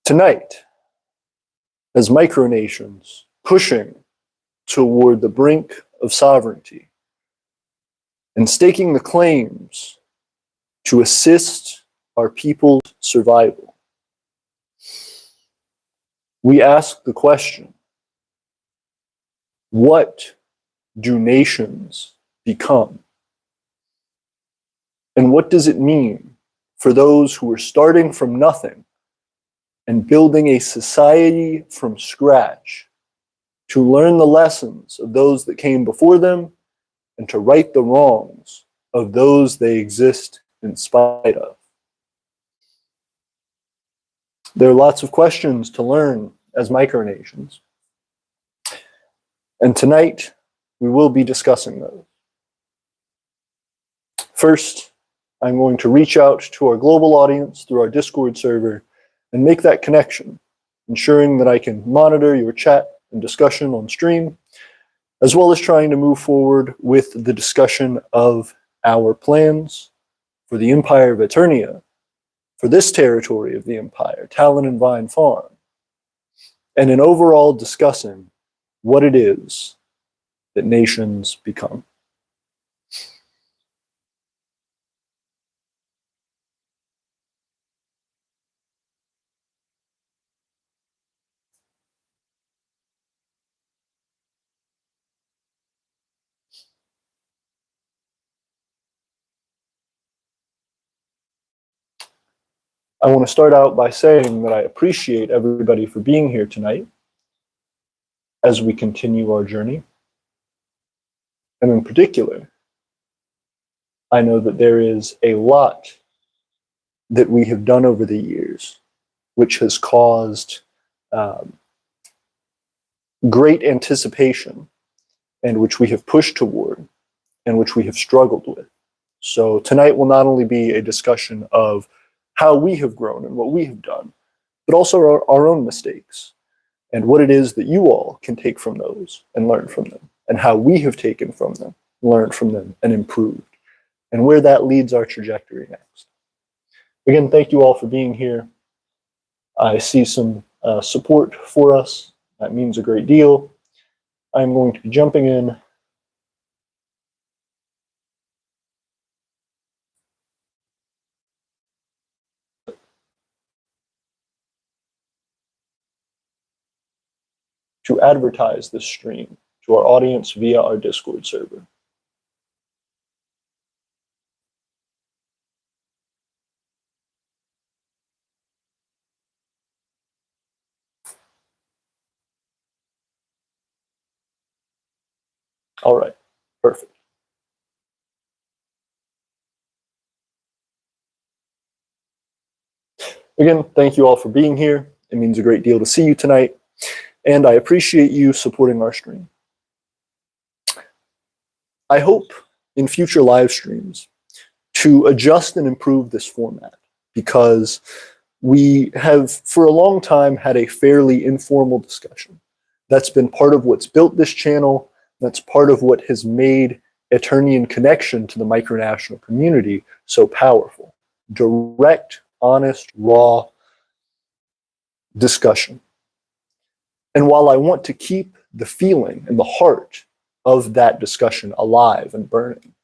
Tonight, as micronations pushing toward the brink of sovereignty and staking the claims to assist our people's survival, we ask the question, what do nations become? And what does it mean for those who are starting from nothing and building a society from scratch to learn the lessons of those that came before them and to right the wrongs of those they exist in spite of? There are lots of questions to learn as micronations. And tonight, we will be discussing those. First, I'm going to reach out to our global audience through our Discord server and make that connection, ensuring that I can monitor your chat and discussion on stream, as well as trying to move forward with the discussion of our plans for the Empire of Aeternia, for this territory of the Empire, Talon and Vine Farm, and in overall discussing what it is that nations become. I want to start out by saying that I appreciate everybody for being here tonight as we continue our journey. And in particular, I know that there is a lot that we have done over the years which has caused great anticipation, and which we have pushed toward and which we have struggled with. So tonight will not only be a discussion of how we have grown and what we have done, but also our own mistakes and what it is that you all can take from those and learn from them, and how we have taken from them, learned from them, and improved, and where that leads our trajectory next. Again, thank you all for being here. I see some support for us. That means a great deal. I'm going to be jumping in to advertise this stream to our audience via our Discord server. All right, perfect. Again, thank you all for being here. It means a great deal to see you tonight, and I appreciate you supporting our stream. I hope in future live streams to adjust and improve this format, because we have for a long time had a fairly informal discussion. That's been part of what's built this channel. That's part of what has made Aeternian connection to the micronational community so powerful. Direct, honest, raw discussion. And while I want to keep the feeling and the heart of that discussion alive and burning,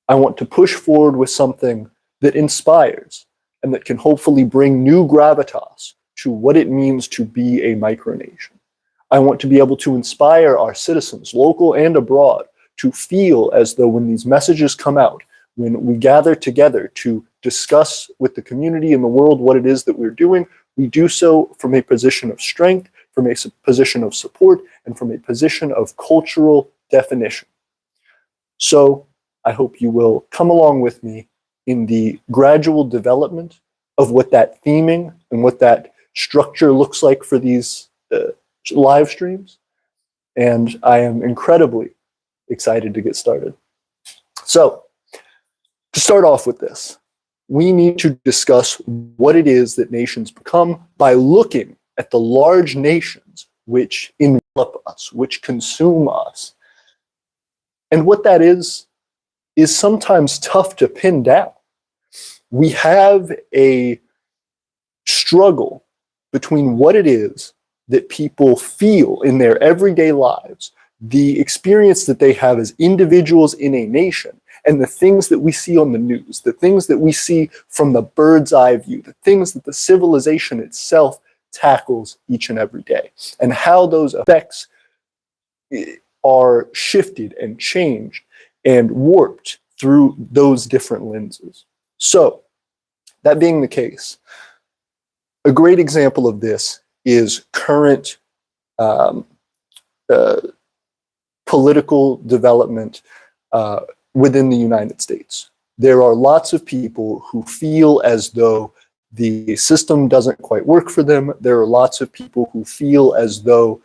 I want to push forward with something that inspires and that can hopefully bring new gravitas to what it means to be a micronation. I want to be able to inspire our citizens, local and abroad, to feel as though when these messages come out, when we gather together to discuss with the community and the world what it is that we're doing, we do so from a position of strength, from a position of support, and from a position of cultural definition. So I hope you will come along with me in the gradual development of what that theming and what that structure looks like for these live streams. And I am incredibly excited to get started. So to start off with this, we need to discuss what it is that nations become by looking at the large nations which envelop us, which consume us. And what that is is sometimes tough to pin down. We have a struggle between what it is that people feel in their everyday lives, the experience that they have as individuals in a nation, and the things that we see on the news, the things that we see from the bird's eye view, the things that the civilization itself tackles each and every day, and how those effects are shifted and changed and warped through those different lenses. So, that being the case, a great example of this is current political development within the United States. There are lots of people who feel as though the system doesn't quite work for them. There are lots of people who feel as though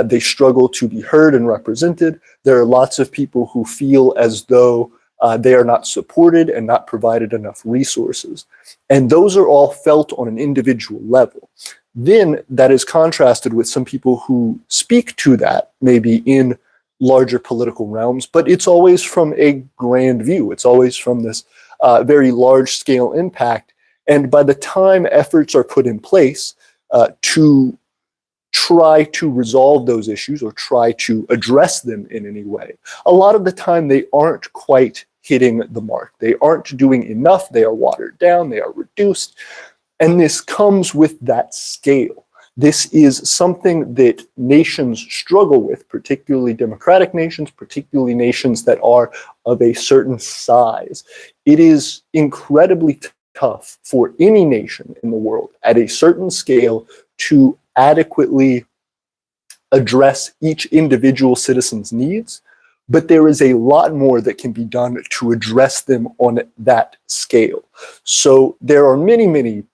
they struggle to be heard and represented. There are lots of people who feel as though they are not supported and not provided enough resources. And those are all felt on an individual level. Then that is contrasted with some people who speak to that, maybe in larger political realms, but it's always from a grand view. It's always from this very large scale impact. And by the time efforts are put in place to try to resolve those issues or try to address them in any way, a lot of the time they aren't quite hitting the mark. They aren't doing enough. They are watered down. They are reduced. And this comes with that scale. This is something that nations struggle with, particularly democratic nations, particularly nations that are of a certain size. It is incredibly tough for any nation in the world at a certain scale to adequately address each individual citizen's needs, but there is a lot more that can be done to address them on that scale. So there are many, many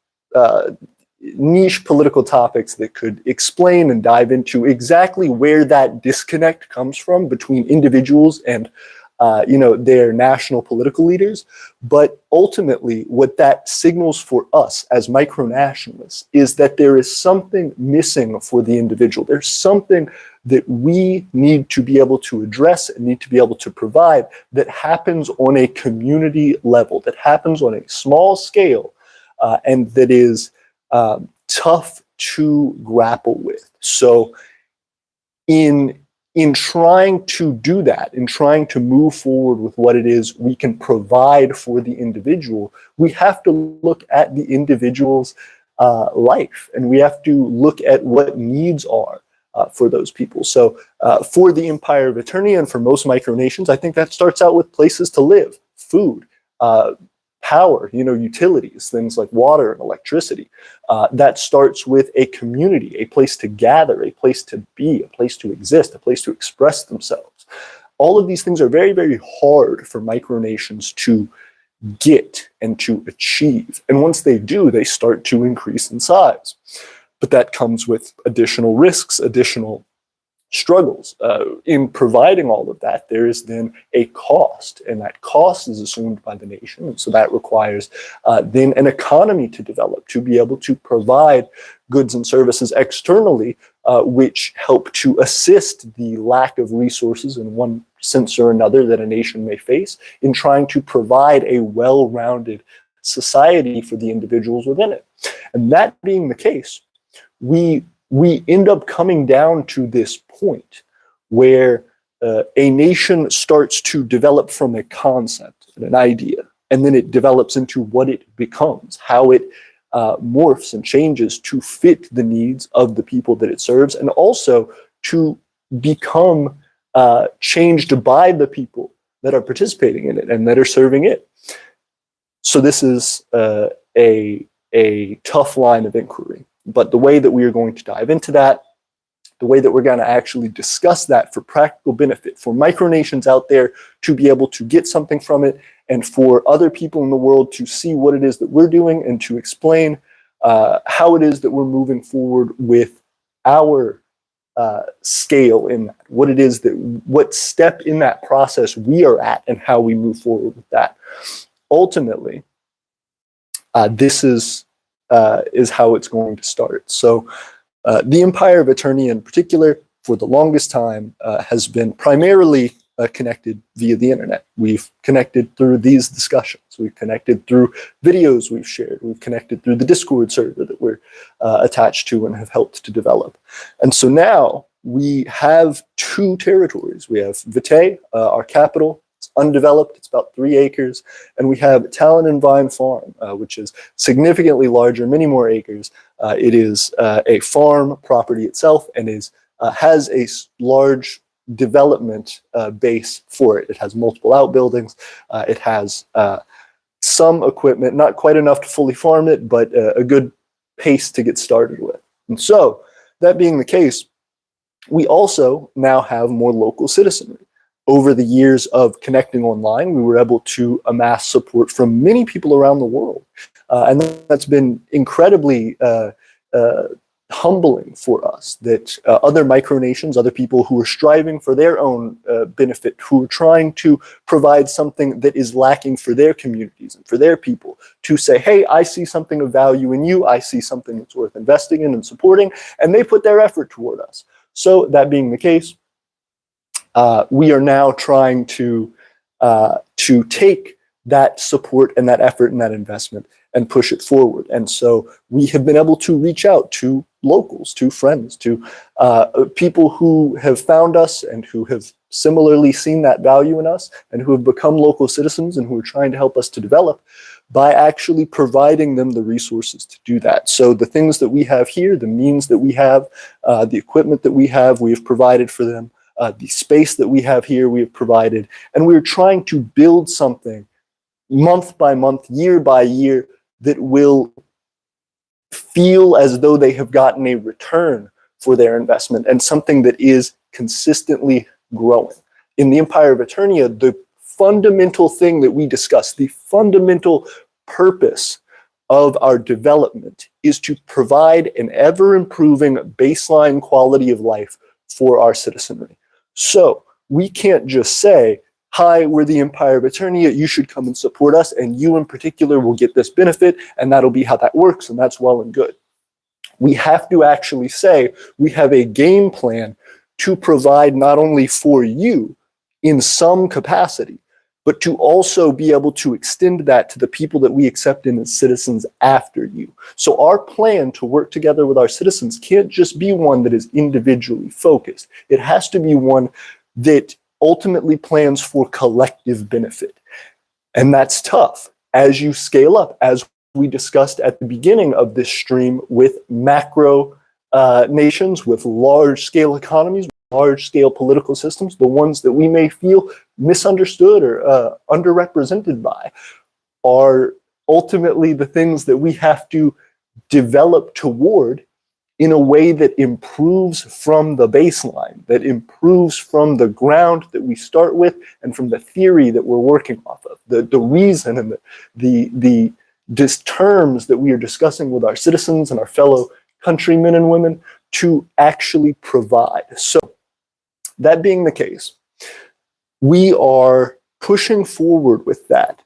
niche political topics that could explain and dive into exactly where that disconnect comes from between individuals and their national political leaders. But ultimately, what that signals for us as micronationalists is that there is something missing for the individual. There's something that we need to be able to address and need to be able to provide that happens on a community level, that happens on a small scale, and that is tough to grapple with. So in trying to do that, in trying to move forward with what it is we can provide for the individual, we have to look at the individual's life, and we have to look at what needs are for those people. So for the Empire of Aeternia and for most micronations, I think that starts out with places to live, food, power, utilities, things like water and electricity. That starts with a community, a place to gather, a place to be, a place to exist, a place to express themselves. All of these things are very, very hard for micronations to get and to achieve. And once they do, they start to increase in size. But that comes with additional risks, additional struggles. In providing all of that, there is then a cost, and that cost is assumed by the nation. And so that requires then an economy to develop to be able to provide goods and services externally, which help to assist the lack of resources in one sense or another that a nation may face in trying to provide a well-rounded society for the individuals within it. And that being the case, we end up coming down to this point where a nation starts to develop from a concept, an idea, and then it develops into what it becomes, how it morphs and changes to fit the needs of the people that it serves, and also to become changed by the people that are participating in it and that are serving it. So this is a tough line of inquiry. But the way that we are going to dive into that, the way that we're going to actually discuss that for practical benefit, for micronations out there to be able to get something from it, and for other people in the world to see what it is that we're doing and to explain how it is that we're moving forward with our scale in that, what it is that, what step in that process we are at and how we move forward with that. Ultimately, this is how it's going to start. So the Empire of Aeternia in particular, for the longest time, has been primarily connected via the internet. We've connected through these discussions. We've connected through videos we've shared. We've connected through the Discord server that we're attached to and have helped to develop. And so now we have two territories. We have Vitae, our capital. It's undeveloped. It's about 3 acres. And we have Talon and Vine Farm, which is significantly larger, many more acres. It is a farm property itself and has a large development base for it. It has multiple outbuildings. It has some equipment, not quite enough to fully farm it, but a good pace to get started with. And so, that being the case, we also now have more local citizenry. Over the years of connecting online, we were able to amass support from many people around the world. And that's been incredibly humbling for us, that other micronations, other people who are striving for their own benefit, who are trying to provide something that is lacking for their communities and for their people, to say, hey, I see something of value in you, I see something that's worth investing in and supporting, and they put their effort toward us. So that being the case, we are now trying to take that support and that effort and that investment and push it forward. And so we have been able to reach out to locals, to friends, to people who have found us and who have similarly seen that value in us and who have become local citizens and who are trying to help us to develop by actually providing them the resources to do that. So the things that we have here, the means that we have, the equipment that we have provided for them. The space that we have here, we have provided. And we're trying to build something month by month, year by year, that will feel as though they have gotten a return for their investment and something that is consistently growing. In the Empire of Aeternia, the fundamental thing that we discuss, the fundamental purpose of our development is to provide an ever-improving baseline quality of life for our citizenry. So we can't just say, hi, we're the Empire of Aeternia, you should come and support us, and you in particular will get this benefit, and that'll be how that works, and that's well and good. We have to actually say, we have a game plan to provide not only for you in some capacity, but to also be able to extend that to the people that we accept in as citizens after you. So our plan to work together with our citizens can't just be one that is individually focused. It has to be one that ultimately plans for collective benefit. And that's tough as you scale up, as we discussed at the beginning of this stream, with macro nations, with large-scale economies, large-scale political systems, the ones that we may feel misunderstood or underrepresented by, are ultimately the things that we have to develop toward in a way that improves from the baseline, that improves from the ground that we start with and from the theory that we're working off of, the reason and the terms that we are discussing with our citizens and our fellow countrymen and women to actually provide. So that being the case, we are pushing forward with that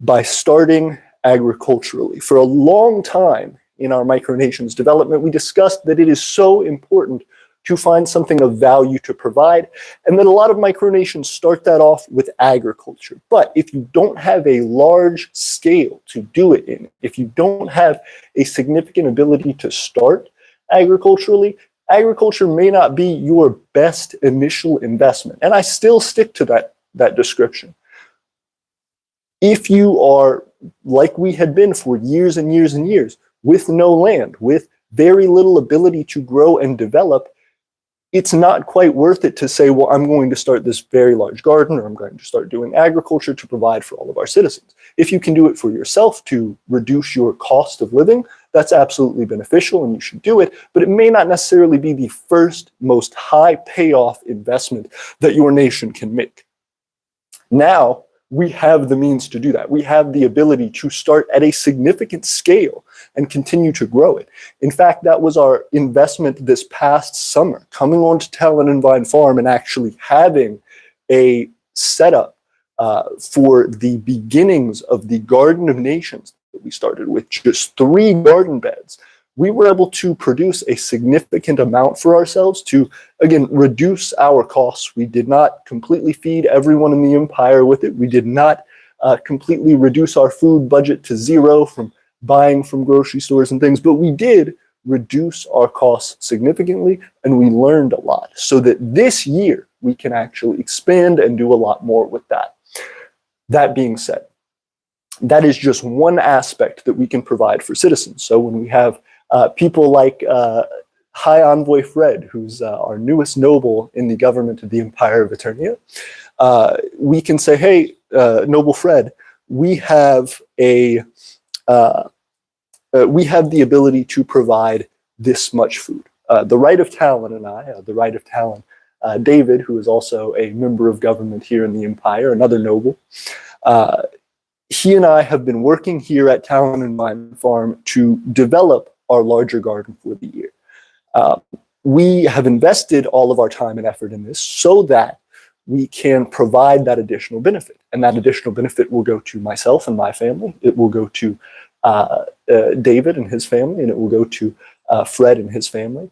by starting agriculturally. For a long time in our micronations development, we discussed that it is so important to find something of value to provide, and that a lot of micronations start that off with agriculture. But if you don't have a large scale to do it in, if you don't have a significant ability to start agriculturally, agriculture may not be your best initial investment. And I still stick to that description. If you are, like we had been for years and years and years, with no land, with very little ability to grow and develop, it's not quite worth it to say, well, I'm going to start this very large garden, or I'm going to start doing agriculture to provide for all of our citizens. If you can do it for yourself to reduce your cost of living, that's absolutely beneficial and you should do it, but it may not necessarily be the first most high payoff investment that your nation can make. Now, we have the means to do that. We have the ability to start at a significant scale and continue to grow it. In fact, that was our investment this past summer, coming on to Talon and Vine Farm and actually having a setup for the beginnings of the Garden of Nations that we started with, just 3 garden beds we were able to produce a significant amount for ourselves to, again, reduce our costs. We did not completely feed everyone in the empire with it. We did not completely reduce our food budget to zero from buying from grocery stores and things, but we did reduce our costs significantly, and we learned a lot so that this year we can actually expand and do a lot more with that. That being said, that is just one aspect that we can provide for citizens. So when we have people like High Envoy Fred, who's our newest noble in the government of the Empire of Aeternia, we can say, hey, Noble Fred, we have the ability to provide this much food. The Right of Talon and I, the Right of Talon, David, who is also a member of government here in the Empire, another noble, he and I have been working here at Talon and Vine Farm to develop our larger garden for the year. We have invested all of our time and effort in this so that we can provide that additional benefit. And that additional benefit will go to myself and my family. It will go to David and his family, and it will go to Fred and his family.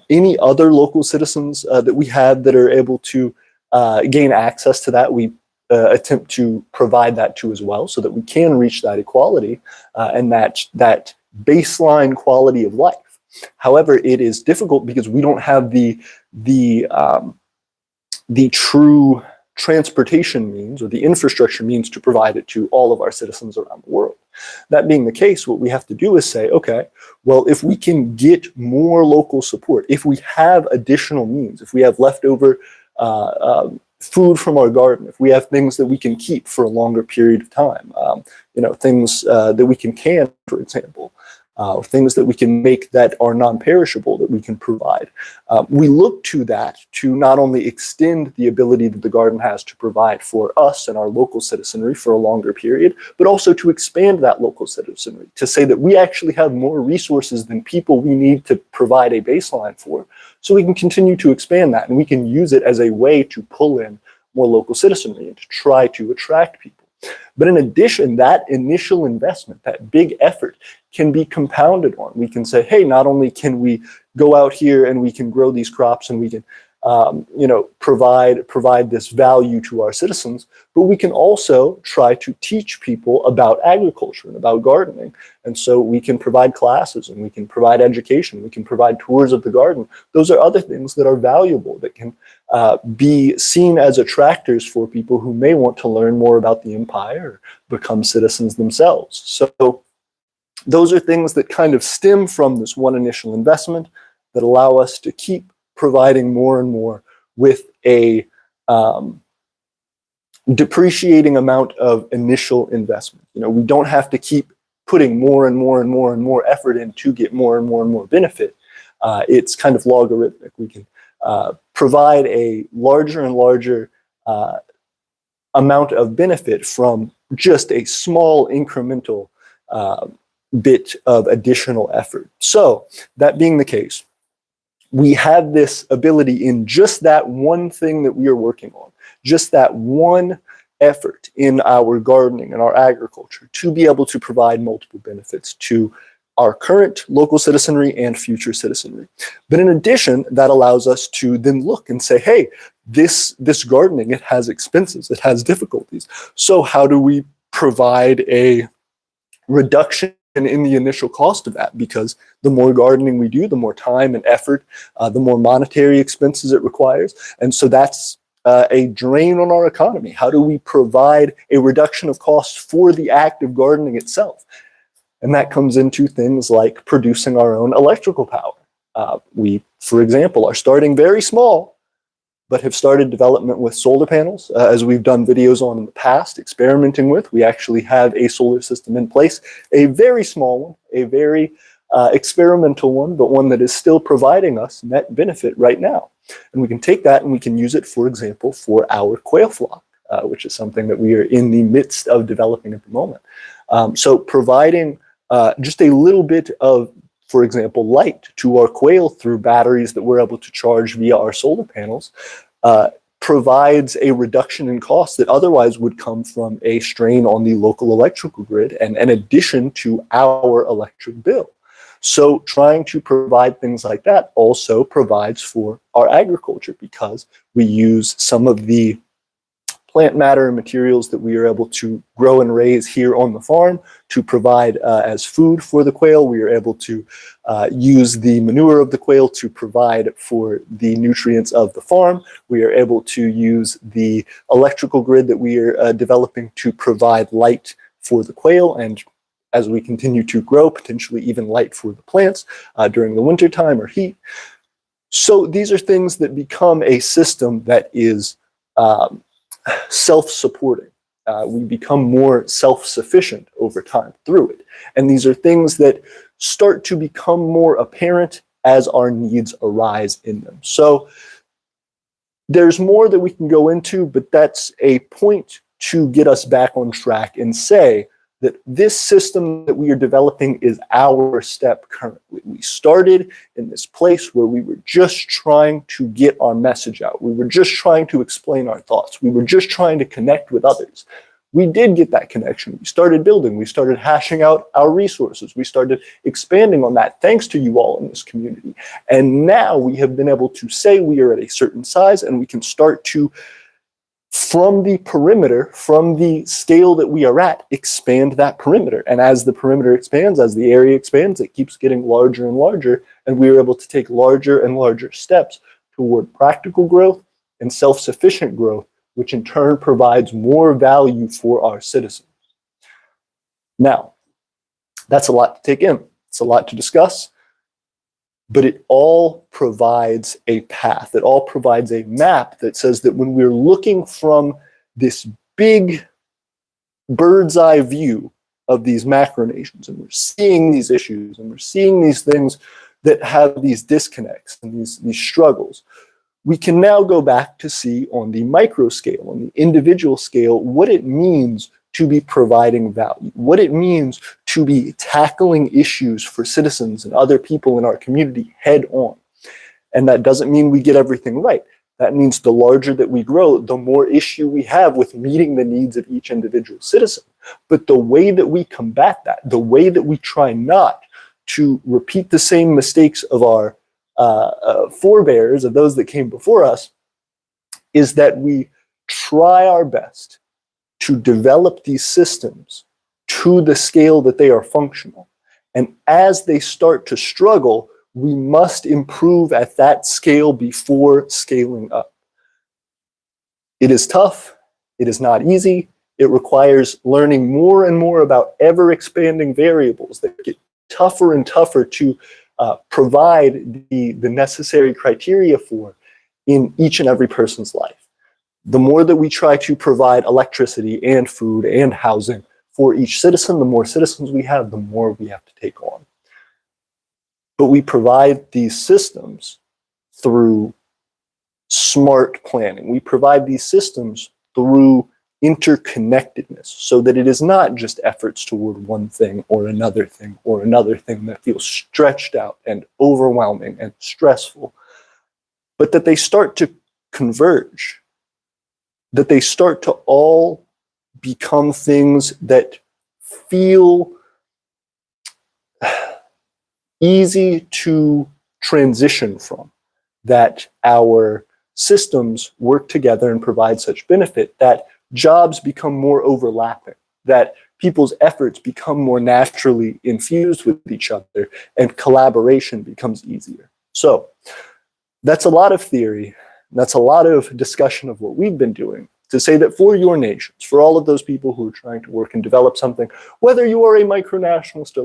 Any other local citizens that we have that are able to gain access to that, we attempt to provide that to as well, so that we can reach that equality and that baseline quality of life. However, it is difficult because we don't have the true transportation means or the infrastructure means to provide it to all of our citizens around the world. That being the case, what we have to do is say, okay, well, if we can get more local support, if we have additional means, if we have leftover food from our garden, if we have things that we can keep for a longer period of time, things that we can, for example, things that we can make that are non-perishable that we can provide. We look to that to not only extend the ability that the garden has to provide for us and our local citizenry for a longer period, but also to expand that local citizenry, to say that we actually have more resources than people we need to provide a baseline for, so we can continue to expand that, and we can use it as a way to pull in more local citizenry and to try to attract people. But in addition, that initial investment, that big effort, can be compounded on. We can say, hey, not only can we go out here and we can grow these crops and we can provide this value to our citizens, but we can also try to teach people about agriculture and about gardening. And so we can provide classes and we can provide education, we can provide tours of the garden. Those are other things that are valuable, that can be seen as attractors for people who may want to learn more about the empire or become citizens themselves. So those are things that kind of stem from this one initial investment that allow us to keep providing more and more with a depreciating amount of initial investment. We don't have to keep putting more and more and more and more effort in to get more and more and more benefit. It's kind of logarithmic. We can provide a larger and larger amount of benefit from just a small incremental bit of additional effort. So that being the case, we have this ability in just that one thing that we are working on, just that one effort in our gardening and our agriculture, to be able to provide multiple benefits to our current local citizenry and future citizenry. But in addition, that allows us to then look and say, hey, this gardening, it has expenses, it has difficulties. So how do we provide a reduction in the initial cost of that? Because the more gardening we do, the more time and effort, the more monetary expenses it requires. And so that's a drain on our economy. How do we provide a reduction of costs for the act of gardening itself? And that comes into things like producing our own electrical power. We, for example, are starting very small, but have started development with solar panels, as we've done videos on in the past, experimenting with. We actually have a solar system in place, a very small one, a very experimental one, but one that is still providing us net benefit right now. And we can take that and we can use it, for example, for our quail flock, which is something that we are in the midst of developing at the moment. So providing just a little bit of, for example, light to our quail through batteries that we're able to charge via our solar panels provides a reduction in costs that otherwise would come from a strain on the local electrical grid and an addition to our electric bill. So trying to provide things like that also provides for our agriculture, because we use some of the plant matter and materials that we are able to grow and raise here on the farm to provide as food for the quail. We are able to use the manure of the quail to provide for the nutrients of the farm. We are able to use the electrical grid that we are developing to provide light for the quail, and as we continue to grow, potentially even light for the plants during the wintertime or heat. So these are things that become a system that is self-supporting. We become more self-sufficient over time through it. And these are things that start to become more apparent as our needs arise in them. So there's more that we can go into, but that's a point to get us back on track and say that this system that we are developing is our step currently. We started in this place where we were just trying to get our message out. We were just trying to explain our thoughts. We were just trying to connect with others. We did get that connection. We started building. We started hashing out our resources. We started expanding on that thanks to you all in this community. And now we have been able to say we are at a certain size, and we can start to, from the perimeter, from the scale that we are at, expand that perimeter. And as the perimeter expands, as the area expands, it keeps getting larger and larger, and we are able to take larger and larger steps toward practical growth and self-sufficient growth, which in turn provides more value for our citizens. Now, that's a lot to take in. It's a lot to discuss, but it all provides a path. It all provides a map that says that when we're looking from this big bird's eye view of these macronations, and we're seeing these issues, and we're seeing these things that have these disconnects and these struggles, we can now go back to see on the micro scale, on the individual scale, what it means to be providing value, what it means to be tackling issues for citizens and other people in our community head on. And that doesn't mean we get everything right. That means the larger that we grow, the more issue we have with meeting the needs of each individual citizen. But the way that we combat that, the way that we try not to repeat the same mistakes of our forebears, of those that came before us, is that we try our best to develop these systems to the scale that they are functional. And as they start to struggle, we must improve at that scale before scaling up. It is tough. It is not easy. It requires learning more and more about ever-expanding variables that get tougher and tougher to provide the necessary criteria for in each and every person's life. The more that we try to provide electricity and food and housing for each citizen, the more citizens we have, the more we have to take on. But we provide these systems through smart planning. We provide these systems through interconnectedness, so that it is not just efforts toward one thing or another thing or another thing that feels stretched out and overwhelming and stressful, but that they start to converge, that they start to all become things that feel easy to transition from, that our systems work together and provide such benefit, that jobs become more overlapping, that people's efforts become more naturally infused with each other, and collaboration becomes easier. So that's a lot of theory. That's a lot of discussion of what we've been doing to say that for your nations, for all of those people who are trying to work and develop something, whether you are a micronationalist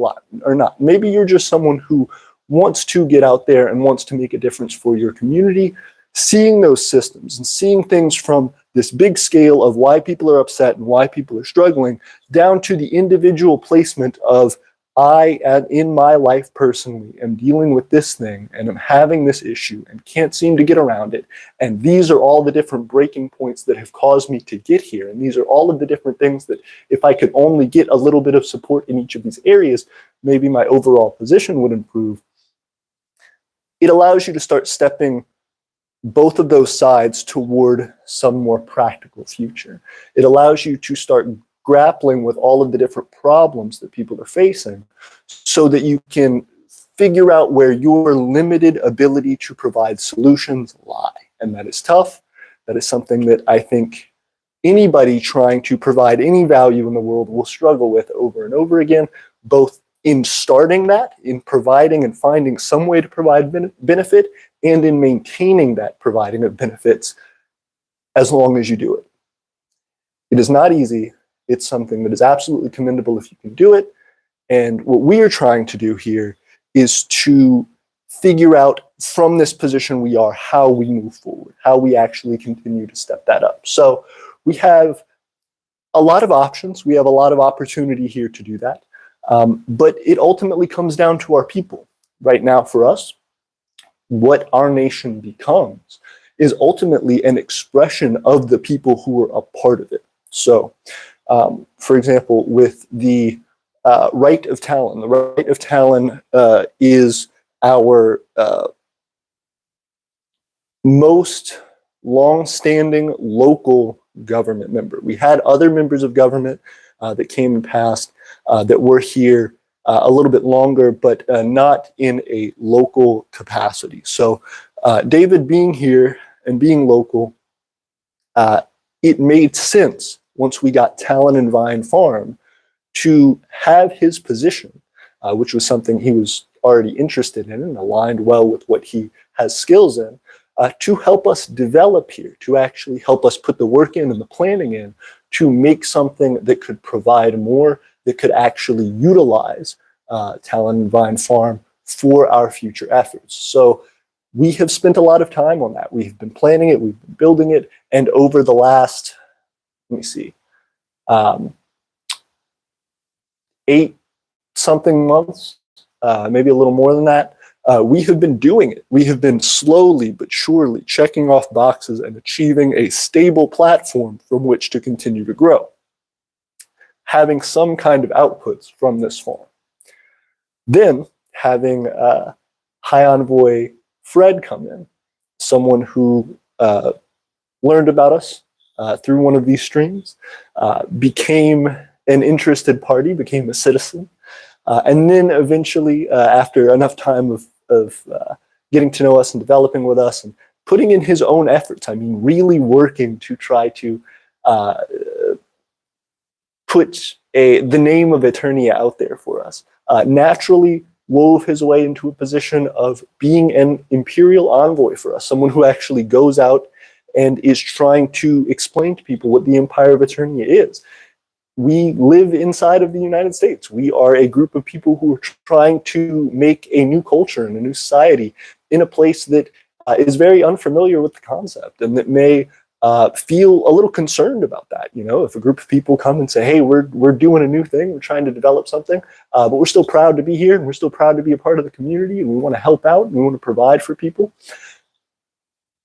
or not, maybe you're just someone who wants to get out there and wants to make a difference for your community, seeing those systems and seeing things from this big scale of why people are upset and why people are struggling, down to the individual placement of, I, in my life personally, am dealing with this thing and I'm having this issue and can't seem to get around it. And these are all the different breaking points that have caused me to get here. And these are all of the different things that if I could only get a little bit of support in each of these areas, maybe my overall position would improve. It allows you to start stepping both of those sides toward some more practical future. It allows you to start grappling with all of the different problems that people are facing so that you can figure out where your limited ability to provide solutions lie. And that is tough. That is something that I think anybody trying to provide any value in the world will struggle with over and over again, both in starting that, in providing and finding some way to provide benefit, and in maintaining that providing of benefits as long as you do it. It is not easy. It's something that is absolutely commendable if you can do it. And what we are trying to do here is to figure out from this position we are how we move forward, how we actually continue to step that up. So we have a lot of options. We have a lot of opportunity here to do that. But it ultimately comes down to our people. Right now for us, what our nation becomes is ultimately an expression of the people who are a part of it. So, for example, with the right of Talon, the right of Talon is our most long-standing local government member. We had other members of government that came and passed that were here a little bit longer, but not in a local capacity. So David being here and being local, it made sense once we got Talon and Vine Farm to have his position, which was something he was already interested in and aligned well with what he has skills in, to help us develop here, to actually help us put the work in and the planning in to make something that could provide more, that could actually utilize Talon and Vine Farm for our future efforts. So we have spent a lot of time on that. We've been planning it, we've been building it, and over the last, let me see, 8-something months, maybe a little more than that, we have been doing it. We have been slowly but surely checking off boxes and achieving a stable platform from which to continue to grow, having some kind of outputs from this farm. Then having High Envoy Fred come in, someone who learned about us through one of these streams, became an interested party, became a citizen, and then eventually, after enough time of getting to know us and developing with us and putting in his own efforts, I mean, really working to try to put the name of Aeternia out there for us, naturally wove his way into a position of being an imperial envoy for us, someone who actually goes out and is trying to explain to people what the Empire of Aeternia is. We live inside of the United States. We are a group of people who are trying to make a new culture and a new society in a place that is very unfamiliar with the concept and that may feel a little concerned about that. You know, if a group of people come and say, hey, we're doing a new thing, we're trying to develop something, but we're still proud to be here and we're still proud to be a part of the community and we want to help out and we want to provide for people.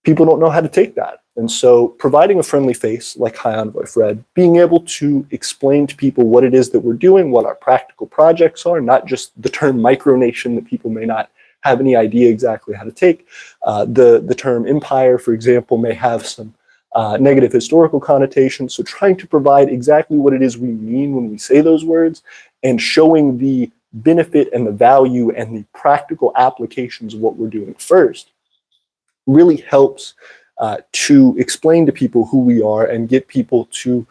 People don't know how to take that. And so providing a friendly face like High Envoy Fred, being able to explain to people what it is that we're doing, what our practical projects are, not just the term micronation that people may not have any idea exactly how to take. The term empire, for example, may have some negative historical connotations. So trying to provide exactly what it is we mean when we say those words and showing the benefit and the value and the practical applications of what we're doing first really helps to explain to people who we are and get people to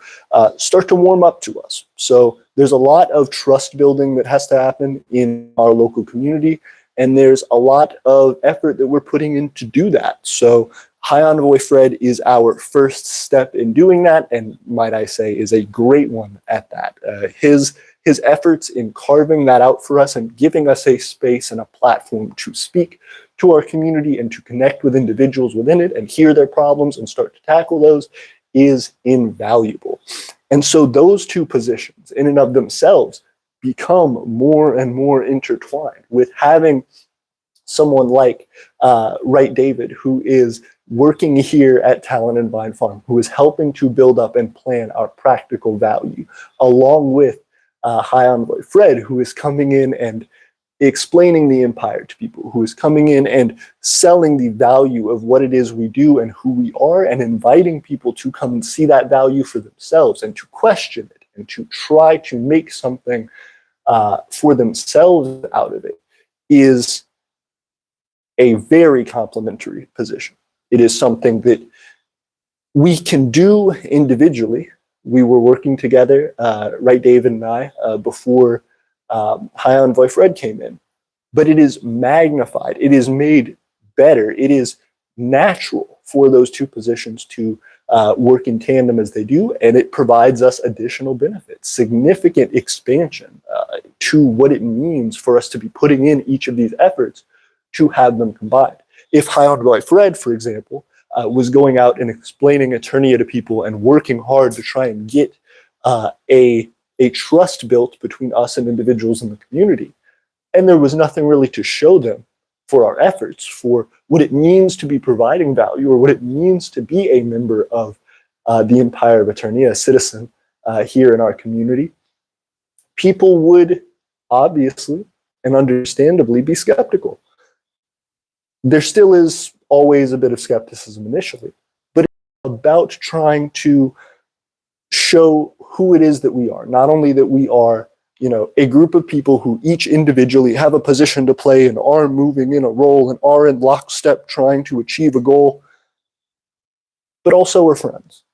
start to warm up to us. So there's a lot of trust building that has to happen in our local community, and there's a lot of effort that we're putting in to do that. So High Envoy Fred is our first step in doing that, and might I say is a great one at that. His efforts in carving that out for us and giving us a space and a platform to speak to our community and to connect with individuals within it and hear their problems and start to tackle those is invaluable. And so those two positions in and of themselves become more and more intertwined with having someone like Right David, who is working here at Talon and Vine Farm, who is helping to build up and plan our practical value, along with High Envoy Fred, who is coming in and explaining the empire to people, who is coming in and selling the value of what it is we do and who we are, and inviting people to come and see that value for themselves and to question it and to try to make something for themselves out of it. is a very complementary position. It is something that we can do individually. We were working together, right, David and I, before High Envoy Fred came in. But it is magnified. It is made better. It is natural for those two positions to work in tandem as they do, and it provides us additional benefits, significant expansion to what it means for us to be putting in each of these efforts to have them combined. If High Envoy Fred, for example, was going out and explaining Eternia to people and working hard to try and get a trust built between us and individuals in the community, and there was nothing really to show them for our efforts, for what it means to be providing value, or what it means to be a member of the Empire of Aeternia, a citizen here in our community, people would obviously and understandably be skeptical. There still is always a bit of skepticism initially, but it's about trying to show who it is that we are. Not only that we are, a group of people who each individually have a position to play and are moving in a role and are in lockstep trying to achieve a goal, but also we're friends.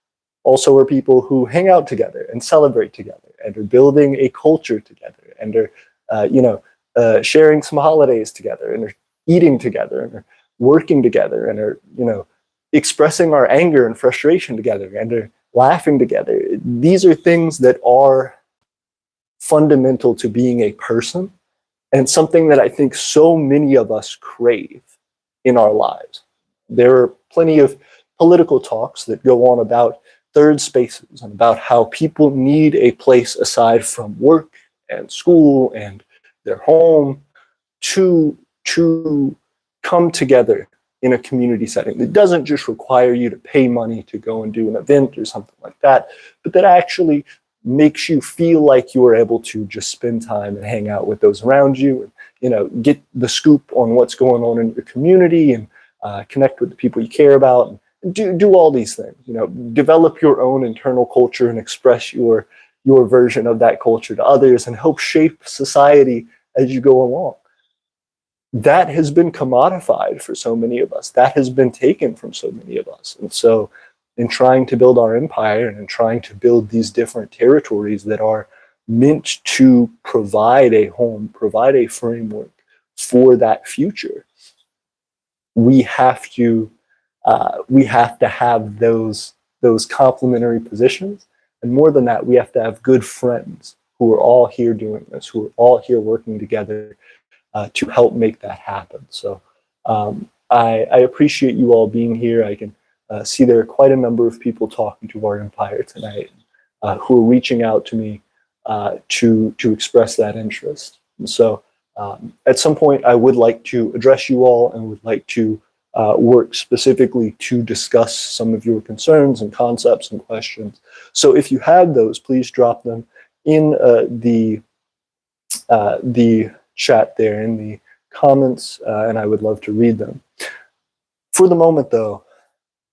Also we're people who hang out together and celebrate together and are building a culture together and are, sharing some holidays together and are eating together and are working together and are, expressing our anger and frustration together and are laughing together. These are things that are fundamental to being a person, and something that I think so many of us crave in our lives. There are plenty of political talks that go on about third spaces and about how people need a place aside from work and school and their home to come together in a community setting that doesn't just require you to pay money to go and do an event or something like that, but that actually makes you feel like you are able to just spend time and hang out with those around you and, get the scoop on what's going on in your community and connect with the people you care about and do all these things. Develop your own internal culture and express your version of that culture to others and help shape society as you go along. That has been commodified for so many of us. That has been taken from so many of us. And so in trying to build our empire and in trying to build these different territories that are meant to provide a home, provide a framework for that future, we have to have those complementary positions. And more than that, we have to have good friends who are all here doing this, who are all here working together to help make that happen. So I appreciate you all being here. I can see there are quite a number of people talking to our empire tonight who are reaching out to me to express that interest. And so at some point, I would like to address you all and would like to work specifically to discuss some of your concerns and concepts and questions. So if you have those, please drop them in the chat there, in the comments, and I would love to read them. For the moment, though,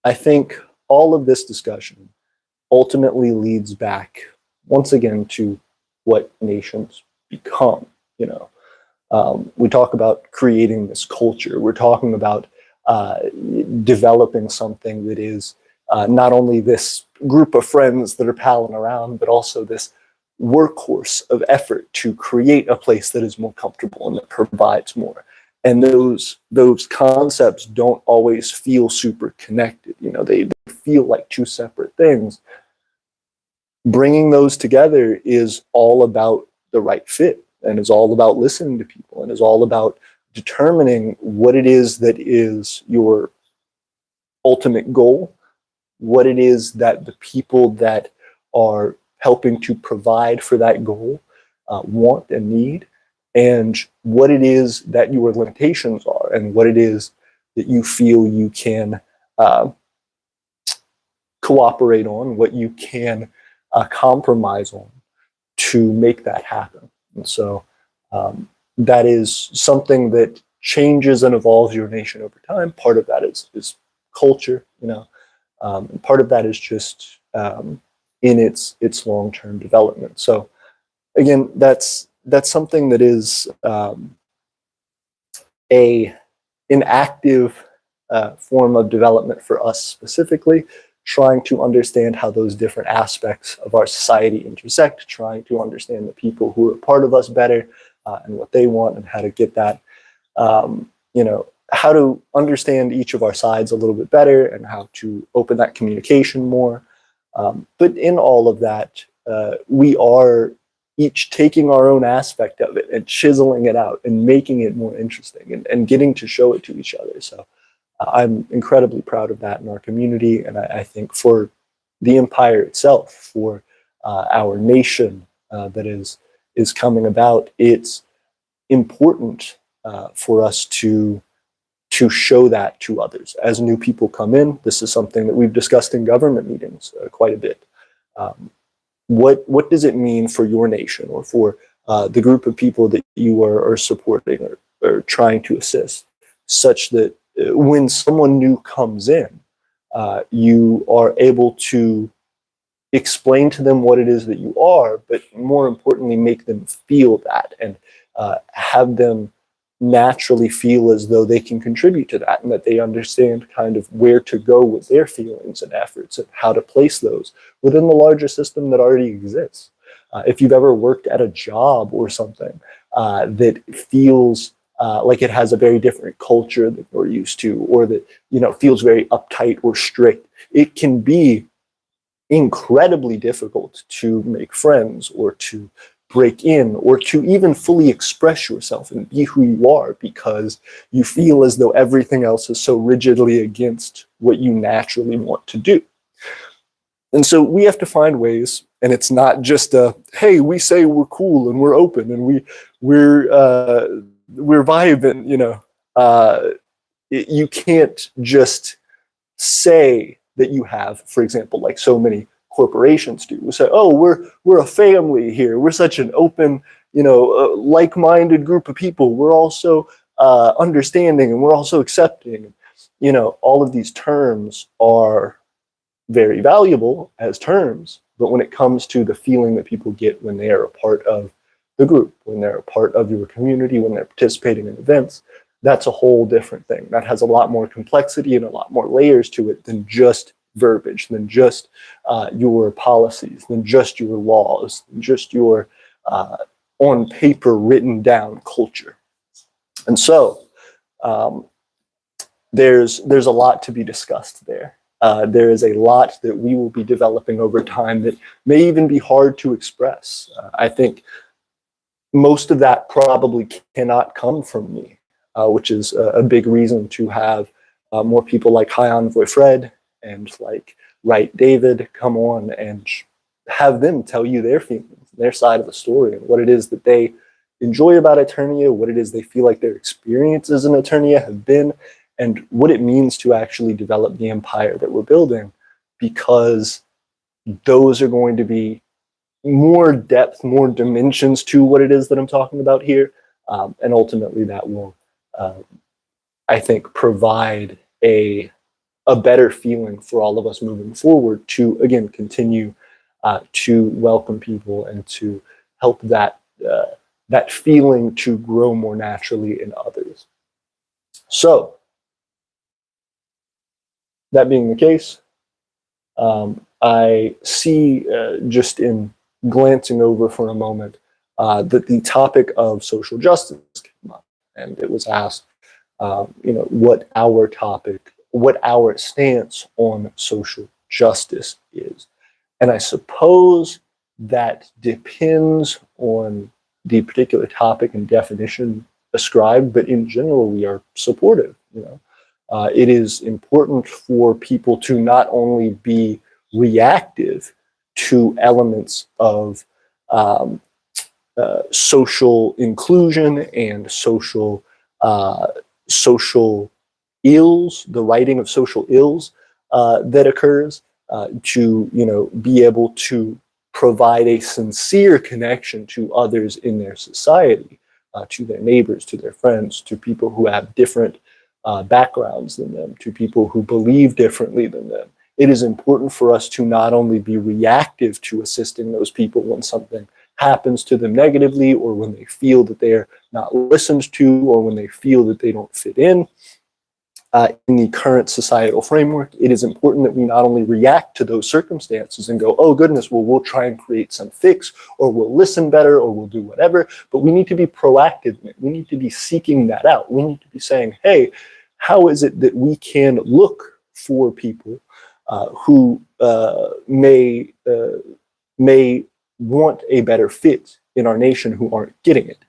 I think all of this discussion ultimately leads back once again to what nations become. We talk about creating this culture. We're talking about developing something that is not only this group of friends that are palling around, but also this workhorse of effort to create a place that is more comfortable and that provides more. And those concepts don't always feel super connected. They feel like two separate things. Bringing those together is all about the right fit, and is all about listening to people, and is all about determining what it is that is your ultimate goal, what it is that the people that are helping to provide for that goal want and need, and what it is that your limitations are, and what it is that you feel you can cooperate on, what you can compromise on to make that happen. And so that is something that changes and evolves your nation over time. Part of that is culture, and part of that is just in its long-term development. So again, that's something that is an active form of development for us specifically, trying to understand how those different aspects of our society intersect, trying to understand the people who are part of us better and what they want and how to get that, how to understand each of our sides a little bit better and how to open that communication more. But in all of that, we are each taking our own aspect of it and chiseling it out and making it more interesting and getting to show it to each other. So I'm incredibly proud of that in our community. And I think for the empire itself, for our nation that is coming about, it's important for us to show that to others. As new people come in, this is something that we've discussed in government meetings quite a bit. What does it mean for your nation or for the group of people that you are supporting or trying to assist, such that when someone new comes in, you are able to explain to them what it is that you are, but more importantly, make them feel that and have them naturally feel as though they can contribute to that and that they understand kind of where to go with their feelings and efforts and how to place those within the larger system that already exists. If you've ever worked at a job or something that feels like it has a very different culture that you're used to, or that feels very uptight or strict, it can be incredibly difficult to make friends or to break in or to even fully express yourself and be who you are, because you feel as though everything else is so rigidly against what you naturally want to do. And so we have to find ways, and it's not just hey, we say we're cool and we're open and we're vibing, you can't just say that you have, for example, like so many corporations do. We say, oh, we're a family here. We're such an open, like-minded group of people. We're also understanding and we're also accepting. All of these terms are very valuable as terms, but when it comes to the feeling that people get when they are a part of the group, when they're a part of your community, when they're participating in events, that's a whole different thing. That has a lot more complexity and a lot more layers to it than just verbiage, than just your policies, than just your laws, than just your on paper written down culture. And so there's a lot to be discussed there. There is a lot that we will be developing over time that may even be hard to express. I think most of that probably cannot come from me, which is a big reason to have more people like High Envoy Fred and like Right David come on and have them tell you their feelings, their side of the story, and what it is that they enjoy about Aeternia, what it is they feel like their experiences in Aeternia have been, and what it means to actually develop the empire that we're building, because those are going to be more depth, more dimensions to what it is that I'm talking about here. And ultimately that will, I think, provide a better feeling for all of us moving forward to, again, continue to welcome people and to help that feeling to grow more naturally in others. So, that being the case, I see just in glancing over for a moment that the topic of social justice came up, and it was asked, what our stance on social justice is. And I suppose that depends on the particular topic and definition ascribed, but in general, we are supportive. It is important for people to not only be reactive to elements of social inclusion and social ills, the righting of social ills that occurs, to be able to provide a sincere connection to others in their society, to their neighbors, to their friends, to people who have different backgrounds than them, to people who believe differently than them. It is important for us to not only be reactive to assisting those people when something happens to them negatively, or when they feel that they're not listened to, or when they feel that they don't fit in the current societal framework, it is important that we not only react to those circumstances and go, oh goodness, well, we'll try and create some fix, or we'll listen better, or we'll do whatever, but we need to be proactive in it. We need to be seeking that out. We need to be saying, hey, how is it that we can look for people who may want a better fit in our nation who aren't getting it?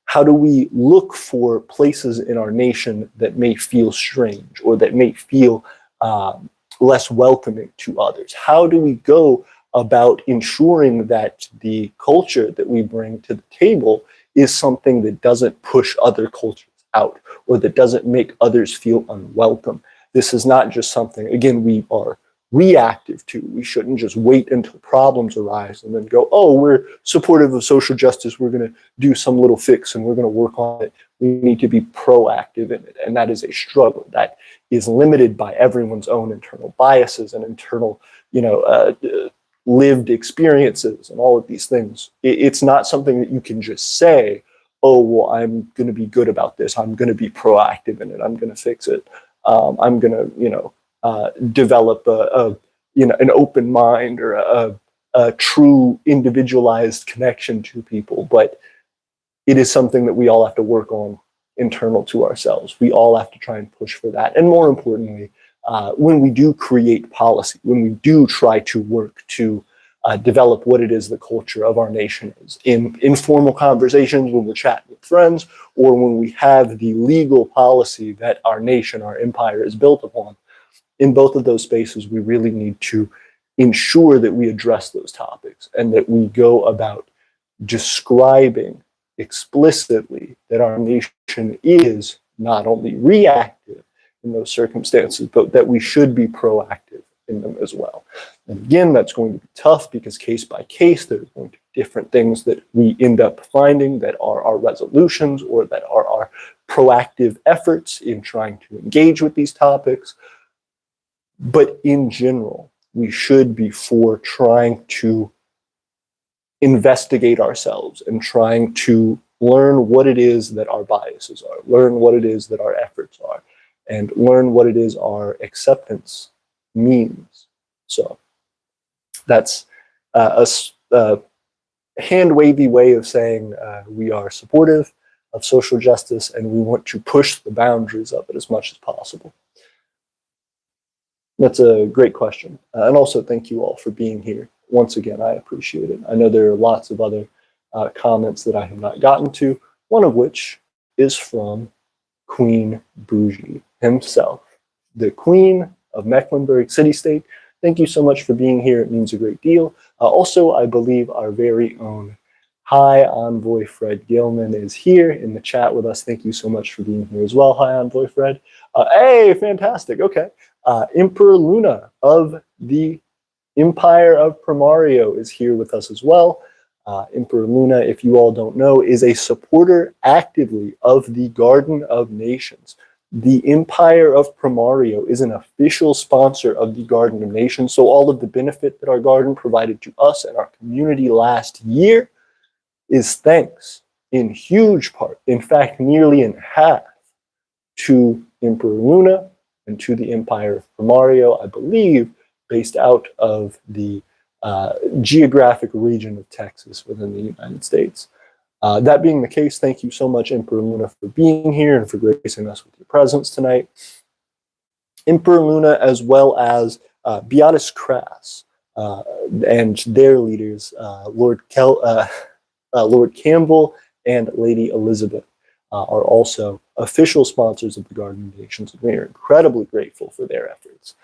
How do we look for places in our nation that may feel strange, or that may feel less welcoming to others? How do we go about ensuring that the culture that we bring to the table is something that doesn't push other cultures out, or that doesn't make others feel unwelcome? This is not just something, again, we are reactive to. We shouldn't just wait until problems arise and then go, oh, we're supportive of social justice, we're going to do some little fix and we're going to work on it. We need to be proactive in it, and that is a struggle that is limited by everyone's own internal biases and internal, lived experiences and all of these things. It's not something that you can just say, oh, well, I'm going to be good about this, I'm going to be proactive in it, I'm going to fix it, I'm going to, develop an open mind, or a true individualized connection to people. But it is something that we all have to work on internal to ourselves. We all have to try and push for that. And more importantly, when we do create policy, when we do try to work to develop what it is the culture of our nation is, in informal conversations, when we're chatting with friends, or when we have the legal policy that our nation, our empire is built upon, in both of those spaces, we really need to ensure that we address those topics, and that we go about describing explicitly that our nation is not only reactive in those circumstances, but that we should be proactive in them as well. And again, that's going to be tough, because case by case, there's going to be different things that we end up finding that are our resolutions, or that are our proactive efforts in trying to engage with these topics. But in general, we should be for trying to investigate ourselves and trying to learn what it is that our biases are, learn what it is that our efforts are, and learn what it is our acceptance means. So that's a hand-wavy way of saying we are supportive of social justice, and we want to push the boundaries of it as much as possible. That's a great question. And also thank you all for being here. Once again, I appreciate it. I know there are lots of other comments that I have not gotten to, one of which is from Queen Bougie himself, the Queen of Mecklenburg City-State. Thank you so much for being here. It means a great deal. Also, I believe our very own High Envoy Fred Gilman is here in the chat with us. Thank you so much for being here as well, High Envoy Fred. Hey, fantastic. Okay. Emperor Luna of the Empire of Primario is here with us as well. Emperor Luna, if you all don't know, is a supporter actively of the Garden of Nations. The Empire of Primario is an official sponsor of the Garden of Nations, so all of the benefit that our garden provided to us and our community last year is thanks, in huge part, in fact, nearly in half, to Emperor Luna and to the Empire of Primario, I believe, based out of the geographic region of Texas within the United States. That being the case, thank you so much, Emperor Luna, for being here and for gracing us with your presence tonight. Emperor Luna, as well as Beatus Crass and their leaders, Lord Campbell and Lady Elizabeth, are also official sponsors of the Garden of Nations, and we are incredibly grateful for their efforts.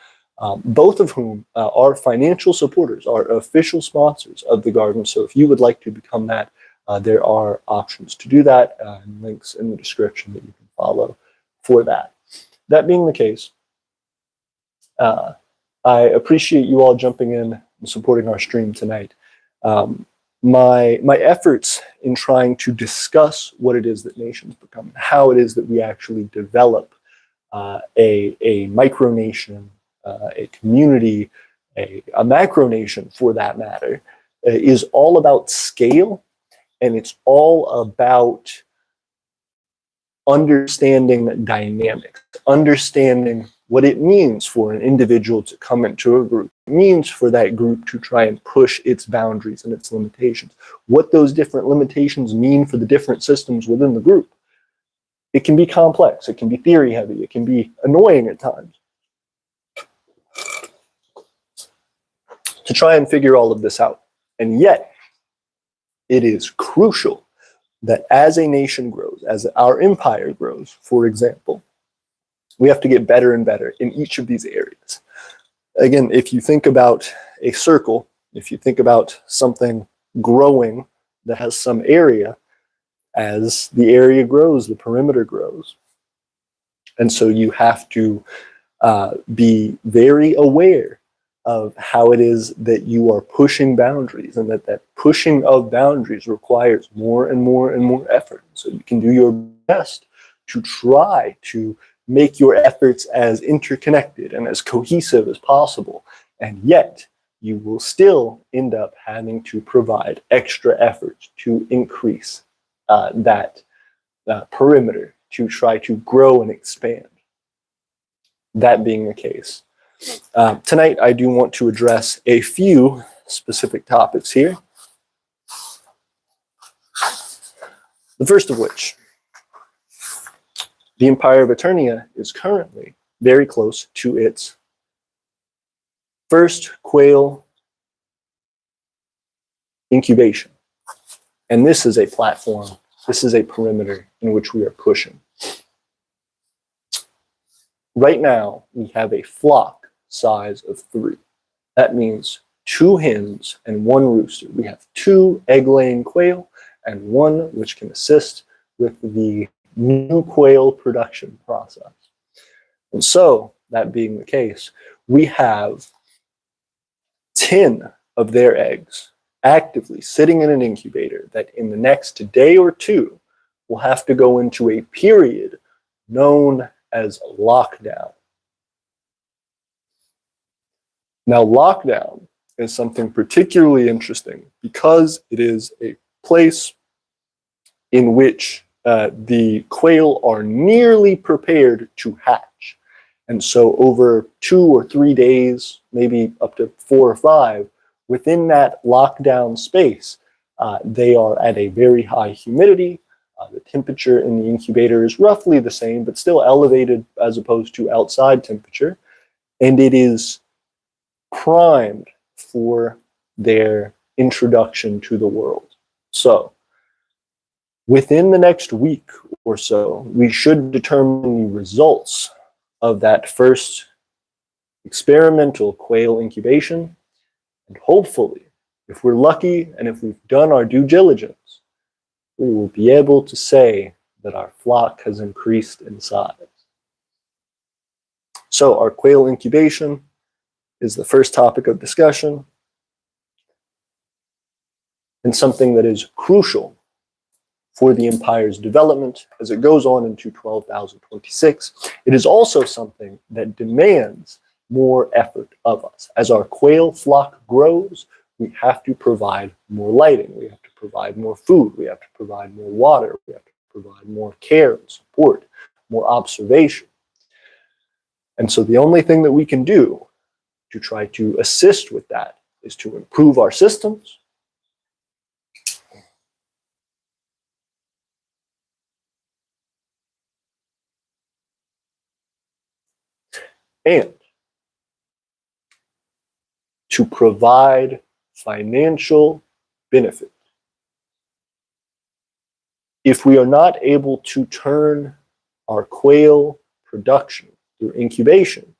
Both of whom are financial supporters, are official sponsors of the garden. So if you would like to become that, there are options to do that, and links in the description that you can follow for that. That being the case, I appreciate you all jumping in and supporting our stream tonight. My efforts in trying to discuss what it is that nations become, how it is that we actually develop a micronation, a community, a macronation for that matter, is all about scale And it's all about understanding dynamics, understanding what it means for an individual to come into a group, it means for that group to try and push its boundaries and its limitations, what those different limitations mean for the different systems within the group. It can be complex, it can be theory heavy, it can be annoying at times. To try and figure all of this out. And yet, it is crucial that as a nation grows, as our empire grows, for example, we have to get better and better in each of these areas. Again, if you think about a circle, if you think about something growing that has some area, as the area grows, the perimeter grows. And so you have to be very aware of how it is that you are pushing boundaries, and that pushing of boundaries requires more and more and more effort. So you can do your best to try to make your efforts as interconnected and as cohesive as possible. And yet you will still end up having to provide extra effort to increase that perimeter, to try to grow and expand. That being the case, tonight I do want to address a few specific topics here. The first of which, the Empire of Aeternia is currently very close to its first quail incubation. And this is a platform, this is a perimeter in which we are pushing. Right now, we have a flock size of 3. That means 2 hens and 1 rooster. We have 2 egg-laying quail and 1 which can assist with the new quail production process. And so, that being the case, we have 10 of their eggs actively sitting in an incubator that in the next day or 2 will have to go into a period known as lockdown. Now, lockdown is something particularly interesting because it is a place in which the quail are nearly prepared to hatch. And so over 2 or 3 days, maybe up to 4 or 5, within that lockdown space, they are at a very high humidity. The temperature in the incubator is roughly the same, but still elevated as opposed to outside temperature. And it is primed for their introduction to the world. So, within the next week or so, we should determine the results of that first experimental quail incubation. And hopefully, if we're lucky and if we've done our due diligence, we will be able to say that our flock has increased in size. So our quail incubation is the first topic of discussion, and something that is crucial for the empire's development as it goes on into 12,026. It is also something that demands more effort of us. As our quail flock grows, we have to provide more lighting, we have to provide more food, we have to provide more water, we have to provide more care and support, more observation. And so the only thing that we can do to try to assist with that is to improve our systems, and to provide financial benefit. If we are not able to turn our quail production through incubation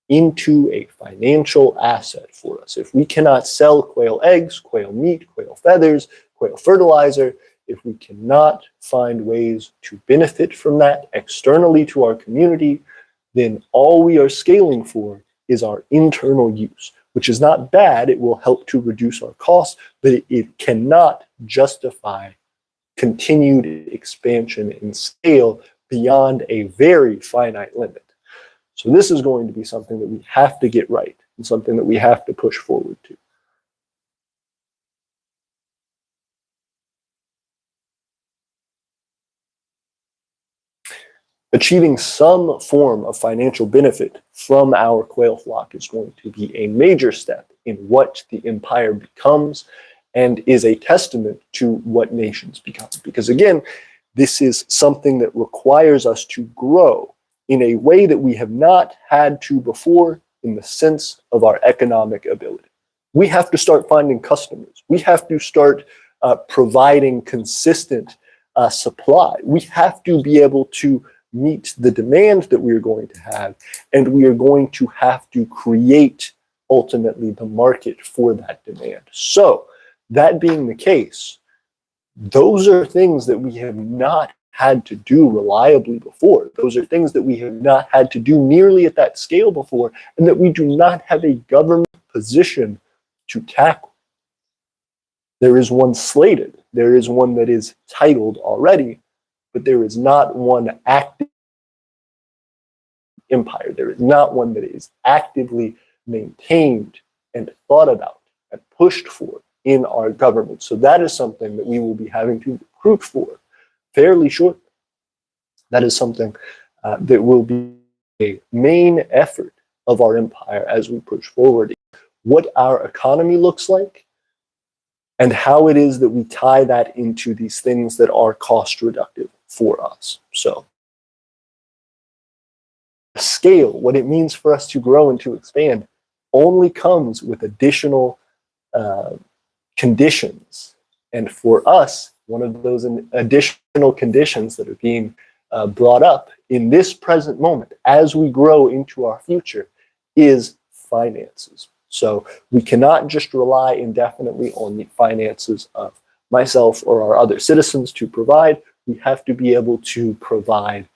into a financial asset for us, if we cannot sell quail eggs, quail meat, quail feathers, quail fertilizer, if we cannot find ways to benefit from that externally to our community, then all we are scaling for is our internal use, which is not bad. It will help to reduce our costs, but it cannot justify continued expansion in scale beyond a very finite limit. So this is going to be something that we have to get right and something that we have to push forward to. Achieving some form of financial benefit from our quail flock is going to be a major step in what the empire becomes, and is a testament to what nations become. Because again, this is something that requires us to grow in a way that we have not had to before, in the sense of our economic ability. We have to start finding customers. We have to start providing consistent supply. We have to be able to meet the demand that we are going to have, and we are going to have to create ultimately the market for that demand. So, that being the case, those are things that we have not had to do reliably before. Those are things that we have not had to do nearly at that scale before, and that we do not have a government position to tackle. There is one slated, there is one that is titled already, but there is not one active empire. There is not one that is actively maintained and thought about and pushed for in our government. So that is something that we will be having to recruit for fairly shortly. That is something that will be a main effort of our empire as we push forward. What our economy looks like, and how it is that we tie that into these things that are cost reductive for us. So, scale, what it means for us to grow and to expand, only comes with additional conditions. And for us, one of those additional conditions that are being brought up in this present moment as we grow into our future is finances. So we cannot just rely indefinitely on the finances of myself or our other citizens to provide. We have to be able to provide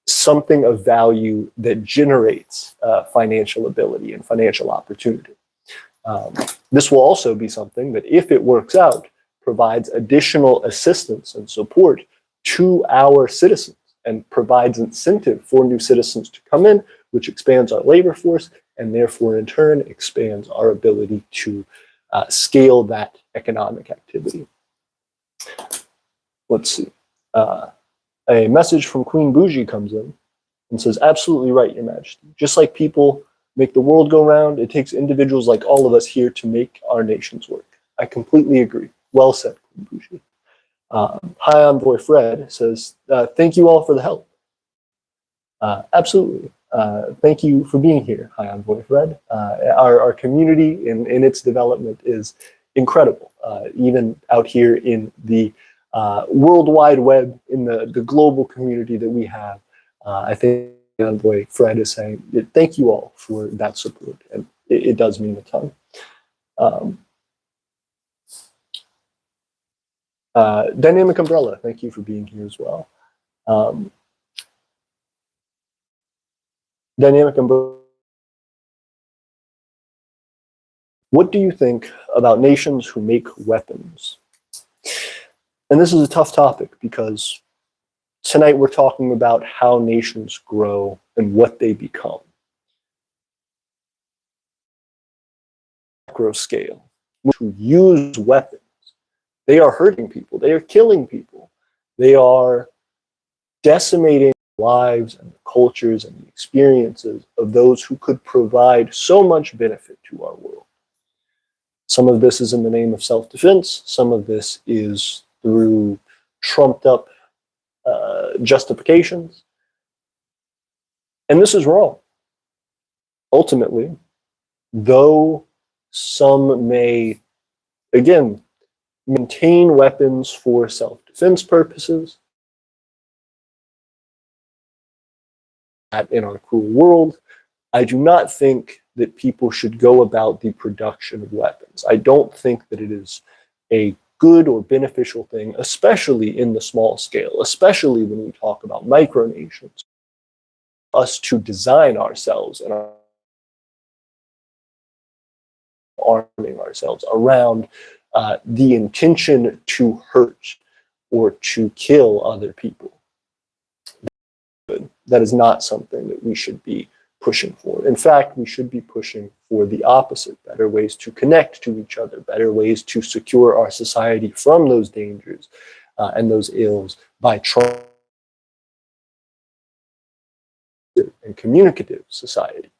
something of value that generates financial ability and financial opportunity. This will also be something that, if it works out, provides additional assistance and support to our citizens and provides incentive for new citizens to come in, which expands our labor force and therefore in turn expands our ability to scale that economic activity. Let's see. A message from Queen Bougie comes in and says, absolutely right, Your Majesty. Just like people make the world go round, it takes individuals like all of us here to make our nations work. I completely agree. Well said, Queen Bougie. High Envoy Fred says, thank you all for the help. Absolutely. Thank you for being here, High Envoy Fred. Our community in its development is incredible. Even out here in the World Wide Web, in the global community that we have, I think Envoy Fred is saying, thank you all for that support, and it does mean a ton. Dynamic Umbrella, thank you for being here as well. Dynamic Umbrella, what do you think about nations who make weapons? And this is a tough topic because tonight we're talking about how nations grow and what they become. Macro scale, who use weapons, they are hurting people, they are killing people, they are decimating lives and the cultures and the experiences of those who could provide so much benefit to our world. Some of this is in the name of self-defense, some of this is through trumped up justifications. And this is wrong. Ultimately, though some may, again, maintain weapons for self-defense purposes, in our cruel world, I do not think that people should go about the production of weapons. I don't think that it is a good or beneficial thing, especially in the small scale, especially when we talk about micronations, us to design ourselves and arming ourselves around the intention to hurt or to kill other people. That is not something that we should be pushing for. In fact, we should be pushing for the opposite, better ways to connect to each other, better ways to secure our society from those dangers and those ills by trying and communicative society.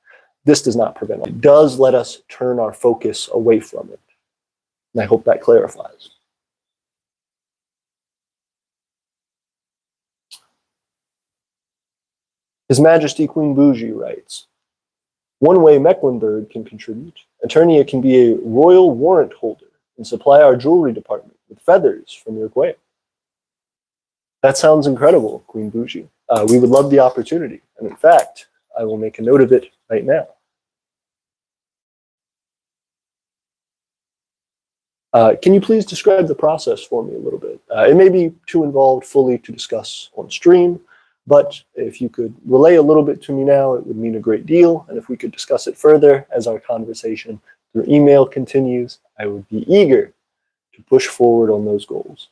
This does not prevent it. It does let us turn our focus away from it. And I hope that clarifies. His Majesty Queen Bougie writes, one way Mecklenburg can contribute, Aeternia can be a royal warrant holder and supply our jewelry department with feathers from your quail. That sounds incredible, Queen Bougie. We would love the opportunity. And in fact, I will make a note of it right now. Can you please describe the process for me a little bit? It may be too involved fully to discuss on stream, but if you could relay a little bit to me now, it would mean a great deal. And if we could discuss it further as our conversation through email continues, I would be eager to push forward on those goals.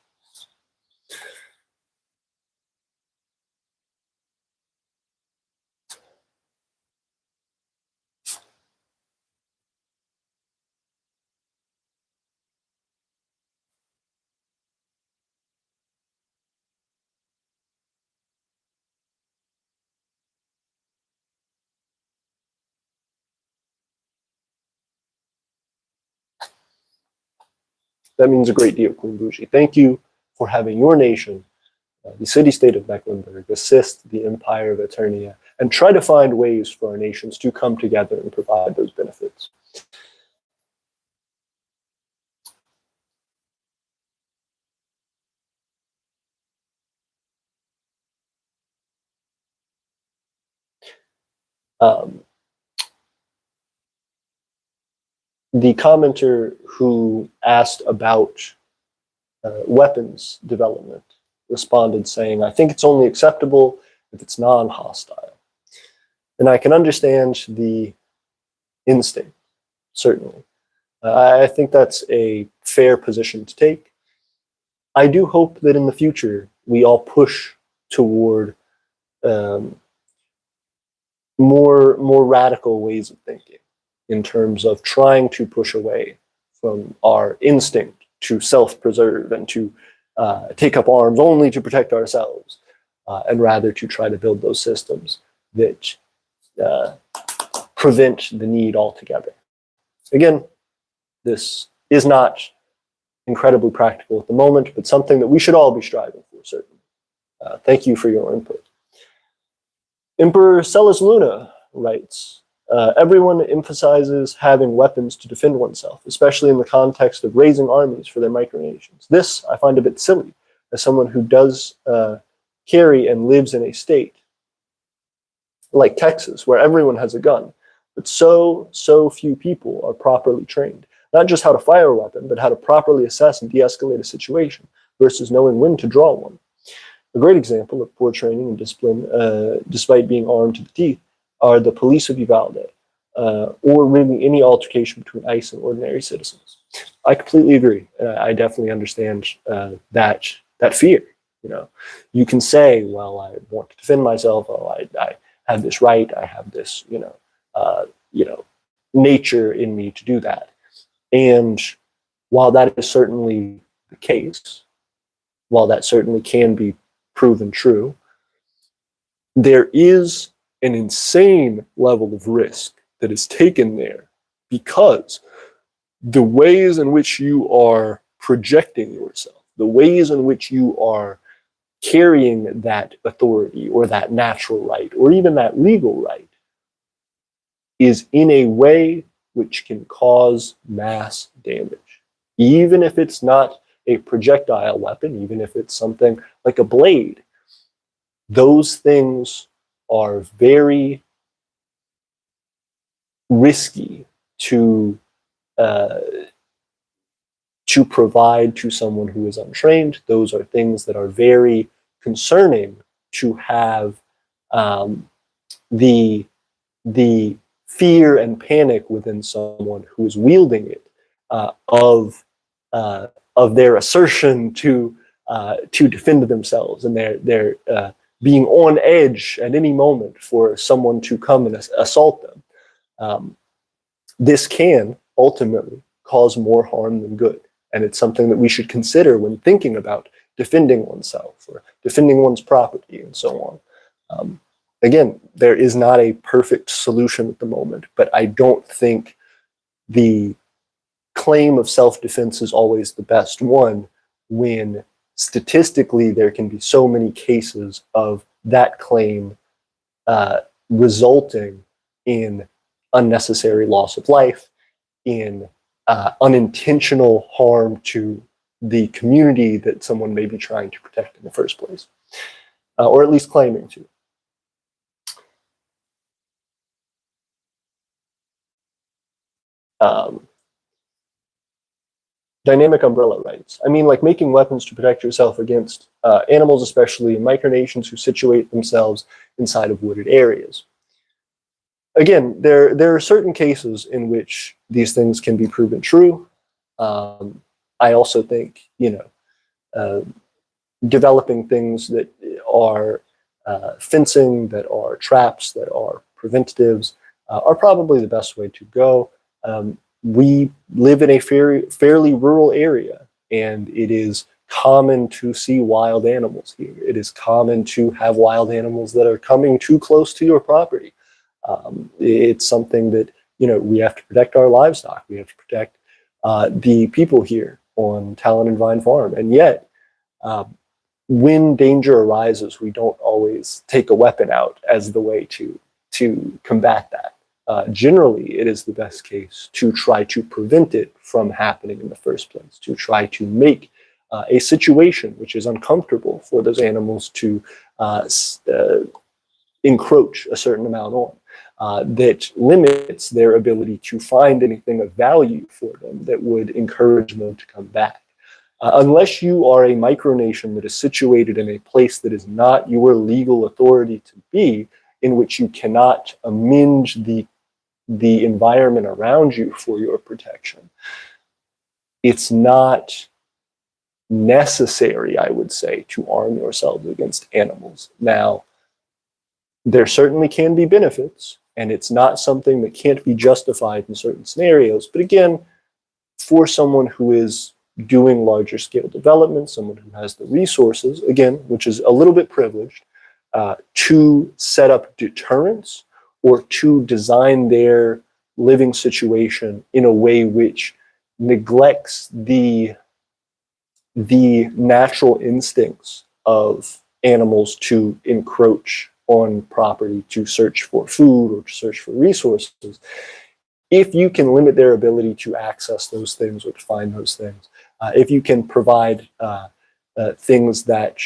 That means a great deal, Queen Bougie. Thank you for having your nation, the city-state of Mecklenburg, assist the Empire of Aeternia and try to find ways for our nations to come together and provide those benefits. The commenter who asked about weapons development responded saying, I think it's only acceptable if it's non-hostile. And I can understand the instinct, certainly. I think that's a fair position to take. I do hope that in the future we all push toward more radical ways of thinking in terms of trying to push away from our instinct to self-preserve and to take up arms only to protect ourselves, and rather to try to build those systems that prevent the need altogether. Again, this is not incredibly practical at the moment, but something that we should all be striving for, certainly. Thank you for your input. Emperor Celis Luna writes, everyone emphasizes having weapons to defend oneself, especially in the context of raising armies for their micronations. This I find a bit silly, as someone who does carry and lives in a state like Texas, where everyone has a gun, but so few people are properly trained. Not just how to fire a weapon, but how to properly assess and de-escalate a situation versus knowing when to draw one. A great example of poor training and discipline, despite being armed to the teeth, are the police of Uvalde, or really any altercation between ICE and ordinary citizens. I completely agree. I definitely understand that fear. You know, you can say, "Well, I want to defend myself. Oh, I have this right. I have this, nature in me to do that." And while that is certainly the case, while that certainly can be proven true, there is an insane level of risk that is taken there, because the ways in which you are projecting yourself, the ways in which you are carrying that authority or that natural right or even that legal right is in a way which can cause mass damage. Even if it's not a projectile weapon, even if it's something like a blade, those things are very risky to provide to someone who is untrained. Those are things that are very concerning to have the fear and panic within someone who is wielding it of their assertion to defend themselves, and their being on edge at any moment for someone to come and assault them. This can ultimately cause more harm than good, and it's something that we should consider when thinking about defending oneself or defending one's property and so on. again, there is not a perfect solution at the moment, but I don't think the claim of self-defense is always the best one when statistically there can be so many cases of that claim resulting in unnecessary loss of life, in unintentional harm to the community that someone may be trying to protect in the first place, or at least claiming to. Dynamic Umbrella writes, I mean, like making weapons to protect yourself against animals, especially in micronations who situate themselves inside of wooded areas. Again, there are certain cases in which these things can be proven true. I also think, developing things that are fencing, that are traps, that are preventatives, are probably the best way to go. We live in a fairly rural area, and it is common to see wild animals here. It is common to have wild animals that are coming too close to your property. It's something that, we have to protect our livestock. We have to protect the people here on Talon and Vine Farm. And yet, when danger arises, we don't always take a weapon out as the way to combat that. Generally, it is the best case to try to prevent it from happening in the first place, to try to make a situation which is uncomfortable for those animals to encroach a certain amount on, that limits their ability to find anything of value for them that would encourage them to come back. Unless you are a micronation that is situated in a place that is not your legal authority to be, in which you cannot amend the environment around you for your protection, it's not necessary, I would say, to arm yourselves against animals. Now, there certainly can be benefits, and it's not something that can't be justified in certain scenarios. But again, for someone who is doing larger scale development, someone who has the resources, again, which is a little bit privileged, to set up deterrents or to design their living situation in a way which neglects the natural instincts of animals to encroach on property, to search for food or to search for resources. If you can limit their ability to access those things or to find those things, if you can provide things that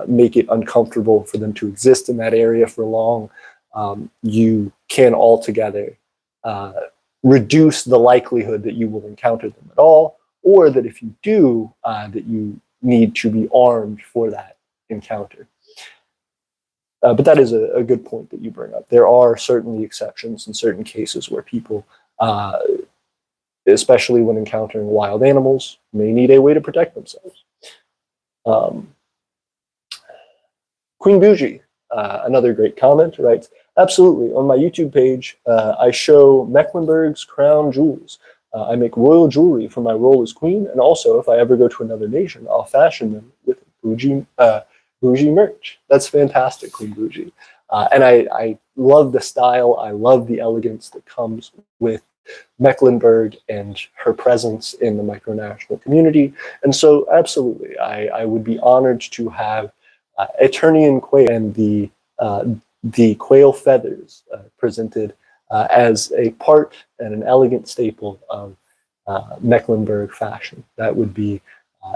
make it uncomfortable for them to exist in that area for long, you can altogether reduce the likelihood that you will encounter them at all, or that if you do, that you need to be armed for that encounter. But that is a good point that you bring up. There are certainly exceptions in certain cases where people, especially when encountering wild animals, may need a way to protect themselves. Queen Bougie, another great comment, writes, absolutely, on my YouTube page, I show Mecklenburg's crown jewels. I make royal jewelry for my role as queen, and also, if I ever go to another nation, I'll fashion them with bougie merch. That's fantastic, Queen Bougie. And I love the style. I love the elegance that comes with Mecklenburg and her presence in the micronational community. And so, absolutely, I would be honored to have Aeternian quail and the quail feathers presented as a part and an elegant staple of Mecklenburg fashion. That would be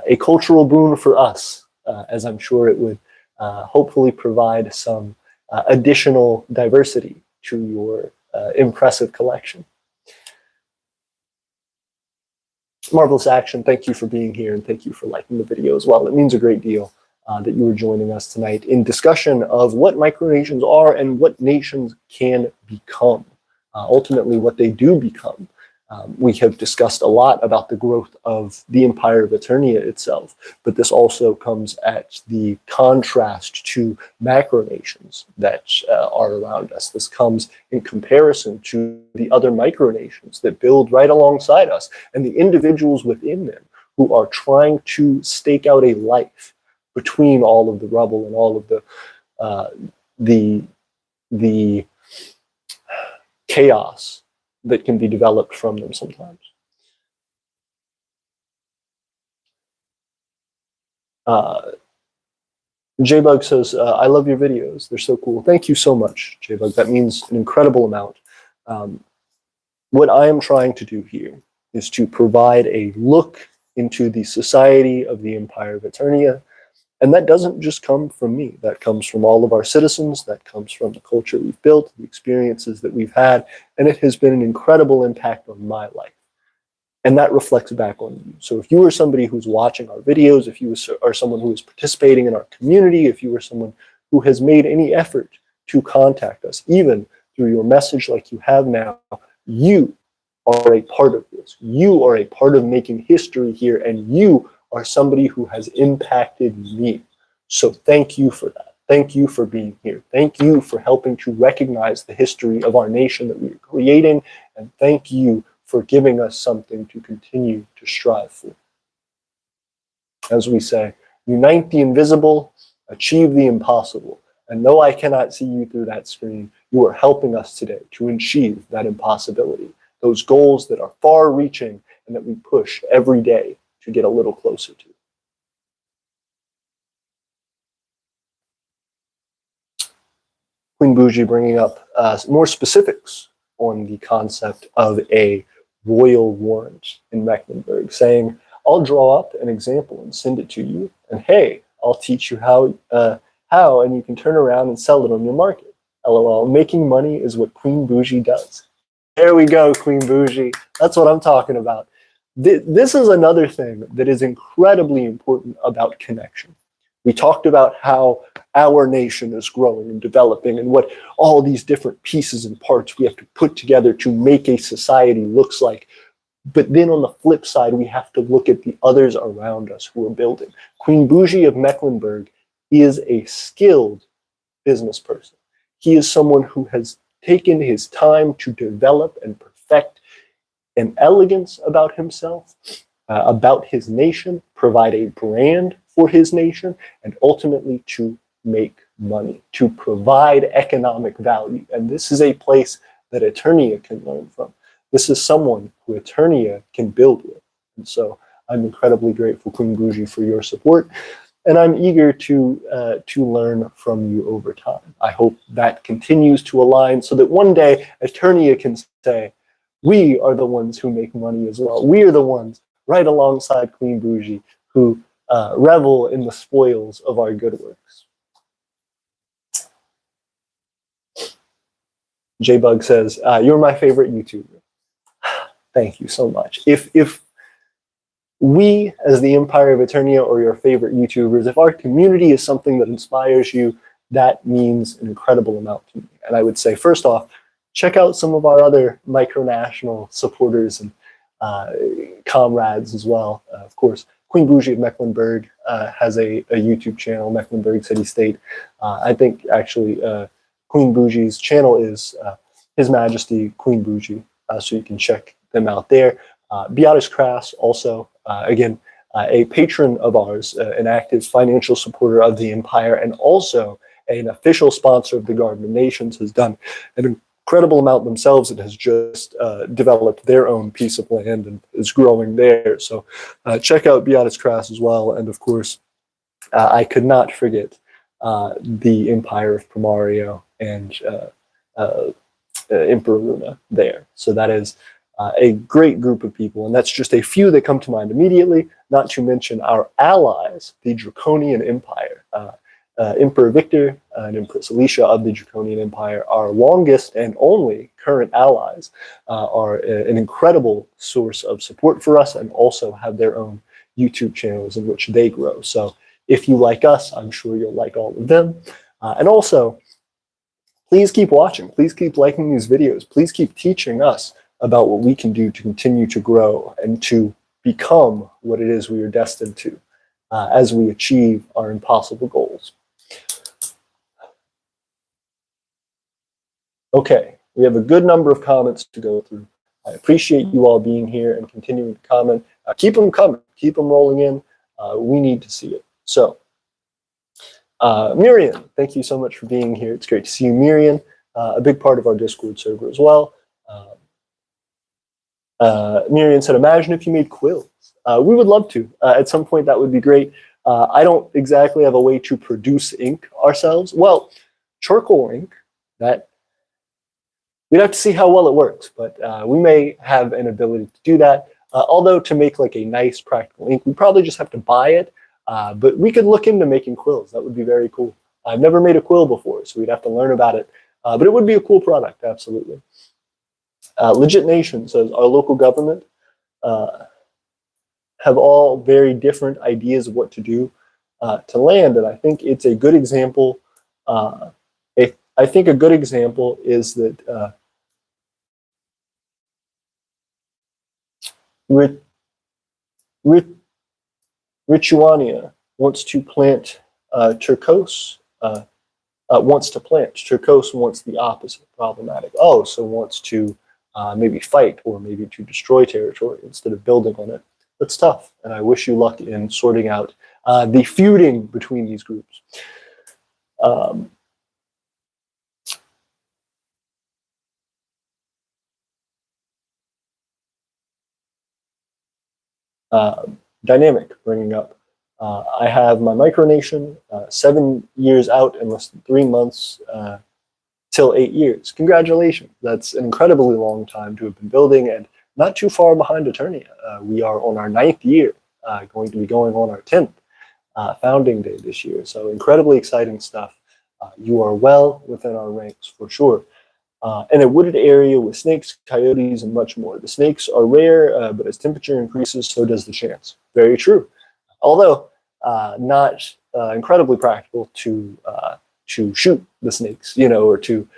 a cultural boon for us, as I'm sure it would hopefully provide some additional diversity to your impressive collection. Marvelous Action, thank you for being here, and thank you for liking the video as well. It means a great deal that you were joining us tonight in discussion of what micronations are and what nations can become, ultimately what they do become. We have discussed a lot about the growth of the Empire of Aeternia itself, but this also comes at the contrast to macronations that are around us. This comes in comparison to the other micronations that build right alongside us and the individuals within them who are trying to stake out a life between all of the rubble and all of the the chaos that can be developed from them sometimes. J-Bug says, I love your videos. They're so cool. Thank you so much, J-Bug. That means an incredible amount. What I am trying to do here is to provide a look into the society of the Empire of Aeternia. And that doesn't just come from me. That comes from all of our citizens. That comes from the culture we've built, the experiences that we've had. And it has been an incredible impact on my life. And that reflects back on you. So if you are somebody who's watching our videos, if you are someone who is participating in our community, if you are someone who has made any effort to contact us, even through your message like you have now, you are a part of this. You are a part of making history here, and you are somebody who has impacted me. So thank you for that. Thank you for being here. Thank you for helping to recognize the history of our nation that we are creating, and thank you for giving us something to continue to strive for. As we say, unite the invisible, achieve the impossible. And though I cannot see you through that screen, you are helping us today to achieve that impossibility, those goals that are far-reaching and that we push every day to get a little closer to. Queen Bougie bringing up more specifics on the concept of a royal warrant in Mecklenburg, saying, I'll draw up an example and send it to you, and hey, I'll teach you how, and you can turn around and sell it on your market. LOL, making money is what Queen Bougie does. There we go, Queen Bougie. That's what I'm talking about. This is another thing that is incredibly important about connection. We talked about how our nation is growing and developing and what all these different pieces and parts we have to put together to make a society looks like. But then on the flip side, we have to look at the others around us who are building. Queen Bougie of Mecklenburg is a skilled business person. He is someone who has taken his time to develop and perfect an elegance about himself, about his nation, provide a brand for his nation, and ultimately to make money, to provide economic value. And this is a place that Aeternia can learn from. This is someone who Aeternia can build with. And so I'm incredibly grateful, Queen Bougie, for your support. And I'm eager to learn from you over time. I hope that continues to align so that one day Aeternia can say, we are the ones who make money as well. We are the ones right alongside Queen Bougie who revel in the spoils of our good works. J-Bug says, you're my favorite YouTuber. Thank you so much. If we, as the Empire of Aeternia, are your favorite YouTubers, if our community is something that inspires you, that means an incredible amount to me. And I would say, first off, check out some of our other micronational supporters and comrades as well. Of course, Queen Bougie of Mecklenburg has a YouTube channel, Mecklenburg City State. I think actually Queen Bougie's channel is His Majesty Queen Bougie, so you can check them out there. Beatus Crass also, again, a patron of ours, an active financial supporter of the Empire, and also an official sponsor of the Garden of Nations, has done an incredible amount themselves and has just developed their own piece of land and is growing there. So check out Beatus Crass as well. And of course, I could not forget the Empire of Primario and Emperor Luna there. So that is a great group of people, and that's just a few that come to mind immediately, not to mention our allies, the Draconian Empire. Emperor Victor and Empress Alicia of the Draconian Empire, our longest and only current allies, are an incredible source of support for us and also have their own YouTube channels in which they grow. So if you like us, I'm sure you'll like all of them. And also, please keep watching. Please keep liking these videos. Please keep teaching us about what we can do to continue to grow and to become what it is we are destined to as we achieve our impossible goals. Okay, we have a good number of comments to go through. I appreciate you all being here and continuing to comment. Keep them coming. Keep them rolling in. We need to see it. So, Miriam, thank you so much for being here. It's great to see you, Miriam. a big part of our Discord server as well. Miriam said, imagine if you made quills. We would love to. At some point, that would be great. I don't exactly have a way to produce ink ourselves. Well, charcoal ink, that we'd have to see how well it works, but we may have an ability to do that. Although to make like a nice practical ink, we probably just have to buy it. But we could look into making quills. That would be very cool. I've never made a quill before, so we'd have to learn about it. But it would be a cool product, absolutely. Legit Nation says, our local government have all very different ideas of what to do to land, and I think it's a good example. I think a good example is that Rituania wants to plant turquoise. Wants to plant turquoise, wants the opposite, problematic. Oh, so wants to maybe fight or maybe to destroy territory instead of building on it. That's tough, and I wish you luck in sorting out the feuding between these groups. Dynamic bringing up, I have my micronation 7 years out in less than 3 months till 8 years. Congratulations. That's an incredibly long time to have been building and not too far behind Aeternia. We are on our 9th year, going to be going on our 10th founding day this year. So incredibly exciting stuff. You are well within our ranks for sure. In a wooded area with snakes, coyotes, and much more. The snakes are rare, but as temperature increases, so does the chance. Very true. Although not incredibly practical to shoot the snakes, you know, or to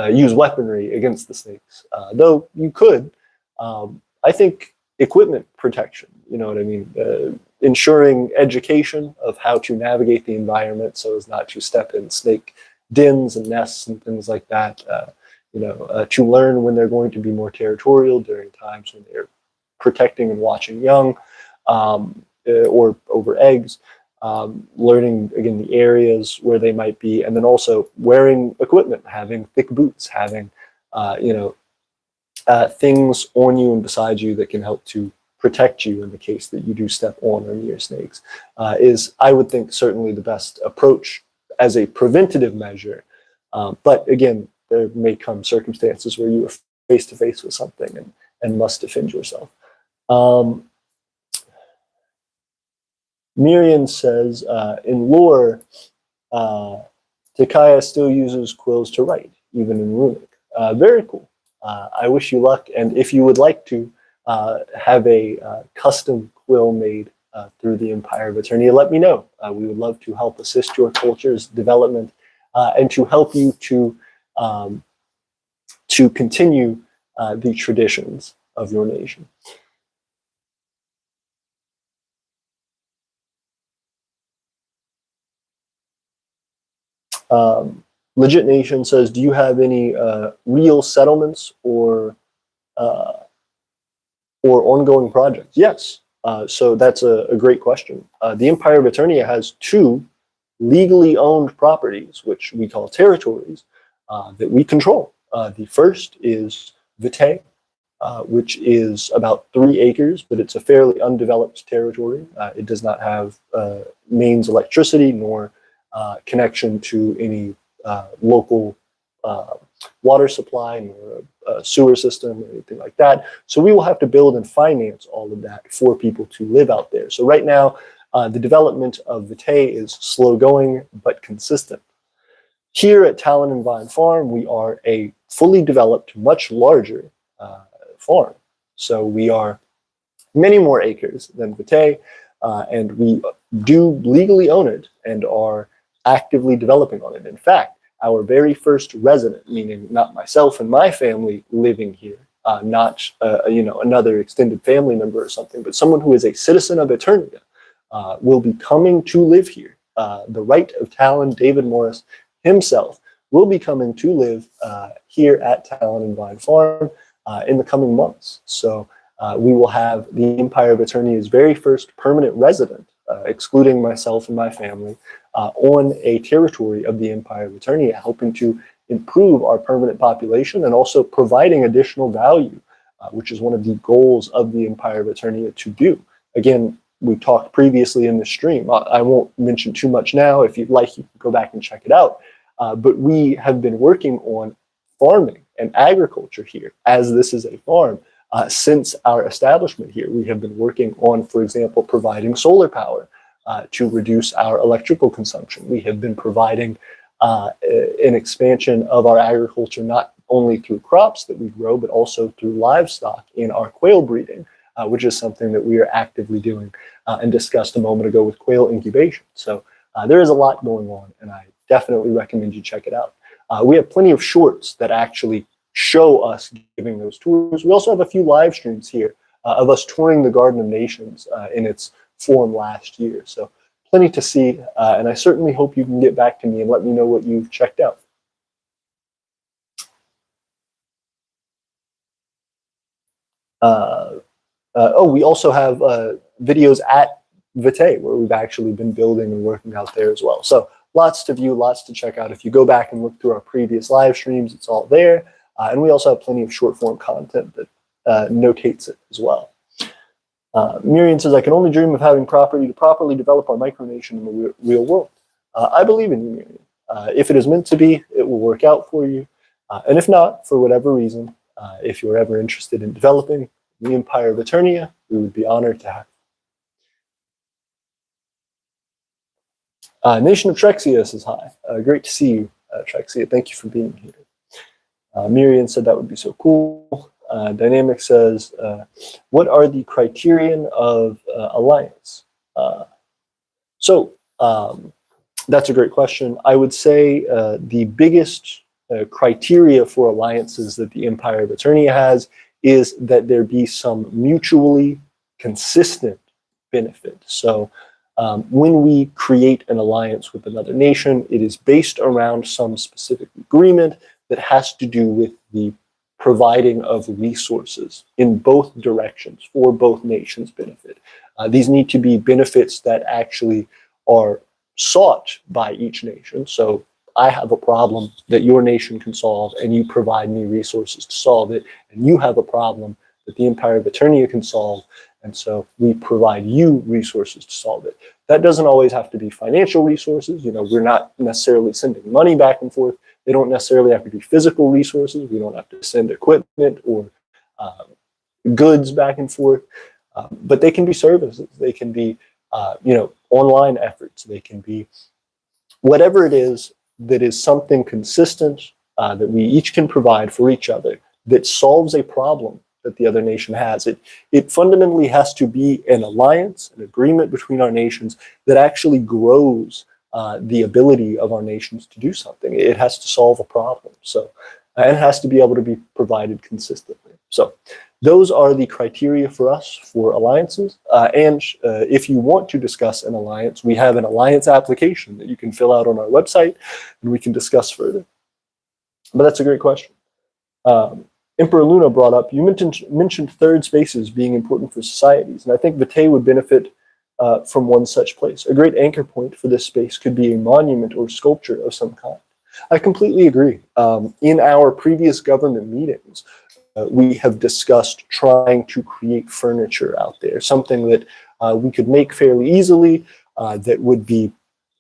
use weaponry against the snakes. Though you could, I think equipment protection, you know what I mean? Ensuring education of how to navigate the environment so as not to step in snake dens and nests and things like that, to learn when they're going to be more territorial during times when they're protecting and watching young, or over eggs, learning, again, the areas where they might be, and then also wearing equipment, having thick boots, having, things on you and beside you that can help to protect you in the case that you do step on or near snakes, is, I would think, certainly the best approach as a preventative measure. But again, there may come circumstances where you are face to face with something and must defend yourself. Miriam says, in lore, Takaya still uses quills to write, even in runic. Very cool. I wish you luck, and if you would like to have a custom quill made through the Empire of Aeternia, let me know. We would love to help assist your culture's development and to help you to continue the traditions of your nation. Legit Nation says, do you have any real settlements or ongoing projects? Yes. So that's a great question. The Empire of Aeternia has 2 legally owned properties, which we call territories, that we control. The first is Vitae, which is about 3 acres, but it's a fairly undeveloped territory. It does not have mains electricity nor connection to any local water supply nor a sewer system or anything like that. So we will have to build and finance all of that for people to live out there. So right now, the development of Vitae is slow going but consistent. Here at Talon and Vine Farm, we are a fully developed, much larger farm. So we are many more acres than Vitae, and we do legally own it and are actively developing on it. In fact, our very first resident, meaning not myself and my family living here, not another extended family member or something, but someone who is a citizen of Aeternia, will be coming to live here. The Right of Talon, David Morris himself, will be coming to live here at Talon and Vine Farm in the coming months. So we will have the Empire of Aeternia's very first permanent resident, excluding myself and my family, on a territory of the Empire of Aeternia, helping to improve our permanent population and also providing additional value, which is one of the goals of the Empire of Aeternia to do. Again, we talked previously in the stream. I won't mention too much now. If you'd like, you can go back and check it out. But we have been working on farming and agriculture here, as this is a farm. Since our establishment here, we have been working on, for example, providing solar power to reduce our electrical consumption. We have been providing an expansion of our agriculture, not only through crops that we grow, but also through livestock in our quail breeding, which is something that we are actively doing and discussed a moment ago with quail incubation. So there is a lot going on, and I definitely recommend you check it out. We have plenty of shorts that actually show us giving those tours. We also have a few live streams here of us touring the Garden of Nations in its form last year. So plenty to see, and I certainly hope you can get back to me and let me know what you've checked out. We also have videos at Vitae where we've actually been building and working out there as well. So lots to view, lots to check out. If you go back and look through our previous live streams, it's all there. And we also have plenty of short form content that notates it as well. Miriam says, I can only dream of having property to properly develop our micronation in the real world. I believe in you, Miriam. If it is meant to be, it will work out for you. And if not, for whatever reason, if you're ever interested in developing the Empire of Aeternia, we would be honored to have you. Nation of Trexia says hi. Great to see you, Trexia. Thank you for being here. Miriam said that would be so cool. Dynamic says, what are the criterion of alliance? That's a great question. I would say the biggest criteria for alliances that the Empire of Aeternia has is that there be some mutually consistent benefit. So when we create an alliance with another nation, it is based around some specific agreement that has to do with the providing of resources in both directions for both nations' benefit. These need to be benefits that actually are sought by each nation. So I have a problem that your nation can solve, and you provide me resources to solve it, and you have a problem that the Empire of Aeternia can solve, and so we provide you resources to solve it. That doesn't always have to be financial resources. You know, we're not necessarily sending money back and forth. They don't necessarily have to be physical resources. We don't have to send equipment or goods back and forth, but they can be services. They can be, online efforts. They can be whatever it is that is something consistent that we each can provide for each other that solves a problem that the other nation has. It fundamentally has to be an alliance, an agreement between our nations that actually grows the ability of our nations to do something. It has to solve a problem. So, and it has to be able to be provided consistently. So those are the criteria for us for alliances. And if you want to discuss an alliance, we have an alliance application that you can fill out on our website and we can discuss further. But that's a great question. Emperor Luna brought up, you mentioned third spaces being important for societies, and I think Vitae would benefit from one such place. A great anchor point for this space could be a monument or sculpture of some kind. I completely agree. In our previous government meetings, we have discussed trying to create furniture out there, something that we could make fairly easily, that would be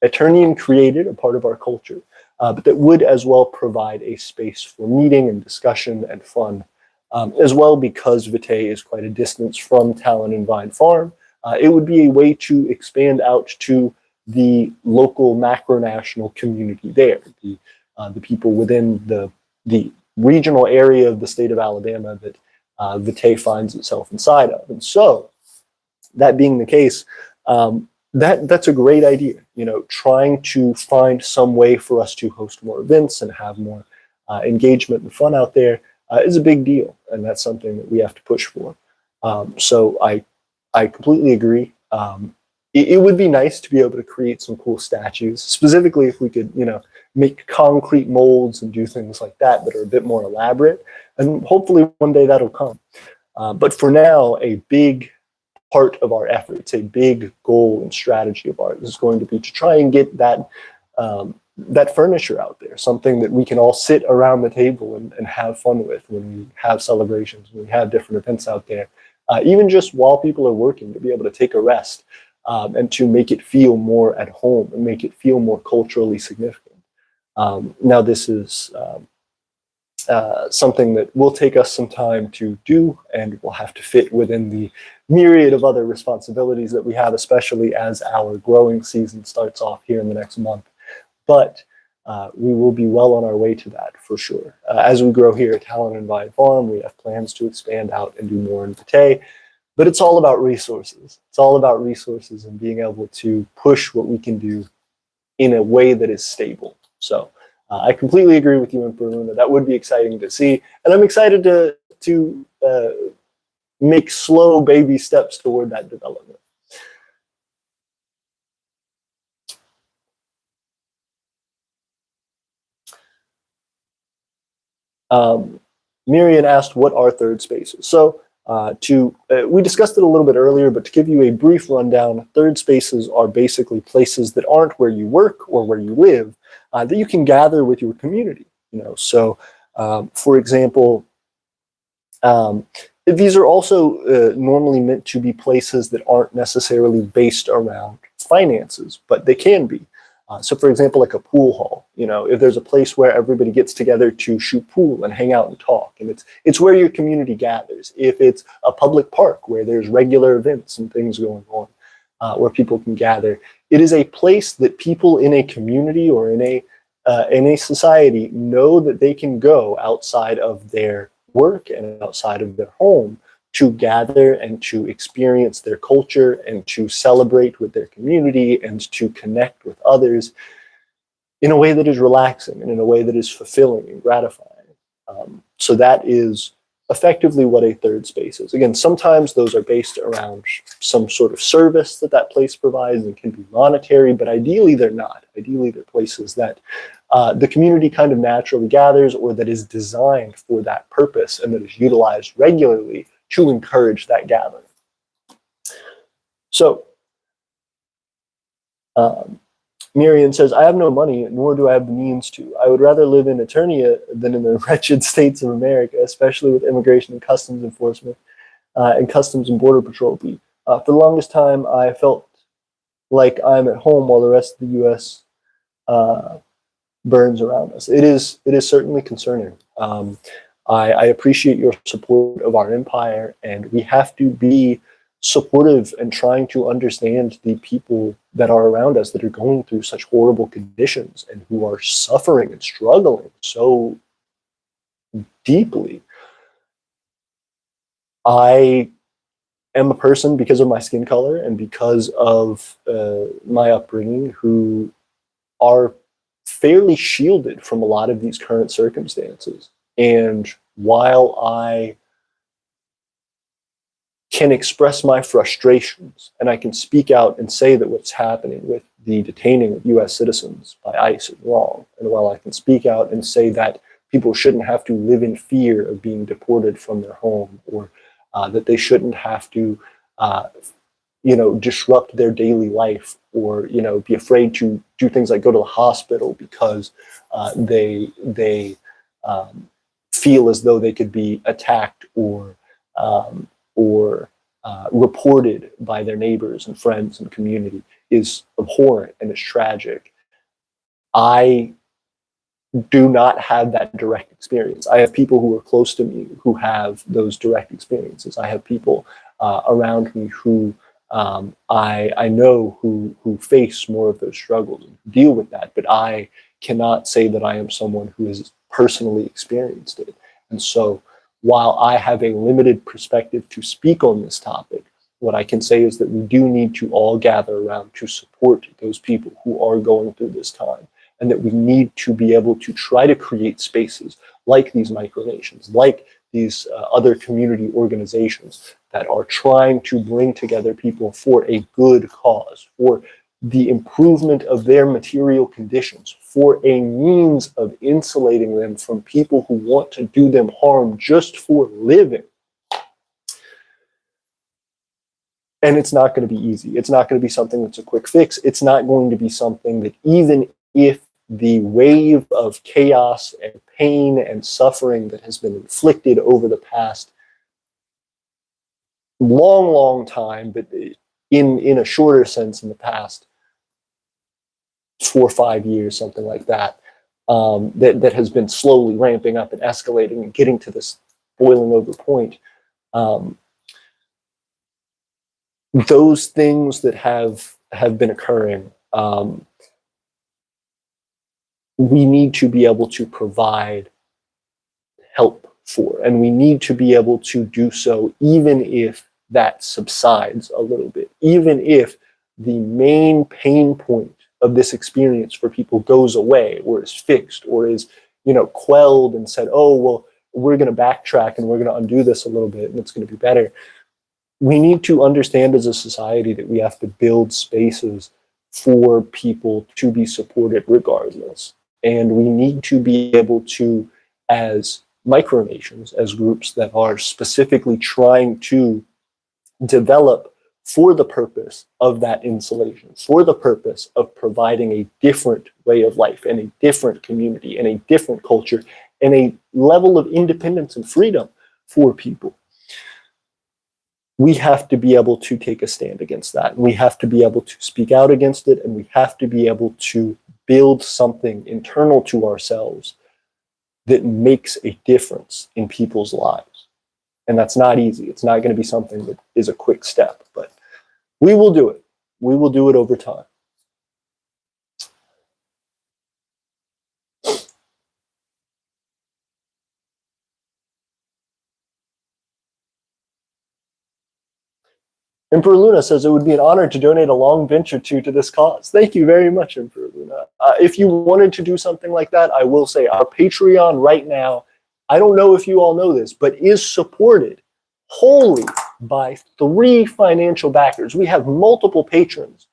Aeternian created, a part of our culture, but that would as well provide a space for meeting and discussion and fun, as well because Vitae is quite a distance from Talon and Vine Farm. It would be a way to expand out to the local macronational community there, the people within the regional area of the state of Alabama that Vitae finds itself inside of. And so, that being the case, that's a great idea. You know, trying to find some way for us to host more events and have more engagement and fun out there is a big deal, and that's something that we have to push for. So I completely agree. It would be nice to be able to create some cool statues, specifically if we could, make concrete molds and do things like that that are a bit more elaborate. And hopefully one day that'll come. But for now, a big part of our efforts, a big goal and strategy of ours is going to be to try and get that that furniture out there, something that we can all sit around the table and have fun with when we have celebrations, when we have different events out there, even just while people are working, to be able to take a rest, and to make it feel more at home and make it feel more culturally significant. Now, this is something that will take us some time to do, and will have to fit within the myriad of other responsibilities that we have, especially as our growing season starts off here in the next month. But we will be well on our way to that for sure. As we grow here at Talon and Vine Farm, we have plans to expand out and do more in Pate, but it's all about resources. It's all about resources and being able to push what we can do in a way that is stable. So I completely agree with you, Emperor Luna. That would be exciting to see, and I'm excited to make slow baby steps toward that development. Miriam asked, what are third spaces? So we discussed it a little bit earlier, but to give you a brief rundown, third spaces are basically places that aren't where you work or where you live, that you can gather with your community. So for example, these are also normally meant to be places that aren't necessarily based around finances, but they can be. So for example, like a pool hall, if there's a place where everybody gets together to shoot pool and hang out and talk, and it's where your community gathers. If it's a public park where there's regular events and things going on, where people can gather, it is a place that people in a community or in a society know that they can go outside of their work and outside of their home to gather and to experience their culture and to celebrate with their community and to connect with others in a way that is relaxing and in a way that is fulfilling and gratifying. So that is effectively what a third space is. Again, sometimes those are based around some sort of service that place provides and can be monetary, but ideally they're not. Ideally, they're places that the community kind of naturally gathers, or that is designed for that purpose and that is utilized regularly to encourage that gathering. So Miriam says, I have no money, nor do I have the means to. I would rather live in Aeternia than in the wretched states of America, especially with immigration and customs enforcement and customs and border patrol. For the longest time, I felt like I'm at home while the rest of the U.S. Burns around us. It is certainly concerning. I appreciate your support of our empire, and we have to be supportive and trying to understand the people that are around us that are going through such horrible conditions and who are suffering and struggling so deeply. I am a person, because of my skin color and because of my upbringing, who are fairly shielded from a lot of these current circumstances. And while I can express my frustrations and I can speak out and say that what's happening with the detaining of U.S. citizens by ICE is wrong, and while I can speak out and say that people shouldn't have to live in fear of being deported from their home, or that they shouldn't have to disrupt their daily life, or be afraid to do things like go to the hospital because they feel as though they could be attacked or reported by their neighbors and friends and community, is abhorrent and is tragic. I do not have that direct experience. I have people who are close to me who have those direct experiences. I have people around me who I know who face more of those struggles and deal with that, but I cannot say that I am someone who has personally experienced it. And so while I have a limited perspective to speak on this topic, what I can say is that we do need to all gather around to support those people who are going through this time, and that we need to be able to try to create spaces like these micronations, like these other community organizations that are trying to bring together people for a good cause, for the improvement of their material conditions, for a means of insulating them from people who want to do them harm just for living. And it's not going to be easy. It's not going to be something that's a quick fix. It's not going to be something that, even if the wave of chaos and pain and suffering that has been inflicted over the past long time, but in a shorter sense in the past 4 or 5 years, something like that, that has been slowly ramping up and escalating and getting to this boiling over point. Those things that have been occurring, we need to be able to provide help for, and we need to be able to do so even if that subsides a little bit, even if the main pain point of this experience for people goes away or is fixed or is, quelled and said, oh, well, we're going to backtrack and we're going to undo this a little bit and it's going to be better. We need to understand as a society that we have to build spaces for people to be supported regardless. And we need to be able to, as micronations, as groups that are specifically trying to develop for the purpose of that insulation, for the purpose of providing a different way of life and a different community and a different culture and a level of independence and freedom for people. We have to be able to take a stand against that. We have to be able to speak out against it, and we have to be able to build something internal to ourselves that makes a difference in people's lives. And that's not easy. It's not going to be something that is a quick step, but we will do it. We will do it over time. Emperor Luna says it would be an honor to donate a long bench or two to this cause. Thank you very much, Emperor Luna. If you wanted to do something like that, I will say our Patreon right now, I don't know if you all know this, but is supported wholly by 3 financial backers. We have multiple patrons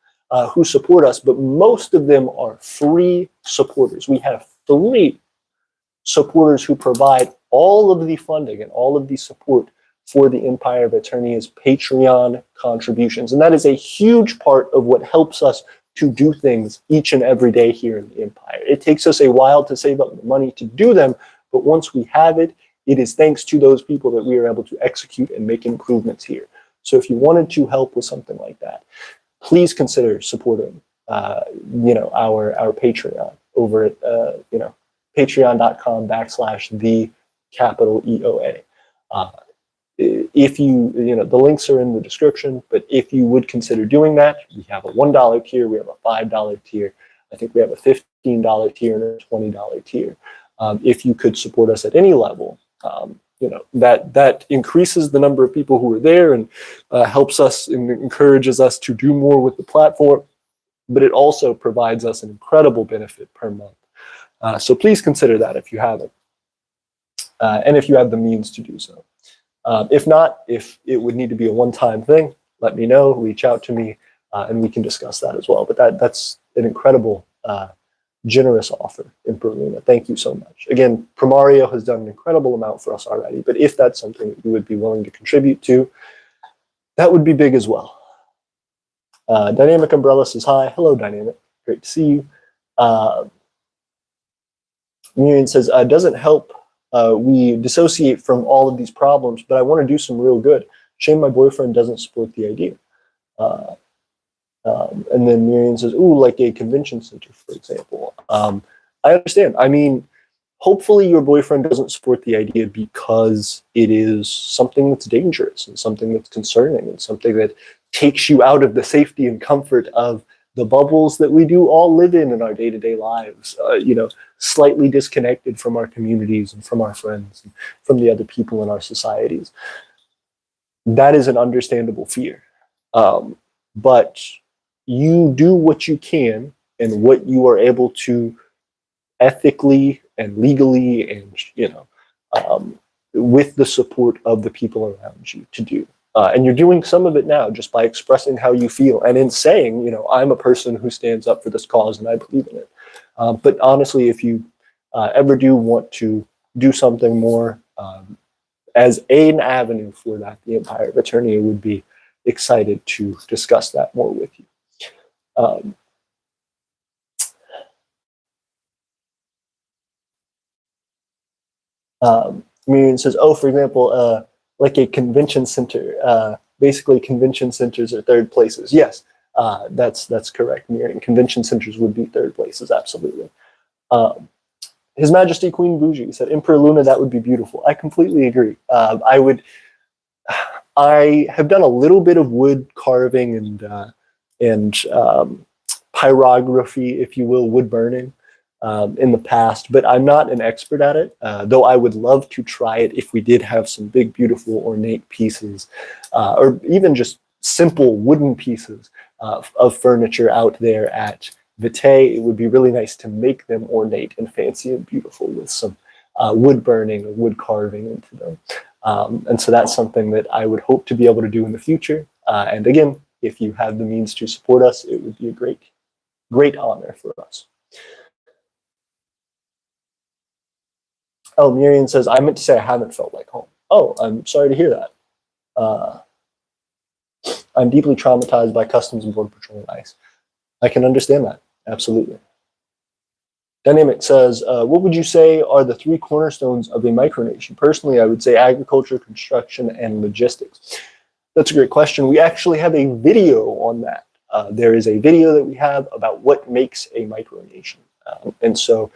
who support us, but most of them are free supporters. We have 3 supporters who provide all of the funding and all of the support for the Empire of Aeternia's Patreon contributions. And that is a huge part of what helps us to do things each and every day here in the Empire. It takes us a while to save up the money to do them, but once we have it, it is thanks to those people that we are able to execute and make improvements here. So if you wanted to help with something like that, please consider supporting our Patreon over at patreon.com/the_EOA. If you, the links are in the description, but if you would consider doing that, we have a $1 tier, we have a $5 tier, I think we have a $15 tier and a $20 tier. If you could support us at any level, that increases the number of people who are there and helps us and encourages us to do more with the platform, but it also provides us an incredible benefit per month. So please consider that if you haven't, and if you have the means to do so. If not, if it would need to be a one-time thing, let me know, reach out to me, and we can discuss that as well. But that's an incredible, generous offer, Emperor Luna. Thank you so much. Again, Primario has done an incredible amount for us already, but if that's something that you would be willing to contribute to, that would be big as well. Dynamic Umbrella says hi. Hello, Dynamic. Great to see you. Miriam says, doesn't help. We dissociate from all of these problems, but I want to do some real good. Shame my boyfriend doesn't support the idea. And then Miriam says, ooh, like a convention center, for example. I understand. I mean, hopefully your boyfriend doesn't support the idea because it is something that's dangerous and something that's concerning and something that takes you out of the safety and comfort of the bubbles that we do all live in our day-to-day lives, slightly disconnected from our communities and from our friends and from the other people in our societies. That is an understandable fear. But you do what you can and what you are able to ethically and legally and, with the support of the people around you to do. And you're doing some of it now just by expressing how you feel and in saying, I'm a person who stands up for this cause and I believe in it. But honestly, if you ever do want to do something more as an avenue for that, the Empire of Aeternia would be excited to discuss that more with you. Miriam says, oh, for example, like a convention center. Basically, convention centers are third places. Yes, that's correct, Miriam. Convention centers would be third places, absolutely. His Majesty Queen Bougie said, Emperor Luna, that would be beautiful. I completely agree. I have done a little bit of wood carving and pyrography, if you will, wood burning in the past, but I'm not an expert at it, though I would love to try it if we did have some big, beautiful, ornate pieces, or even just simple wooden pieces of furniture out there at Vitae. It would be really nice to make them ornate and fancy and beautiful with some wood burning or wood carving into them. And so that's something that I would hope to be able to do in the future. And again, if you have the means to support us, it would be a great, great honor for us. Oh, Miriam says, I meant to say I haven't felt like home. Oh, I'm sorry to hear that. I'm deeply traumatized by customs and border patrol and ICE. I can understand that, absolutely. Dynamic says, what would you say are the three cornerstones of a micronation? Personally, I would say agriculture, construction, and logistics. That's a great question. We actually have a video on that. There is a video that we have about what makes a micronation. And so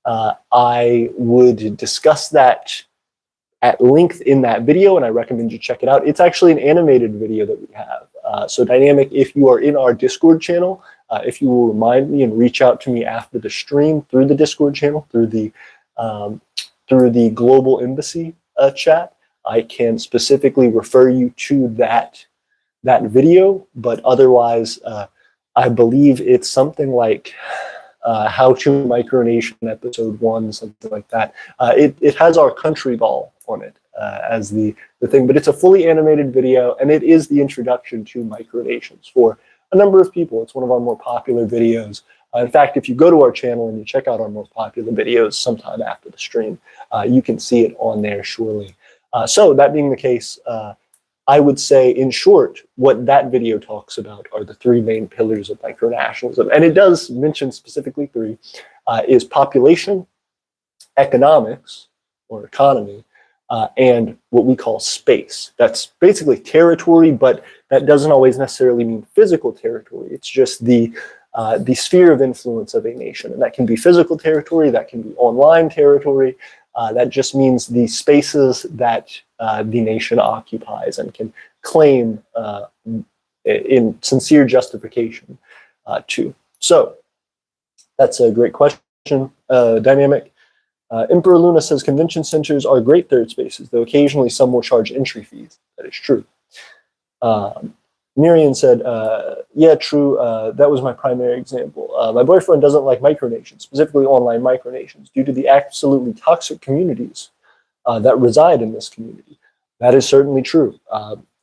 I would discuss that at length in that video, and I recommend you check it out. It's actually an animated video that we have. So Dynamic, if you are in our Discord channel, if you will remind me and reach out to me after the stream through the Discord channel, through the Global Embassy chat, I can specifically refer you to that video. But otherwise, I believe it's something like How to Micronation Episode 1, something like that. It has our country ball on it as the thing, but it's a fully animated video, and it is the introduction to micronations for a number of people. It's one of our more popular videos. In fact, if you go to our channel and you check out our most popular videos sometime after the stream, you can see it on there surely. So that being the case, I would say, in short, what that video talks about are the three main pillars of micronationalism. And it does mention specifically three, is population, economics, or economy, and what we call space. That's basically territory, but that doesn't always necessarily mean physical territory. It's just the sphere of influence of a nation. And that can be physical territory, that can be online territory. That just means the spaces that the nation occupies and can claim in sincere justification to. So that's a great question, Dynamic. Emperor Luna says convention centers are great third spaces, though occasionally some will charge entry fees. That is true. Miriam said, yeah, true. That was my primary example. My boyfriend doesn't like micronations, specifically online micronations, due to the absolutely toxic communities that reside in this community. That is certainly true.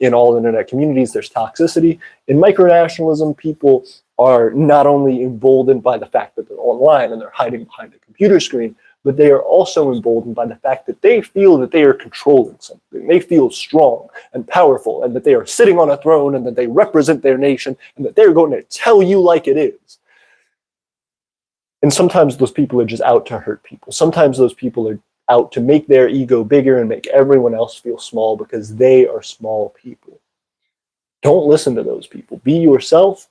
In all internet communities, there's toxicity. In micronationalism, people are not only emboldened by the fact that they're online and they're hiding behind a computer screen, but they are also emboldened by the fact that they feel that they are controlling something. They feel strong and powerful, and that they are sitting on a throne, and that they represent their nation, and that they're going to tell you like it is. And sometimes those people are just out to hurt people. Sometimes those people are out to make their ego bigger and make everyone else feel small because they are small people. Don't listen to those people. Be yourself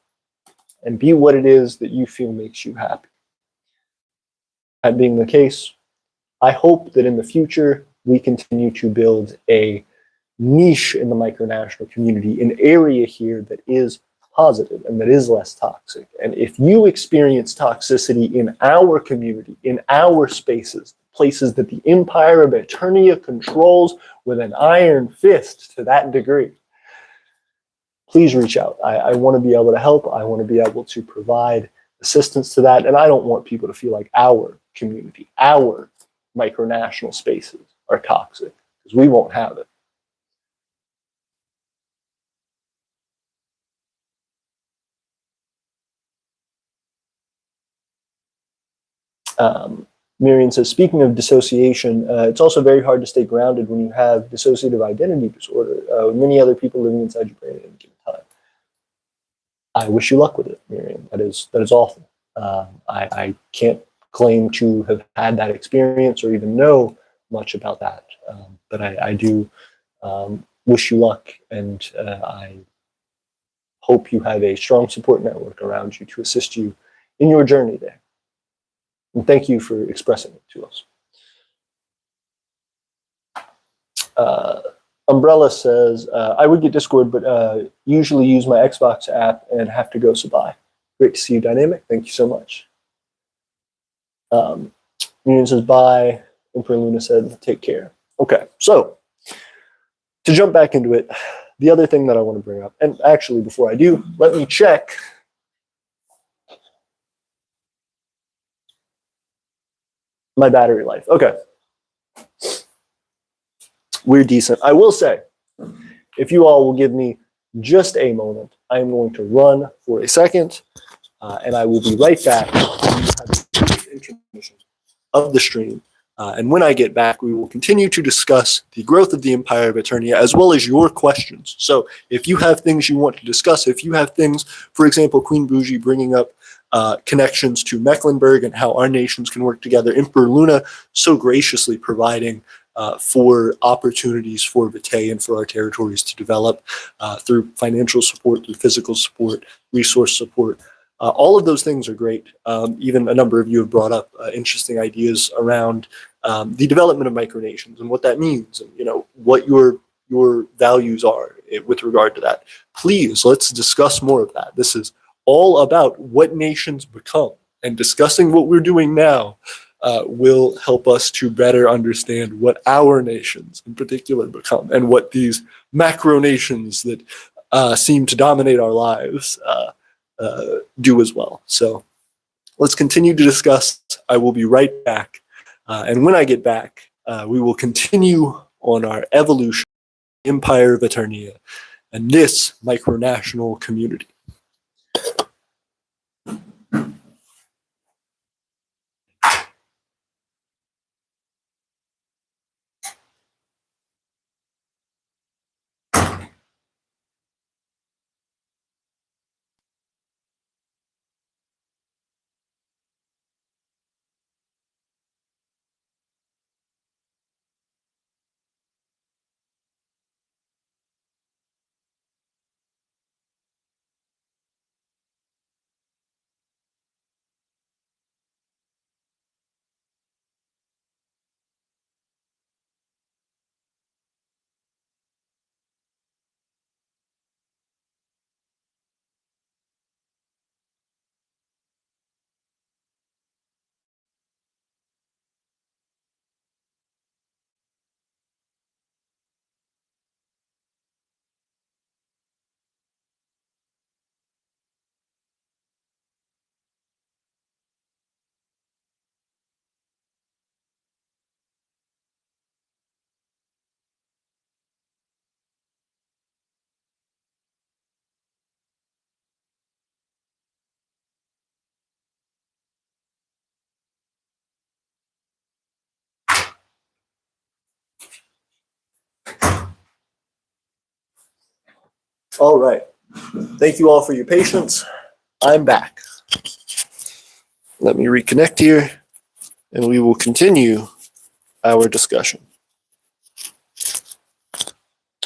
and be what it is that you feel makes you happy. That being the case, I hope that in the future we continue to build a niche in the micronational community, an area here that is positive and that is less toxic. And if you experience toxicity in our community, in our spaces, places that the Empire of Aeternia controls with an iron fist to that degree, please reach out. I want to be able to help. I want to be able to provide assistance to that. And I don't want people to feel like our community, our micronational spaces are toxic, because we won't have it. Miriam says, speaking of dissociation, it's also very hard to stay grounded when you have dissociative identity disorder, with many other people living inside your brain at any given time. I wish you luck with it, Miriam. That is awful. I can't claim to have had that experience or even know much about that, but I do wish you luck, and I hope you have a strong support network around you to assist you in your journey there. And thank you for expressing it to us. Umbrella says, I would get Discord, but usually use my Xbox app and have to go, so bye. Great to see you, Dynamic. Thank you so much. Union says, bye. Emperor Luna said, take care. Okay, so to jump back into it, the other thing that I want to bring up, and actually before I do, let me check my battery life. Okay. We're decent. I will say, if you all will give me just a moment, I am going to run for a second, and I will be right back. Intermission of the stream. And when I get back, we will continue to discuss the growth of the Empire of Aeternia, as well as your questions. So if you have things you want to discuss, if you have things, for example, Queen Bougie bringing up connections to Mecklenburg and how our nations can work together, Emperor Luna so graciously providing for opportunities for Vitae and for our territories to develop through financial support, through physical support, resource support. All of those things are great. Even a number of you have brought up interesting ideas around the development of micronations and what that means, and what your values are with regard to that. Please, let's discuss more of that. This is all about what nations become, and discussing what we're doing now will help us to better understand what our nations in particular become, and what these macronations that seem to dominate our lives do as well. So let's continue to discuss. I will be right back. And when I get back, we will continue on our evolution, Empire of Aeternia, and this micronational community. All right. Thank you all for your patience. I'm back. Let me reconnect here, and we will continue our discussion.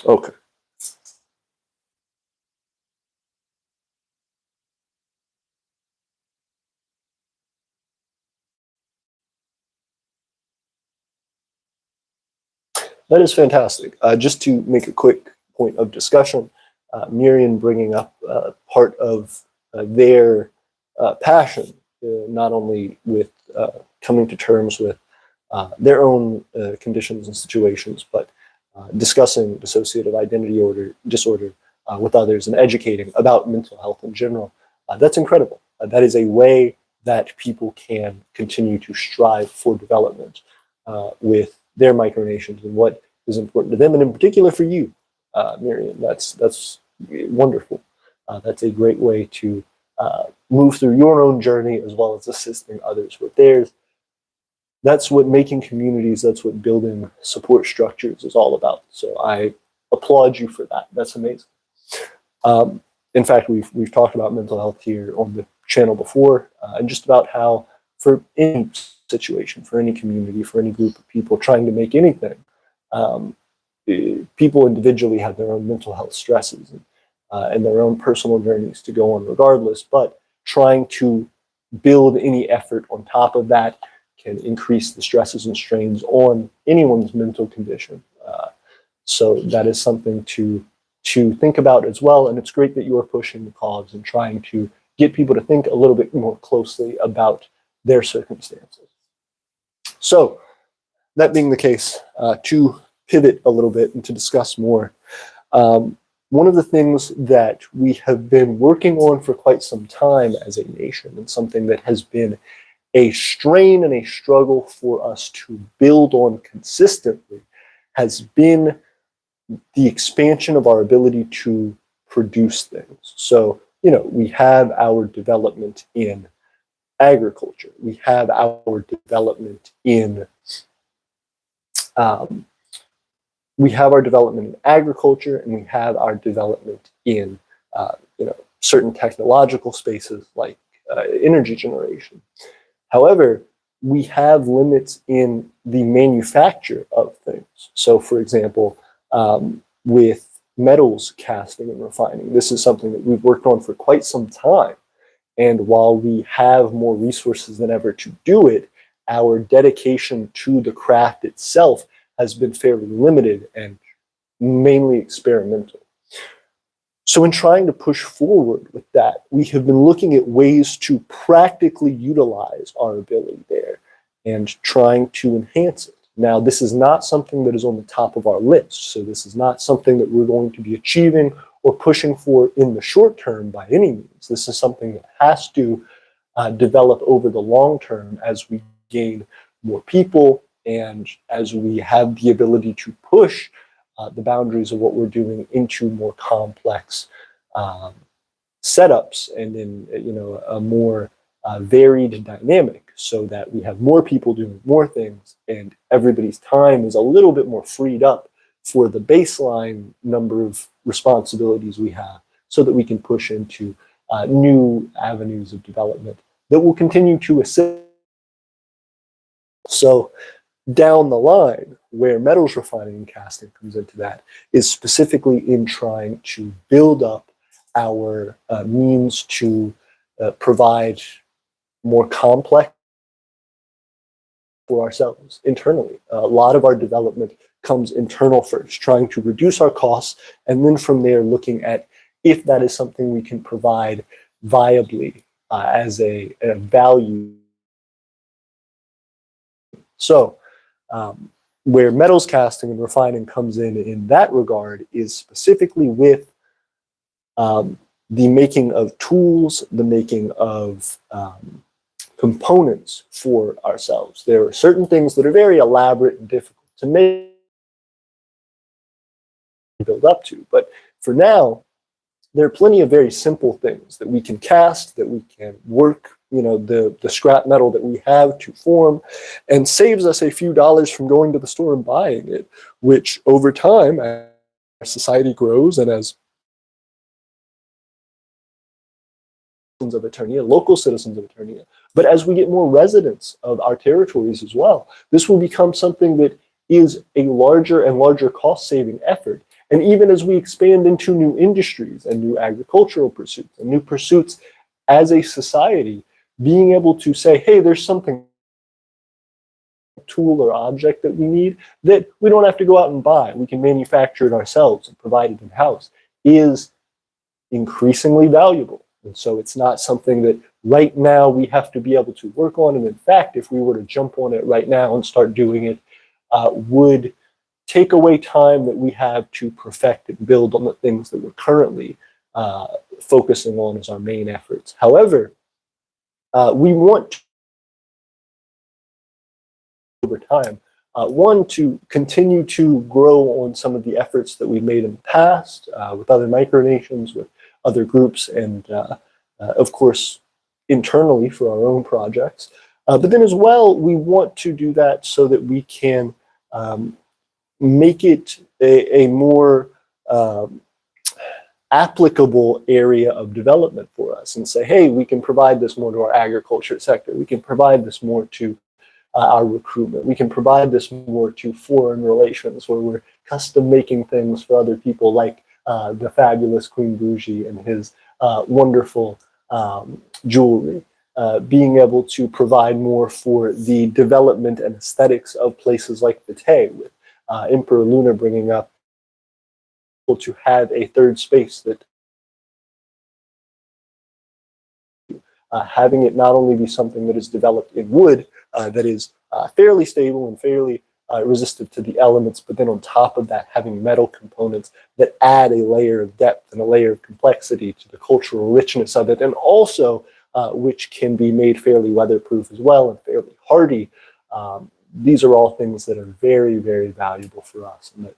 Okay. That is fantastic. Just to make a quick point of discussion, Miriam bringing up part of their passion, not only with coming to terms with their own conditions and situations, but discussing dissociative identity disorder with others and educating about mental health in general. That's incredible. That is a way that people can continue to strive for development with their micronations and what is important to them, and in particular for you, Miriam. That's wonderful. That's a great way to move through your own journey as well as assisting others with theirs. That's what making communities, that's what building support structures is all about. So I applaud you for that. That's amazing. In fact, we've talked about mental health here on the channel before, and just about how for any situation, for any community, for any group of people trying to make anything. People individually have their own mental health stresses and their own personal journeys to go on regardless, but trying to build any effort on top of that can increase the stresses and strains on anyone's mental condition. So that is something to think about as well, and it's great that you are pushing the cause and trying to get people to think a little bit more closely about their circumstances. So that being the case, to pivot a little bit and to discuss more, one of the things that we have been working on for quite some time as a nation, and something that has been a strain and a struggle for us to build on consistently, has been the expansion of our ability to produce things. So, we have our development in agriculture. We have our development in agriculture, and we have our development in certain technological spaces like energy generation. However, we have limits in the manufacture of things. So, for example, with metals casting and refining, this is something that we've worked on for quite some time. And while we have more resources than ever to do it, our dedication to the craft itself has been fairly limited and mainly experimental. So in trying to push forward with that, we have been looking at ways to practically utilize our ability there and trying to enhance it. Now, this is not something that is on the top of our list. So this is not something that we're going to be achieving or pushing for in the short term by any means. This is something that has to develop over the long term as we gain more people and as we have the ability to push the boundaries of what we're doing into more complex setups and in a more varied dynamic, so that we have more people doing more things and everybody's time is a little bit more freed up for the baseline number of responsibilities we have, so that we can push into new avenues of development that will continue to assist. So down the line, where metals refining and casting comes into that is specifically in trying to build up our means to provide more complex for ourselves internally. A lot of our development comes internal first, trying to reduce our costs, and then from there looking at if that is something we can provide viably as a value. So where metals casting and refining comes in that regard is specifically with the making of tools, the making of components for ourselves. There are certain things that are very elaborate and difficult to make, build up to, but for now, there are plenty of very simple things that we can cast, that we can work, the scrap metal that we have to form, and saves us a few dollars from going to the store and buying it, which over time, as society grows and as of Aeternia, local citizens of Aeternia, but as we get more residents of our territories as well, this will become something that is a larger and larger cost-saving effort. And even as we expand into new industries and new agricultural pursuits and new pursuits as a society, being able to say, hey, there's something, tool or object that we need that we don't have to go out and buy. We can manufacture it ourselves and provide it in-house is increasingly valuable. And so it's not something that right now we have to be able to work on. And in fact, if we were to jump on it right now and start doing it, would take away time that we have to perfect and build on the things that we're currently focusing on as our main efforts. However, we want over time, one, to continue to grow on some of the efforts that we've made in the past with other micronations, with other groups, and of course, internally for our own projects. But then as well, we want to do that so that we can make it a more applicable area of development for us and say, hey, we can provide this more to our agriculture sector. We can provide this more to our recruitment. We can provide this more to foreign relations, where we're custom making things for other people, like the fabulous Queen Bougie and his wonderful jewelry. Being able to provide more for the development and aesthetics of places like Vitae, with Emperor Luna bringing up to have a third space that having it not only be something that is developed in wood that is fairly stable and fairly resistant to the elements, but then on top of that having metal components that add a layer of depth and a layer of complexity to the cultural richness of it, and also which can be made fairly weatherproof as well and fairly hardy. These are all things that are very, very valuable for us, and that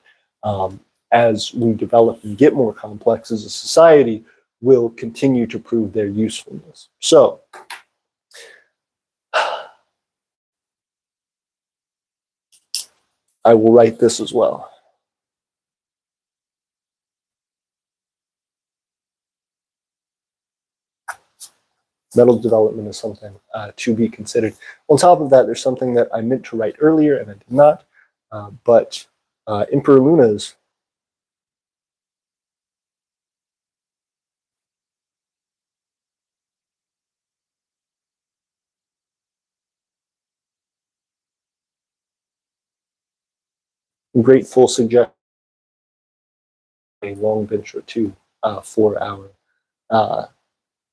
as we develop and get more complex as a society, will continue to prove their usefulness. So, I will write this as well. Metal development is something to be considered. On top of that, there's something that I meant to write earlier and I did not, but Emperor Luna's grateful suggestion, a long bench or two for our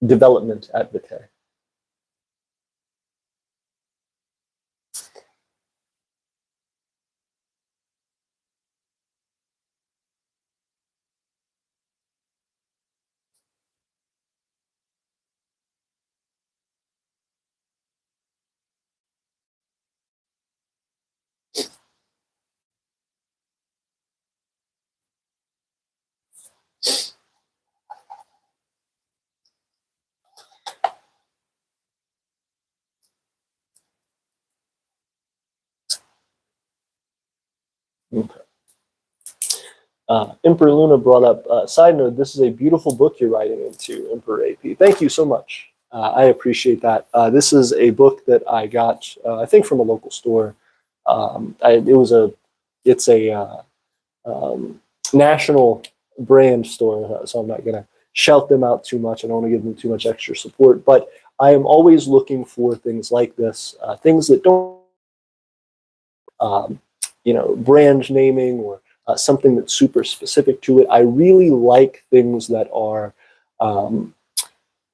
development at Vitae. Okay. Emperor Luna brought up, side note, this is a beautiful book you're writing into, Emperor AP. Thank you so much. I appreciate that. This is a book that I got, I think, from a local store. It's a national brand store, so I'm not going to shout them out too much. I don't want to give them too much extra support, but I am always looking for things like this, things that don't, brand naming or something that's super specific to it. I really like things that are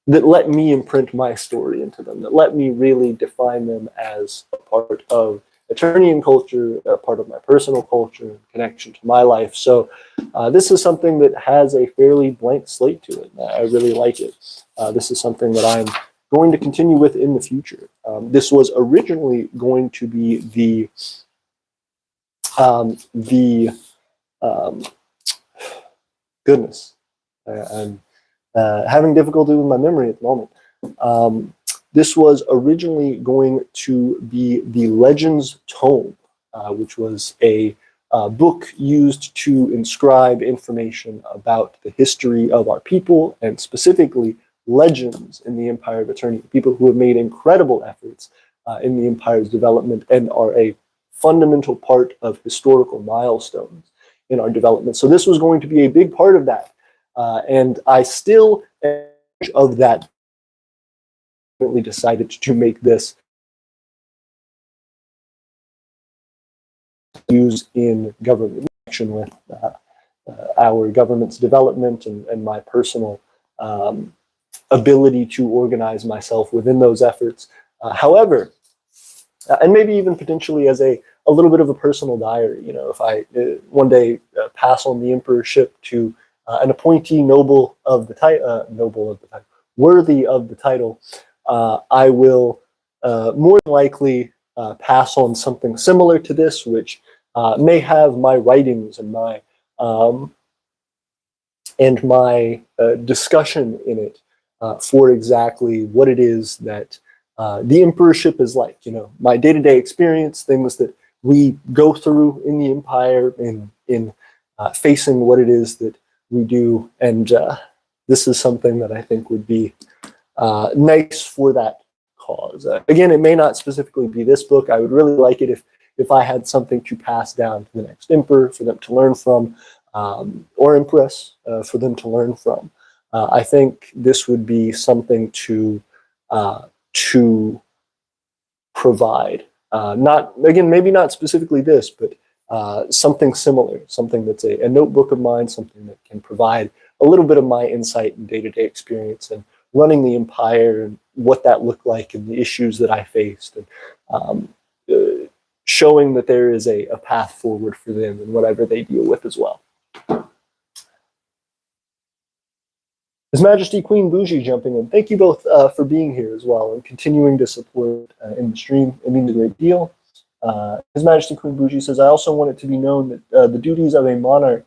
that let me imprint my story into them, that let me really define them as a part of Aeternian culture, a part of my personal culture, connection to my life. So this is something that has a fairly blank slate to it. I really like it. This is something that I'm going to continue with in the future. This was originally going to be the goodness, I'm having difficulty with my memory at the moment. This was originally going to be the Legends Tome, which was a book used to inscribe information about the history of our people, and specifically legends in the Empire of Aeternia, people who have made incredible efforts in the Empire's development and are a fundamental part of historical milestones in our development. So this was going to be a big part of that. And I still am of that. Decided to make this used in government connection with our government's development and my personal ability to organize myself within those efforts. However, and maybe even potentially as a little bit of a personal diary, if I one day pass on the emperorship to an appointee noble of the title, worthy of the title, I will more than likely pass on something similar to this, which may have my writings and my discussion in it for exactly what it is that the emperorship is like. My day-to-day experience, things that we go through in the empire, in facing what it is that we do, and this is something that I think would be nice for that cause. cause. Again, it may not specifically be this book. I would really like it if I had something to pass down to the next emperor for them to learn from, or empress for them to learn from. I think this would be something to provide. Not, again, maybe not specifically this, but something similar, something that's a notebook of mine, something that can provide a little bit of my insight and day-to-day experience and running the empire and what that looked like and the issues that I faced, and showing that there is a path forward for them and whatever they deal with as well. His Majesty Queen Bougie jumping in. Thank you both for being here as well and continuing to support in the stream. It means a great deal. His Majesty Queen Bougie says, I also want it to be known that the duties of a monarch,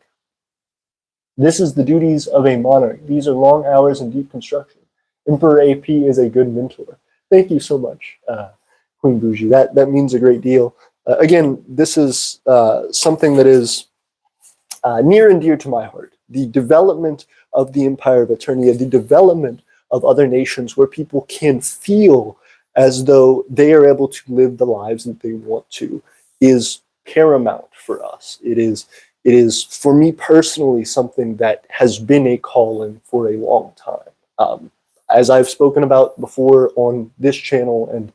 this is the duties of a monarch. These are long hours and deep construction. Emperor AP is a good mentor. Thank you so much, Queen Bougie. That means a great deal. Again, this is something that is near and dear to my heart. The development of the Empire of Aeternia, the development of other nations where people can feel as though they are able to live the lives that they want to, is paramount for us. It is for me personally something that has been a calling for a long time. As I've spoken about before on this channel and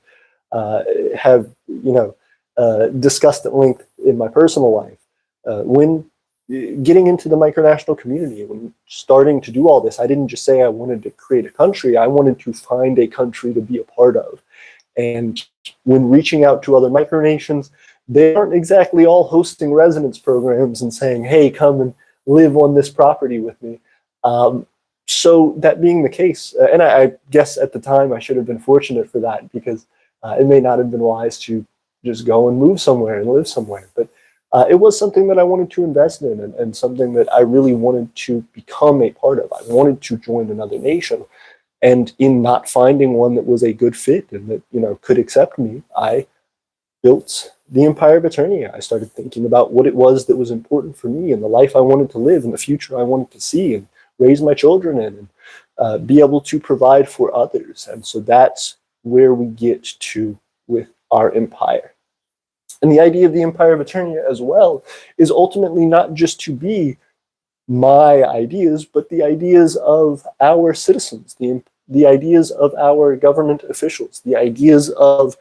have discussed at length in my personal life, when getting into the micronational community, when starting to do all this, I didn't just say I wanted to create a country, I wanted to find a country to be a part of. And when reaching out to other micronations, they aren't exactly all hosting residence programs and saying, hey, come and live on this property with me. So that being the case, and I guess at the time I should have been fortunate for that, because it may not have been wise to just go and move somewhere and live somewhere. But it was something that I wanted to invest in, and something that I really wanted to become a part of. I wanted to join another nation. And in not finding one that was a good fit and that could accept me, I built the Empire of Aeternia. I started thinking about what it was that was important for me and the life I wanted to live and the future I wanted to see and raise my children in, and be able to provide for others. And so that's where we get to with our empire. And the idea of the Empire of Aeternia as well is ultimately not just to be my ideas, but the ideas of our citizens, the ideas of our government officials, the ideas of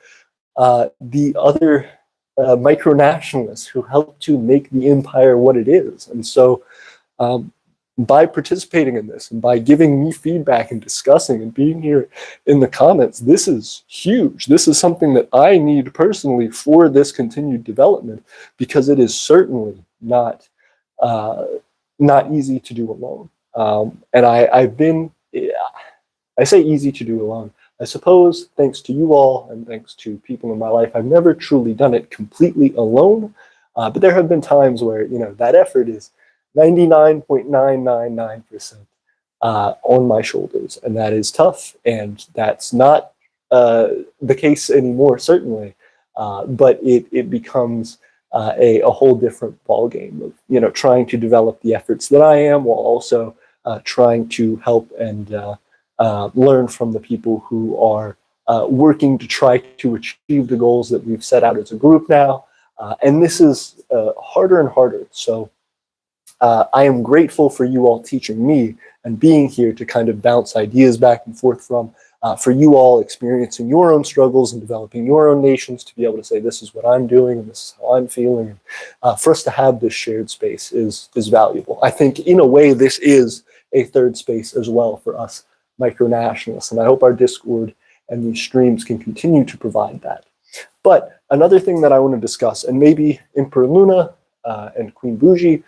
the other micronationalists who help to make the empire what it is. And so by participating in this and by giving me feedback and discussing and being here in the comments, this is huge. This is something that I need personally for this continued development, because it is certainly not easy to do alone. And I say easy to do alone. I suppose thanks to you all and thanks to people in my life, I've never truly done it completely alone. But there have been times where, that effort is 99.999% on my shoulders. And that is tough. And that's not the case anymore, certainly. But it becomes a whole different ballgame of, trying to develop the efforts that I am, while also trying to help and learn from the people who are working to try to achieve the goals that we've set out as a group now. And this is harder and harder. So I am grateful for you all teaching me and being here to kind of bounce ideas back and forth from, for you all experiencing your own struggles and developing your own nations, to be able to say, this is what I'm doing and this is how I'm feeling. For us to have this shared space is valuable. I think in a way this is a third space as well for us micronationalists, and I hope our Discord and these streams can continue to provide that. But another thing that I want to discuss, and maybe Emperor Luna and Queen Bougie,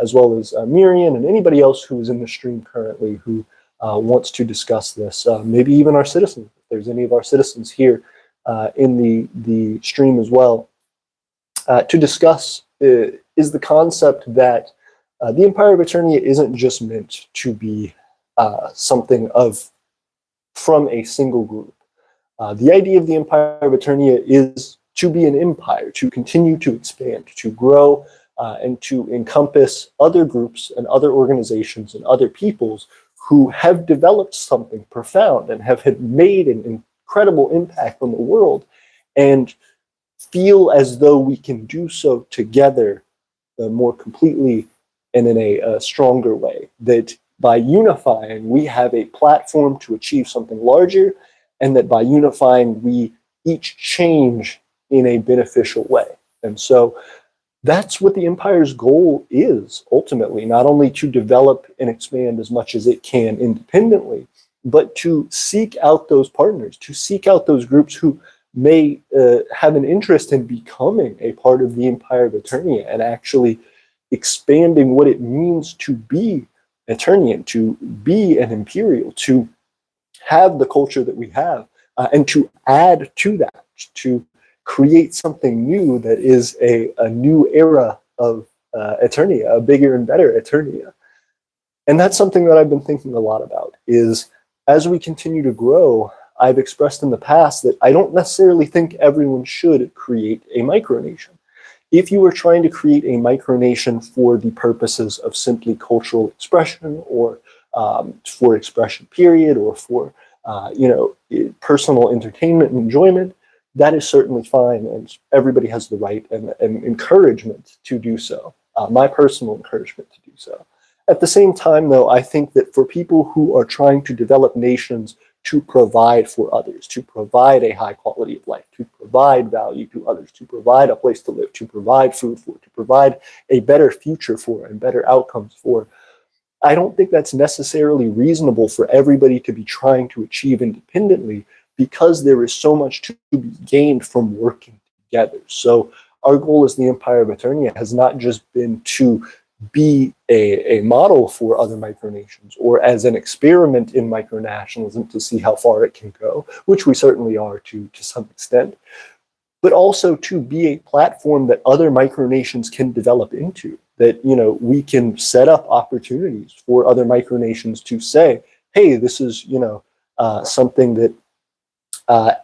as well as Miriam and anybody else who is in the stream currently who wants to discuss this, maybe even our citizens, if there's any of our citizens here in the stream as well, to discuss is the concept that the Empire of Aeternia isn't just meant to be something from a single group. The idea of the Empire of Aeternia is to be an empire, to continue to expand, to grow, and to encompass other groups and other organizations and other peoples who have developed something profound and have made and incredible impact on the world, and feel as though we can do so together more completely and in a stronger way. That by unifying, we have a platform to achieve something larger, and that by unifying, we each change in a beneficial way. And so that's what the Empire's goal is ultimately, not only to develop and expand as much as it can independently, but to seek out those partners, to seek out those groups who may have an interest in becoming a part of the Empire of Aeternia and actually expanding what it means to be Aeternian, to be an Imperial, to have the culture that we have, and to add to that, to create something new that is a new era of Aeternia, a bigger and better Aeternia. And that's something that I've been thinking a lot about, is as we continue to grow, I've expressed in the past that I don't necessarily think everyone should create a micronation. If you were trying to create a micronation for the purposes of simply cultural expression, or for expression period, or for personal entertainment and enjoyment, that is certainly fine, and everybody has the right and encouragement to do so. My personal encouragement to do so. At the same time, though, I think that for people who are trying to develop nations to provide for others, to provide a high quality of life, to provide value to others, to provide a place to live, to provide food for, to provide a better future for and better outcomes for, I don't think that's necessarily reasonable for everybody to be trying to achieve independently, because there is so much to be gained from working together. So our goal as the Empire of Aeternia has not just been to be a model for other micronations, or as an experiment in micronationalism to see how far it can go, which we certainly are to some extent, but also to be a platform that other micronations can develop into, that, we can set up opportunities for other micronations to say, hey, this is, something that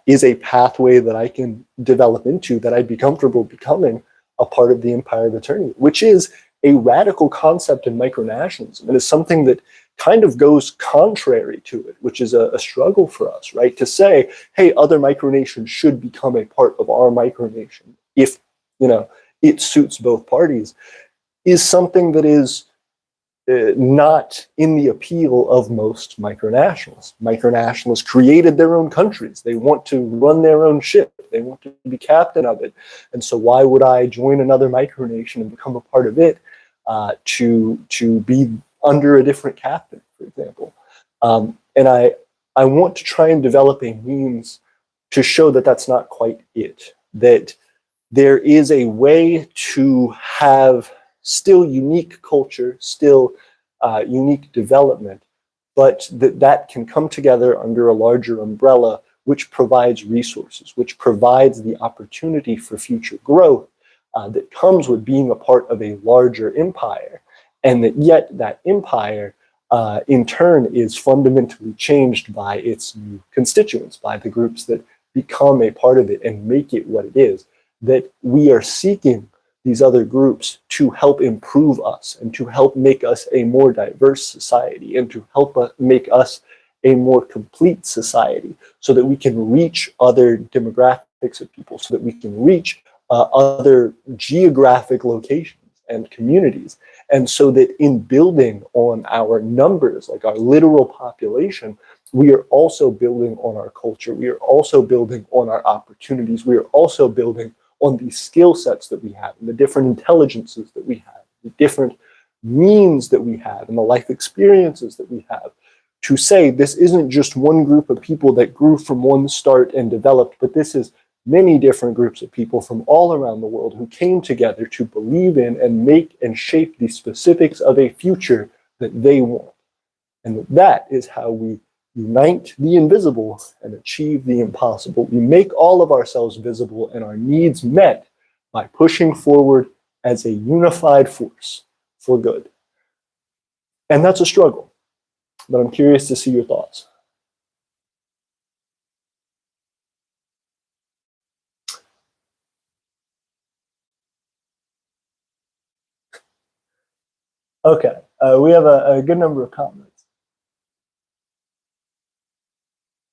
is a pathway that I can develop into, that I'd be comfortable becoming a part of the Empire of Aeternia, which is a radical concept in micronationalism. And is something that kind of goes contrary to it, which is a struggle for us, right? To say, hey, other micronations should become a part of our micronation if, it suits both parties, is something that is not in the appeal of most micronationalists. Micronationalists created their own countries. They want to run their own ship. They want to be captain of it. And so why would I join another micronation and become a part of it to be under a different captain, for example? And I want to try and develop a means to show that that's not quite it, that there is a way to have still unique culture, still unique development, but that can come together under a larger umbrella, which provides resources, which provides the opportunity for future growth that comes with being a part of a larger empire, and that yet that empire in turn is fundamentally changed by its new constituents, by the groups that become a part of it and make it what it is, that we are seeking these other groups to help improve us and to help make us a more diverse society and to help make us a more complete society, so that we can reach other demographics of people, so that we can reach other geographic locations and communities. And so that in building on our numbers, like our literal population, we are also building on our culture. We are also building on our opportunities. We are also building on the skill sets that we have, and the different intelligences that we have, the different means that we have, and the life experiences that we have, to say this isn't just one group of people that grew from one start and developed, but this is many different groups of people from all around the world who came together to believe in and make and shape the specifics of a future that they want. And that is how we unite the invisible and achieve the impossible. We make all of ourselves visible and our needs met by pushing forward as a unified force for good. And that's a struggle, but I'm curious to see your thoughts. Okay, we have a good number of comments.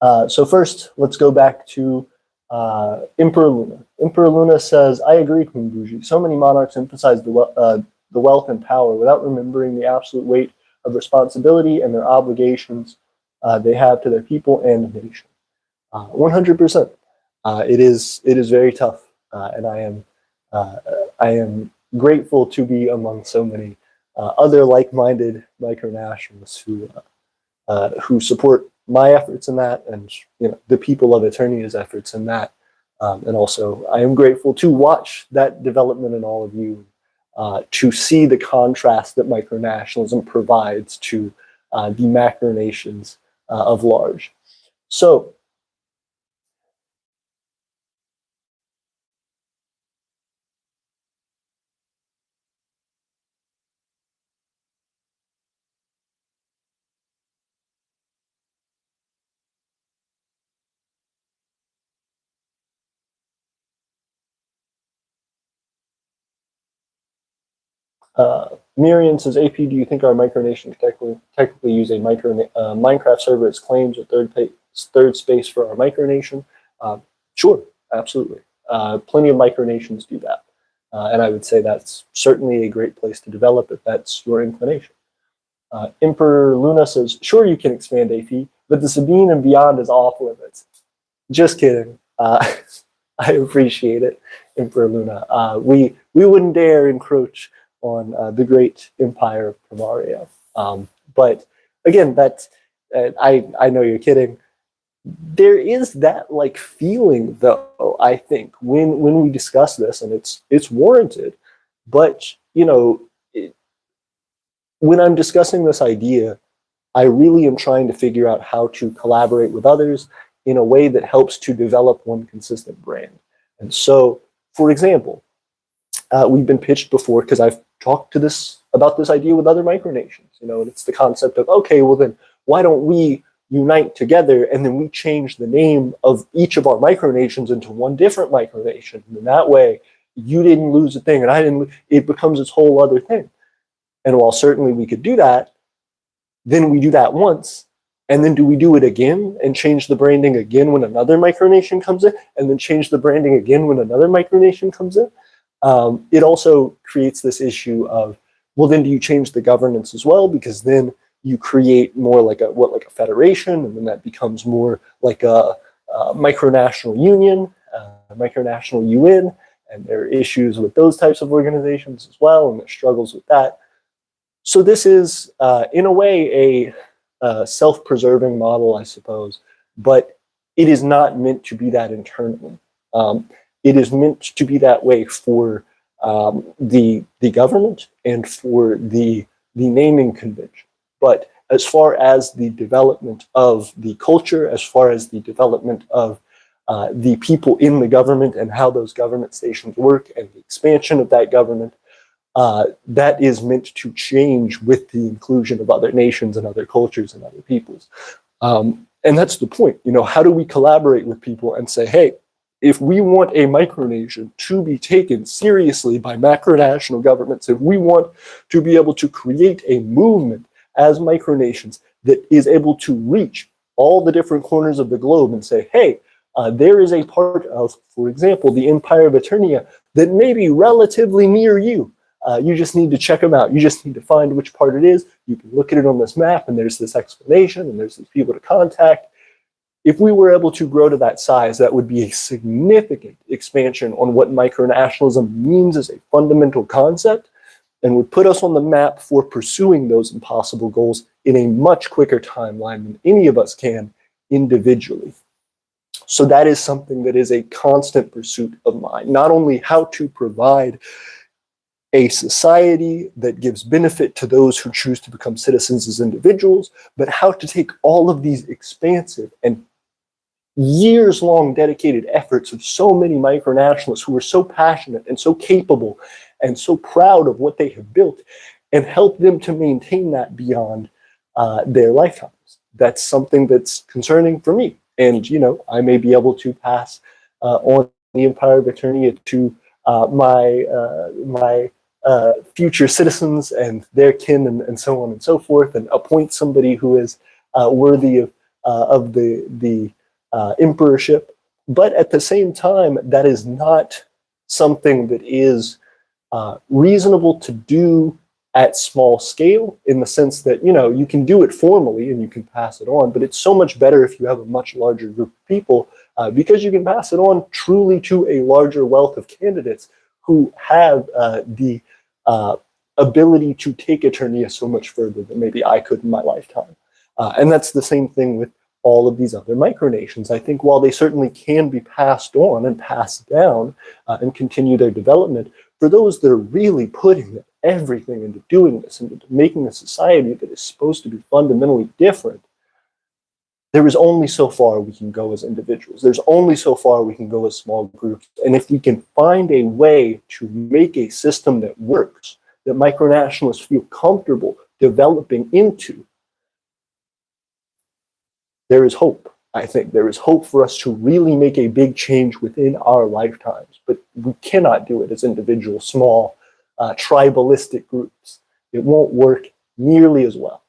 So first, let's go back to Emperor Luna. Emperor Luna says, I agree, Queen Bougie. So many monarchs emphasize the wealth and power without remembering the absolute weight of responsibility and their obligations they have to their people and nation. 100%. It is very tough, and I am grateful to be among so many other like-minded micronationalists who support my efforts in that, and the people of Aeternia's efforts in that. And also, I am grateful to watch that development in all of you, to see the contrast that micronationalism provides to the macronations of large. So, Miriam says, AP, do you think our micronation can technically use a Minecraft server as claims or third space for our micronation? Sure, absolutely. Plenty of micronations do that. And I would say that's certainly a great place to develop if that's your inclination. Emperor Luna says, sure, you can expand AP, but the Sabine and beyond is off limits. Just kidding. I appreciate it, Emperor Luna. We wouldn't dare encroach on the great Empire of Aeternia. But again, I know you're kidding. There is that like feeling, though, I think, when we discuss this, and it's warranted. But when I'm discussing this idea, I really am trying to figure out how to collaborate with others in a way that helps to develop one consistent brand. And so, for example, we've been pitched before, because I've talked about this idea with other micronations, and it's the concept of, okay, well then, why don't we unite together and then we change the name of each of our micronations into one different micronation, and that way you didn't lose a thing and I didn't, it becomes this whole other thing. And while certainly we could do that, then we do that once, and then do we do it again and change the branding again when another micronation comes in, and then change the branding again when another micronation comes in? It also creates this issue of, well, then do you change the governance as well? Because then you create more like a federation, and then that becomes more like a micronational union, micronational UN, and there are issues with those types of organizations as well, and there are struggles with that. So this is, in a way, a self-preserving model, I suppose, but it is not meant to be that internally. It is meant to be that way for the government and for the naming convention. But as far as the development of the culture, as far as the development of the people in the government and how those government stations work and the expansion of that government, that is meant to change with the inclusion of other nations and other cultures and other peoples. And that's the point. How do we collaborate with people and say, hey, if we want a micronation to be taken seriously by macronational governments, if we want to be able to create a movement as micronations that is able to reach all the different corners of the globe and say, hey, there is a part of, for example, the Empire of Aeternia that may be relatively near you. You just need to check them out. You just need to find which part it is. You can look at it on this map, and there's this explanation, and there's these people to contact. If we were able to grow to that size, that would be a significant expansion on what micronationalism means as a fundamental concept, and would put us on the map for pursuing those impossible goals in a much quicker timeline than any of us can individually. So that is something that is a constant pursuit of mine, not only how to provide a society that gives benefit to those who choose to become citizens as individuals, but how to take all of these expansive and years-long dedicated efforts of so many micronationalists who are so passionate and so capable and so proud of what they have built, and help them to maintain that beyond their lifetimes. That's something that's concerning for me. And, I may be able to pass on the Empire of Aeternia to my future citizens and their kin and so on and so forth, and appoint somebody who is worthy of of the emperorship. But at the same time, that is not something that is reasonable to do at small scale, in the sense that, you know, you can do it formally and you can pass it on, but it's so much better if you have a much larger group of people, because you can pass it on truly to a larger wealth of candidates who have the ability to take Aeternia so much further than maybe I could in my lifetime. And that's the same thing with all of these other micronations. I think while they certainly can be passed on and passed down and continue their development, for those that are really putting everything into doing this and into making a society that is supposed to be fundamentally different, there is only so far we can go as individuals. There's only so far we can go as small groups. And if we can find a way to make a system that works, that micronationalists feel comfortable developing into, there is hope. I think there is hope for us to really make a big change within our lifetimes, but we cannot do it as individual, small, tribalistic groups. It won't work nearly as well.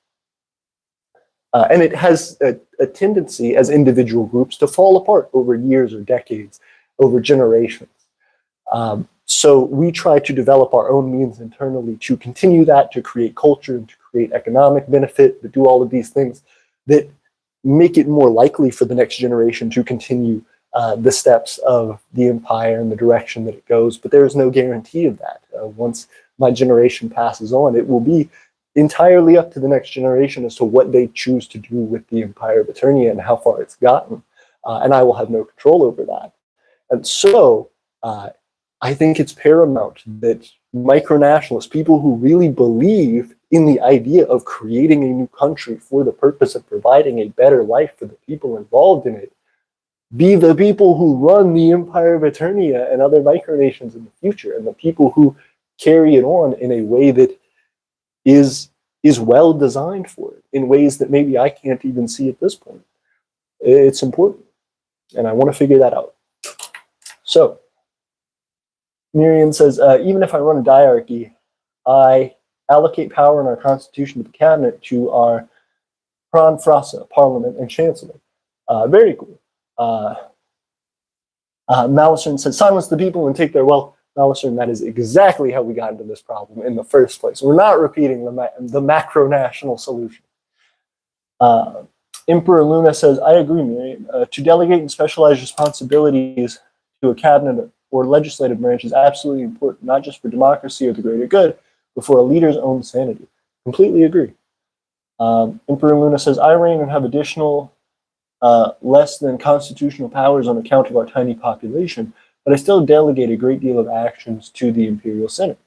And it has a tendency as individual groups to fall apart over years or decades, over generations. So we try to develop our own means internally to continue that, to create culture, and to create economic benefit, to do all of these things that make it more likely for the next generation to continue the steps of the empire and the direction that it goes. But there is no guarantee of that. Once my generation passes on, it will be entirely up to the next generation as to what they choose to do with the Empire of Aeternia and how far it's gotten. And I will have no control over that. And so I think it's paramount that micronationalists, people who really believe in the idea of creating a new country for the purpose of providing a better life for the people involved in it, be the people who run the Empire of Aeternia and other micronations in the future, and the people who carry it on in a way that is well designed for it, in ways that maybe I can't even see at this point. It's important, and I want to figure that out. So, Miriam says, even if I run a diarchy, I allocate power in our constitution to the cabinet to our Kron Frasa, parliament, and chancellor. Very cool. Malison says, silence the people and take their wealth. Malison, that is exactly how we got into this problem in the first place. We're not repeating the macro-national solution. Emperor Luna says, I agree, Miriam. To delegate and specialize responsibilities to a cabinet or legislative branch is absolutely important, not just for democracy or the greater good, but for a leader's own sanity. Completely agree. Emperor Luna says, I reign and have additional less than constitutional powers on account of our tiny population, but I still delegate a great deal of actions to the Imperial Senate.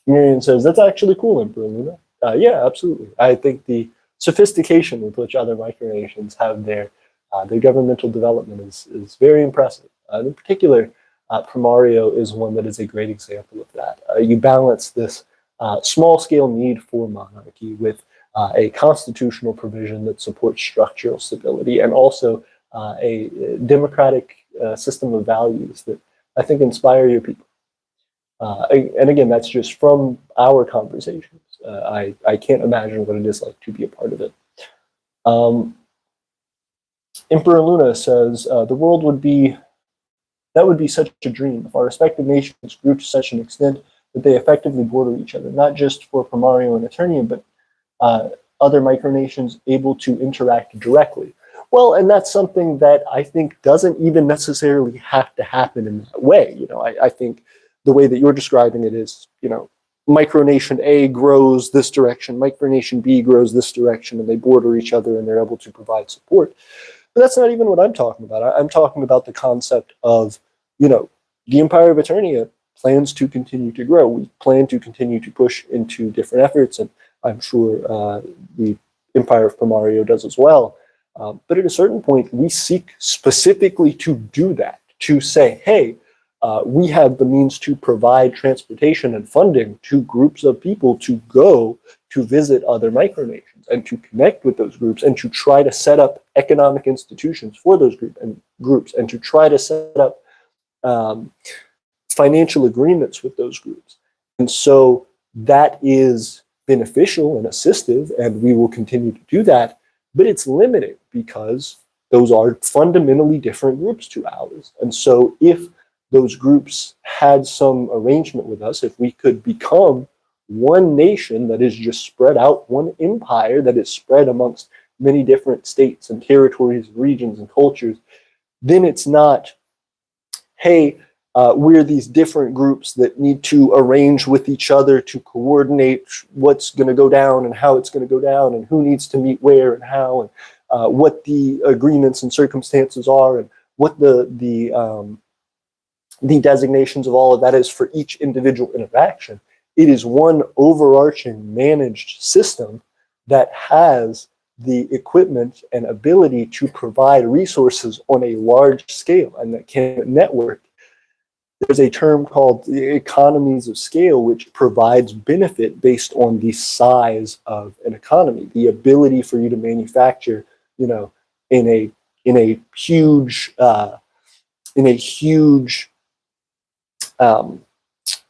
Miriam says, that's actually cool, Emperor Luna. Yeah, absolutely. I think the sophistication with which other micronations have their governmental development is very impressive. In particular, Primario is one that is a great example of that. You balance this small-scale need for monarchy with a constitutional provision that supports structural stability, and also a democratic system of values that I think inspire your people. And again, that's just from our conversations. I can't imagine what it is like to be a part of it. Emperor Luna says, the world would be such a dream if our respective nations grew to such an extent that they effectively border each other, not just for Primario and Aeternia, but other micronations able to interact directly. Well, and that's something that I think doesn't even necessarily have to happen in that way. You know, I think the way that you're describing it is, you know, micronation A grows this direction, micronation B grows this direction, and they border each other and they're able to provide support. But that's not even what I'm talking about. I'm talking about the concept of, you know, the Empire of Aeternia plans to continue to grow. We plan to continue to push into different efforts, and I'm sure the Empire of Primario does as well. But at a certain point, we seek specifically to do that, to say, hey, we have the means to provide transportation and funding to groups of people to go to visit other micronations and to connect with those groups and to try to set up economic institutions for those groups and to try to set up financial agreements with those groups. And so that is beneficial and assistive, and we will continue to do that. but it's limited because those are fundamentally different groups to ours. And so if those groups had some arrangement with us, if we could become one nation that is just spread out, one empire that is spread amongst many different states and territories, regions and cultures, then it's not, hey, we're these different groups that need to arrange with each other to coordinate what's going to go down and how it's going to go down and who needs to meet where and how and what the agreements and circumstances are and what the designations of all of that is for each individual interaction. It is one overarching managed system that has the equipment and ability to provide resources on a large scale and that can network. There's a term called the economies of scale, which provides benefit based on the size of an economy, the ability for you to manufacture, in a huge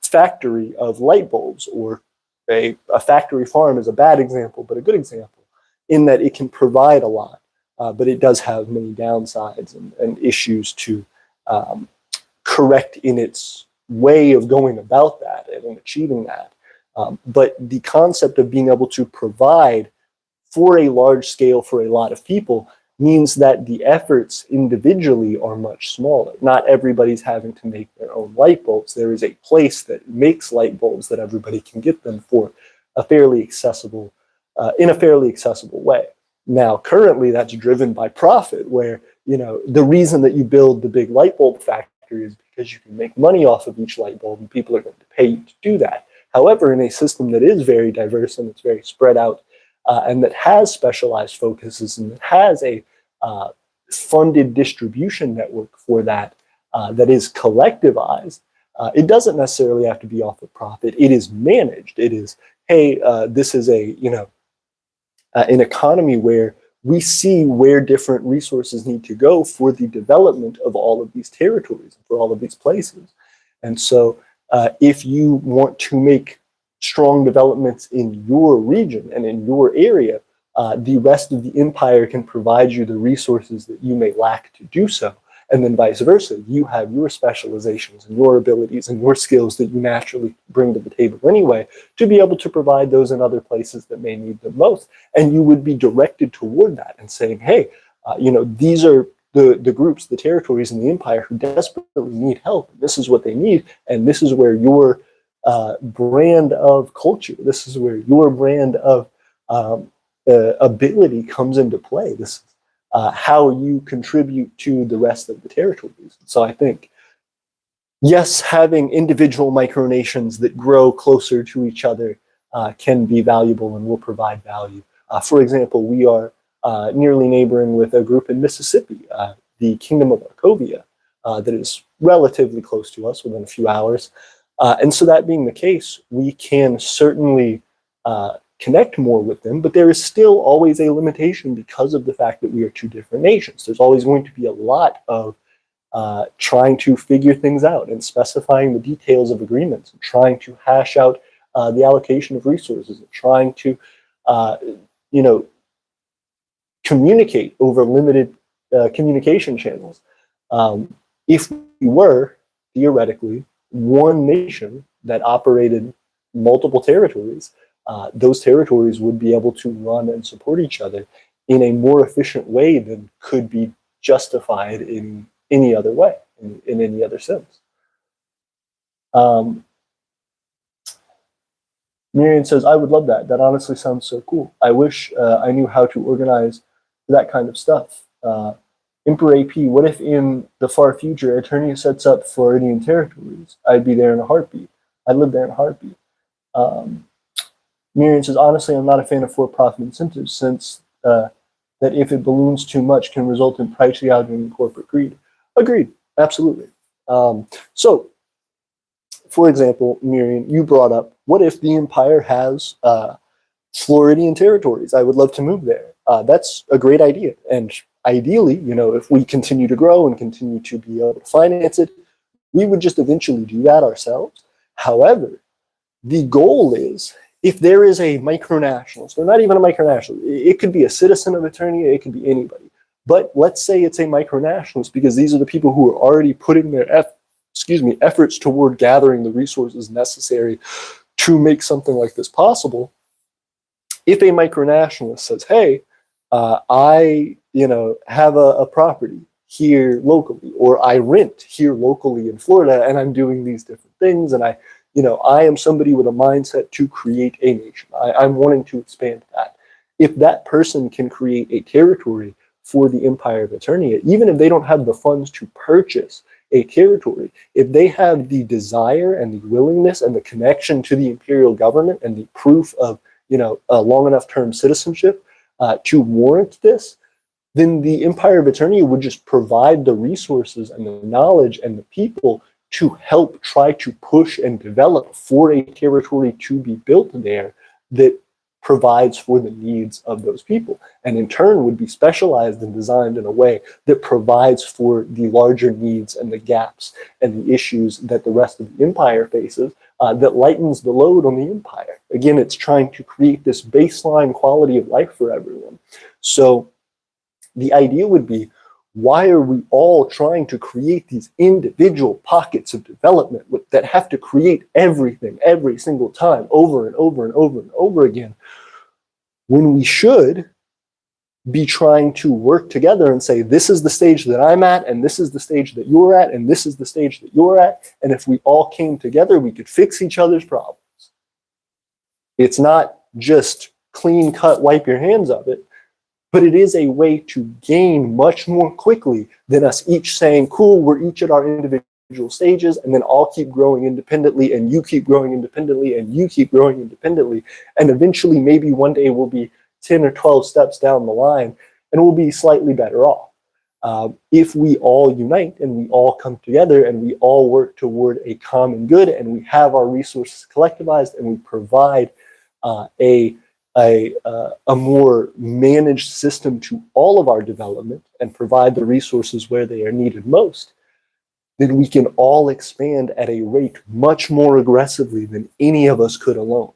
factory of light bulbs, or a factory farm is a bad example, but a good example, in that it can provide a lot, but it does have many downsides and issues to correct in its way of going about that and achieving that. But the concept of being able to provide for a large scale for a lot of people means that the efforts individually are much smaller. Not everybody's having to make their own light bulbs. There is a place that makes light bulbs that everybody can get them for a fairly accessible, in a fairly accessible way. Now, currently that's driven by profit, where, the reason that you build the big light bulb factory is because you can make money off of each light bulb and people are going to pay you to do that. However, in a system that is very diverse and it's very spread out, and that has specialized focuses and that has a funded distribution network for that, that is collectivized, it doesn't necessarily have to be off of profit. It is managed. It is, hey, this is an economy where we see where different resources need to go for the development of all of these territories, for all of these places. And so if you want to make strong developments in your region and in your area, the rest of the empire can provide you the resources that you may lack to do so. And then vice versa, you have your specializations and your abilities and your skills that you naturally bring to the table anyway, to be able to provide those in other places that may need them most. And you would be directed toward that and saying, hey, these are the groups, the territories in the empire who desperately need help. This is what they need. And this is where your brand of culture, this is where your brand of ability comes into play. This is how you contribute to the rest of the territories. So I think, yes, having individual micronations that grow closer to each other can be valuable and will provide value. For example, we are nearly neighboring with a group in Mississippi, the Kingdom of Arcovia, that is relatively close to us, within a few hours. And so that being the case, we can certainly connect more with them, but there is still always a limitation because of the fact that we are two different nations. There's always going to be a lot of trying to figure things out and specifying the details of agreements and trying to hash out the allocation of resources and trying to, communicate over limited communication channels. If we were, theoretically, one nation that operated multiple territories, those territories would be able to run and support each other in a more efficient way than could be justified in any other way, in any other sense. Miriam says, I would love that. That honestly sounds so cool. I wish I knew how to organize that kind of stuff. Emperor AP, what if in the far future, Aeternia sets up Floridian territories? I'd be there in a heartbeat. I'd live there in a heartbeat. Miriam says, honestly, I'm not a fan of for-profit incentives, since that if it balloons too much can result in price gouging and corporate greed. Agreed, absolutely. So, for example, Miriam, you brought up, what if the empire has Floridian territories? I would love to move there. That's a great idea. And ideally, if we continue to grow and continue to be able to finance it, we would just eventually do that ourselves. However, the goal is, if there is a micronationalist, or not even a micronationalist, it could be a citizen of Eternia, it could be anybody. But let's say it's a micronationalist, because these are the people who are already putting their efforts toward gathering the resources necessary to make something like this possible. If a micronationalist says, hey, I have a property here locally, or I rent here locally in Florida, and I'm doing these different things, and I am somebody with a mindset to create a nation. I'm wanting to expand that. If that person can create a territory for the Empire of Aeternia, even if they don't have the funds to purchase a territory, if they have the desire and the willingness and the connection to the imperial government and the proof of a long enough term citizenship to warrant this, then the Empire of Aeternia would just provide the resources and the knowledge and the people to help try to push and develop for a territory to be built there that provides for the needs of those people, and in turn would be specialized and designed in a way that provides for the larger needs and the gaps and the issues that the rest of the empire faces, that lightens the load on the empire. Again, it's trying to create this baseline quality of life for everyone. So the idea would be, why are we all trying to create these individual pockets of development that have to create everything every single time over and over and over and over again, when we should be trying to work together and say, this is the stage that I'm at, and this is the stage that you're at, and this is the stage that you're at, and if we all came together, we could fix each other's problems. It's not just clean cut, wipe your hands of it, but it is a way to gain much more quickly than us each saying, cool, we're each at our individual stages, and then I'll keep growing independently, and you keep growing independently, and you keep growing independently, and eventually maybe one day we'll be 10 or 12 steps down the line, and we'll be slightly better off. If we all unite and we all come together and we all work toward a common good, and we have our resources collectivized, and we provide a more managed system to all of our development and provide the resources where they are needed most, then we can all expand at a rate much more aggressively than any of us could alone.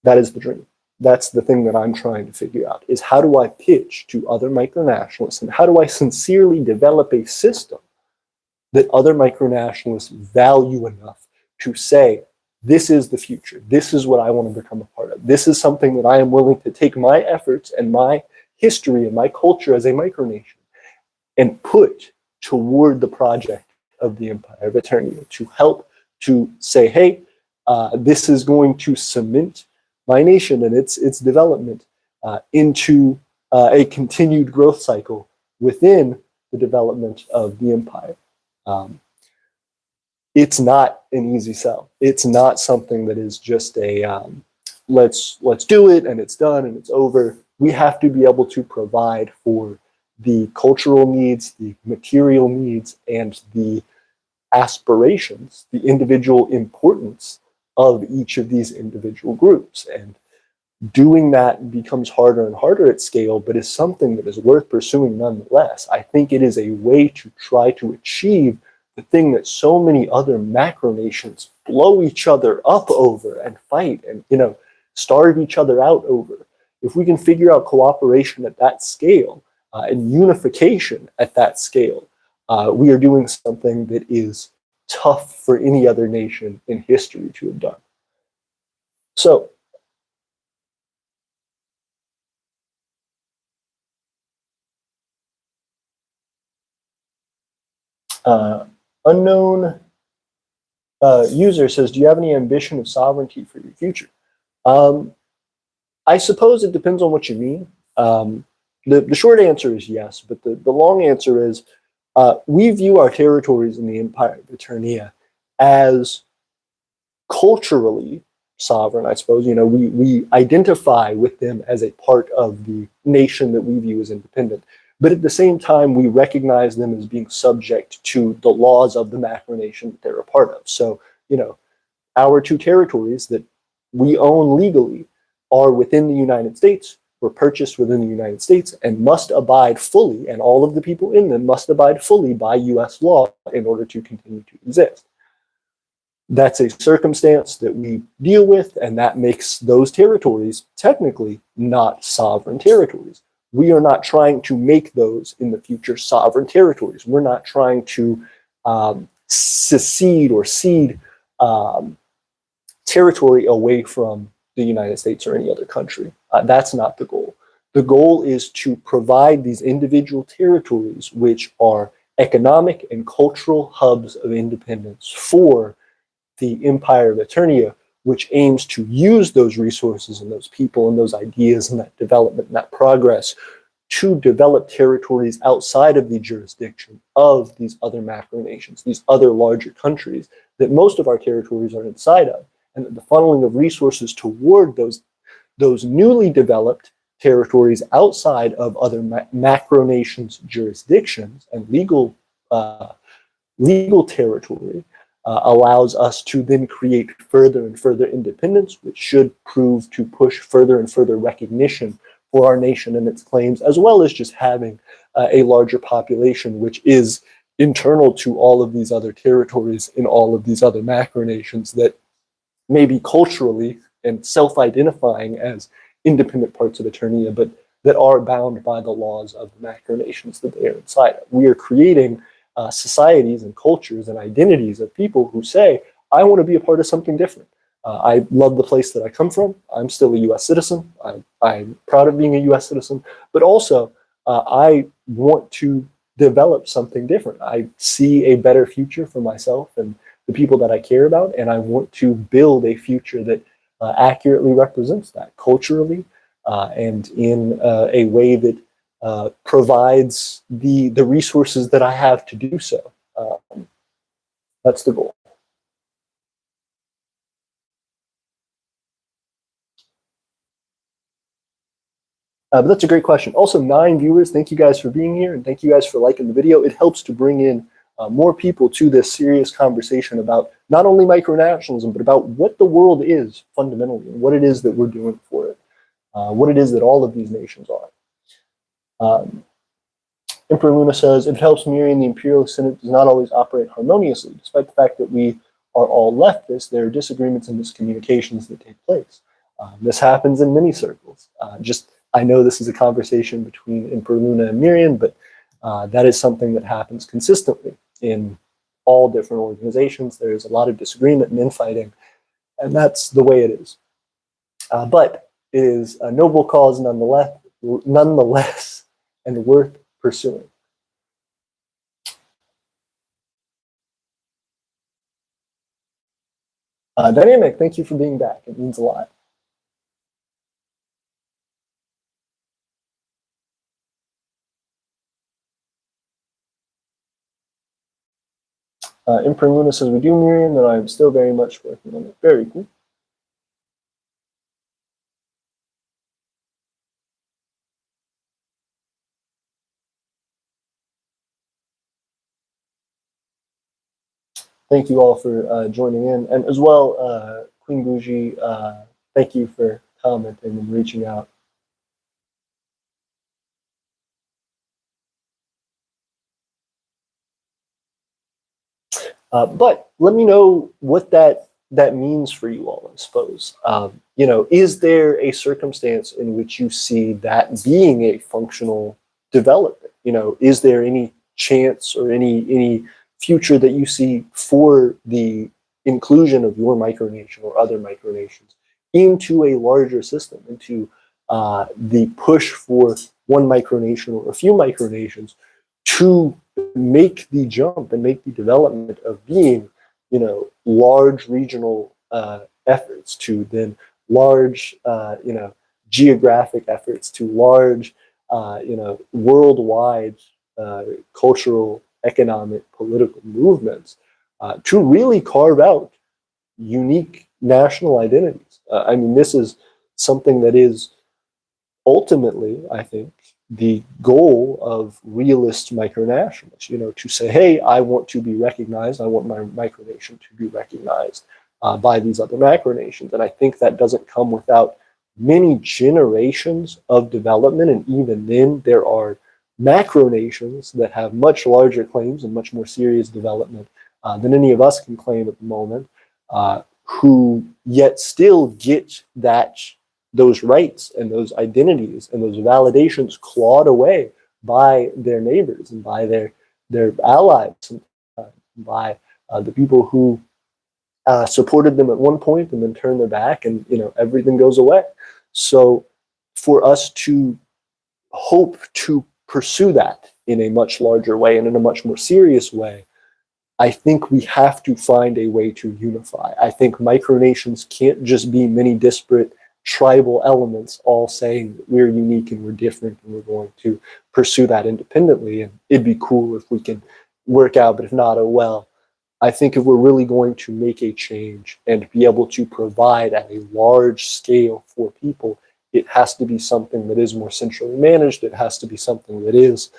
That is the dream. That's the thing that I'm trying to figure out, is how do I pitch to other micronationalists, and how do I sincerely develop a system that other micronationalists value enough to say, this is the future. This is what I want to become a part of. This is something that I am willing to take my efforts and my history and my culture as a micronation and put toward the project of the Empire of Aeternia, to help to say, hey, this is going to cement my nation and its development into a continued growth cycle within the development of the empire. It's not an easy sell. It's not something that is just a let's do it and it's done and it's over. We have to be able to provide for the cultural needs, the material needs, and the aspirations, the individual importance of each of these individual groups. And doing that becomes harder and harder at scale, but is something that is worth pursuing nonetheless. I think it is a way to try to achieve the thing that so many other macronations blow each other up over and fight and, starve each other out over. If we can figure out cooperation at that scale and unification at that scale, we are doing something that is tough for any other nation in history to have done. So, unknown user says, do you have any ambition of sovereignty for your future? I suppose it depends on what you mean. The short answer is yes, but the long answer is we view our territories in the Empire of Aeternia as culturally sovereign, I suppose. We identify with them as a part of the nation that we view as independent. But at the same time, we recognize them as being subject to the laws of the macronation that they're a part of. So, our two territories that we own legally are within the United States, were purchased within the United States, and must abide fully, and all of the people in them must abide fully by US law in order to continue to exist. That's a circumstance that we deal with, and that makes those territories technically not sovereign territories. We are not trying to make those in the future sovereign territories. We're not trying to secede or cede territory away from the United States or any other country. That's not the goal. The goal is to provide these individual territories, which are economic and cultural hubs of independence for the Empire of Aeternia, which aims to use those resources and those people and those ideas and that development and that progress to develop territories outside of the jurisdiction of these other macronations, these other larger countries that most of our territories are inside of, and that the funneling of resources toward those newly developed territories outside of other macronations' jurisdictions and legal territory allows us to then create further and further independence, which should prove to push further and further recognition for our nation and its claims, as well as just having a larger population, which is internal to all of these other territories in all of these other macronations that may be culturally and self-identifying as independent parts of Eternia, but that are bound by the laws of the macronations that they are inside of. We are creating societies and cultures and identities of people who say, I want to be a part of something different. I love the place that I come from. I'm still a U.S. citizen. I'm proud of being a U.S. citizen, but also I want to develop something different. I see a better future for myself and the people that I care about, and I want to build a future that accurately represents that culturally and in a way that provides the resources that I have to do so. That's the goal. But that's a great question. Also, 9 viewers, thank you guys for being here, and thank you guys for liking the video. It helps to bring in more people to this serious conversation about not only micronationalism, but about what the world is fundamentally, and what it is that we're doing for it, what it is that all of these nations are. Emperor Luna says, it helps Miriam, the Imperial Senate does not always operate harmoniously. Despite the fact that we are all leftists, there are disagreements and miscommunications that take place. This happens in many circles. I know this is a conversation between Emperor Luna and Miriam, but that is something that happens consistently in all different organizations. There's a lot of disagreement and infighting, and that's the way it is. But it is a noble cause nonetheless, and worth pursuing. Dynamic, thank you for being back. It means a lot. Emperor Luna says, we do, Miriam, and I'm still very much working on it. Very cool. Thank you all for joining in. And as well, Queen Bougie, thank you for commenting and reaching out. But let me know what that means for you all, I suppose. Is there a circumstance in which you see that being a functional development? Is there any chance or any future that you see for the inclusion of your micronation or other micronations into a larger system, into the push for one micronation or a few micronations to make the jump and make the development of being, large regional efforts to then large, geographic efforts to large, worldwide cultural, economic, political movements to really carve out unique national identities. This is something that is ultimately, I think, the goal of realist micronationalists, to say, hey, I want to be recognized, I want my micronation to be recognized by these other macronations. And I think that doesn't come without many generations of development, and even then there are macronations that have much larger claims and much more serious development than any of us can claim at the moment. who yet still get those rights and those identities and those validations clawed away by their neighbors and by their allies and by the people who supported them at one point and then turn their back, and everything goes away. So for us to hope to pursue that in a much larger way and in a much more serious way, I think we have to find a way to unify. I think micronations can't just be many disparate tribal elements all saying that we're unique and we're different and we're going to pursue that independently. And it'd be cool if we can work out, but if not, oh well. I think if we're really going to make a change and be able to provide at a large scale for people, it has to be something that is more centrally managed. It has to be something that is,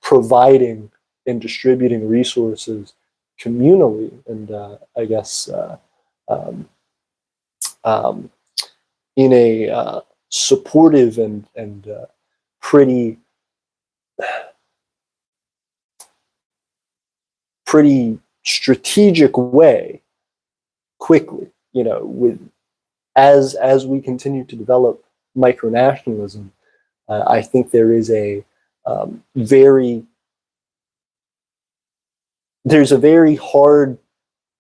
providing and distributing resources communally, and I guess in a supportive and pretty strategic way quickly. With as we continue to develop micronationalism, I think there is a there's a very hard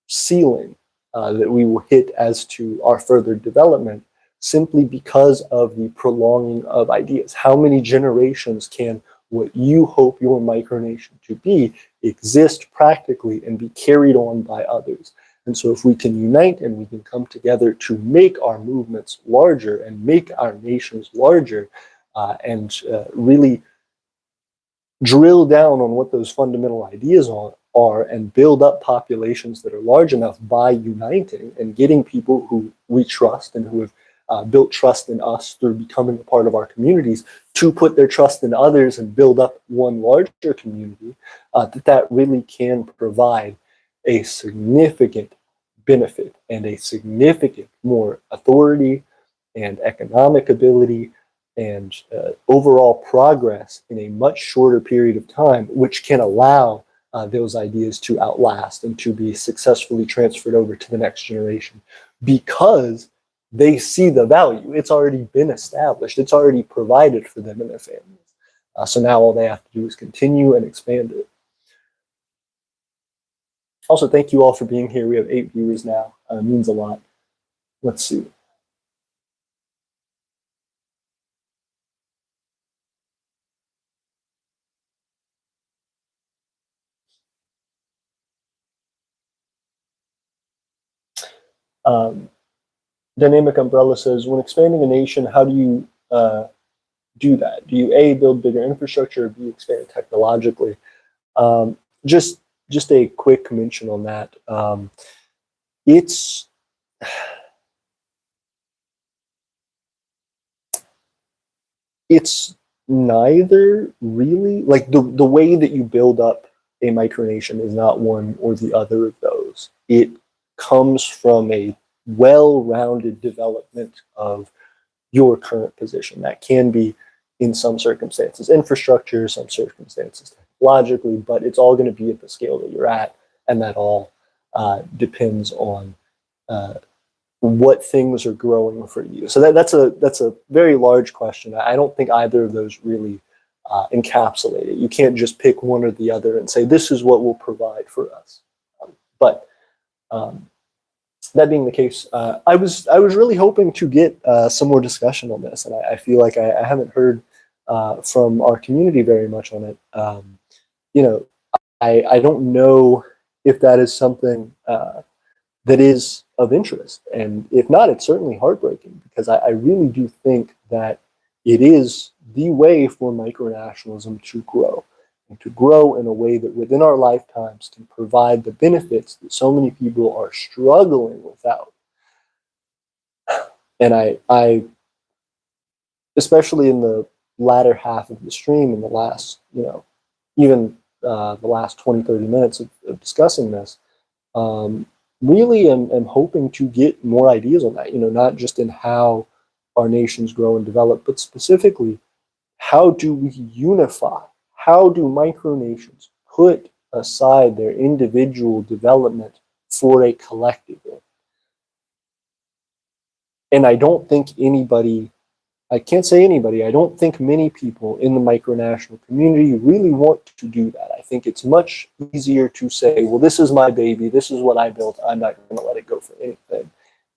ceiling that we will hit as to our further development, simply because of the prolonging of ideas. How many generations can what you hope your micronation to be exist practically and be carried on by others? And so if we can unite and we can come together to make our movements larger and make our nations larger, and really drill down on what those fundamental ideas are and build up populations that are large enough by uniting and getting people who we trust and who have built trust in us through becoming a part of our communities to put their trust in others and build up one larger community, that really can provide a significant benefit and a significant more authority and economic ability and overall progress in a much shorter period of time, which can allow those ideas to outlast and to be successfully transferred over to the next generation, because they see the value. It's already been established. It's already provided for them and their families. So now all they have to do is continue and expand it. Also, thank you all for being here. We have 8 viewers now. It means a lot. Let's see. Dynamic Umbrella says, when expanding a nation, how do you do that? Do you A, build bigger infrastructure, or B, expand technologically? Just a quick mention on that. It's neither really. Like the way that you build up a micronation is not one or the other of those. It comes from a well-rounded development of your current position. That can be, in some circumstances, infrastructure, some circumstances technologically, but it's all going to be at the scale that you're at, and that all depends on what things are growing for you. So that's a very large question. I don't think either of those really encapsulate it. You can't just pick one or the other and say this is what will provide for us. But that being the case, I was really hoping to get some more discussion on this, and I feel like I haven't heard from our community very much on it. I don't know if that is something that is of interest, and if not, it's certainly heartbreaking, because I really do think that it is the way for micronationalism to grow, and to grow in a way that within our lifetimes can provide the benefits that so many people are struggling without. And I especially in the latter half of the stream, in the last, even the last 20, 30 minutes of discussing this, really am hoping to get more ideas on that, not just in how our nations grow and develop, but specifically, how do we unify? How do micronations put aside their individual development for a collective end. And I don't think anybody, I can't say anybody, I don't think many people in the micronational community really want to do that. I think it's much easier to say, well, this is my baby, this is what I built, I'm not going to let it go for anything.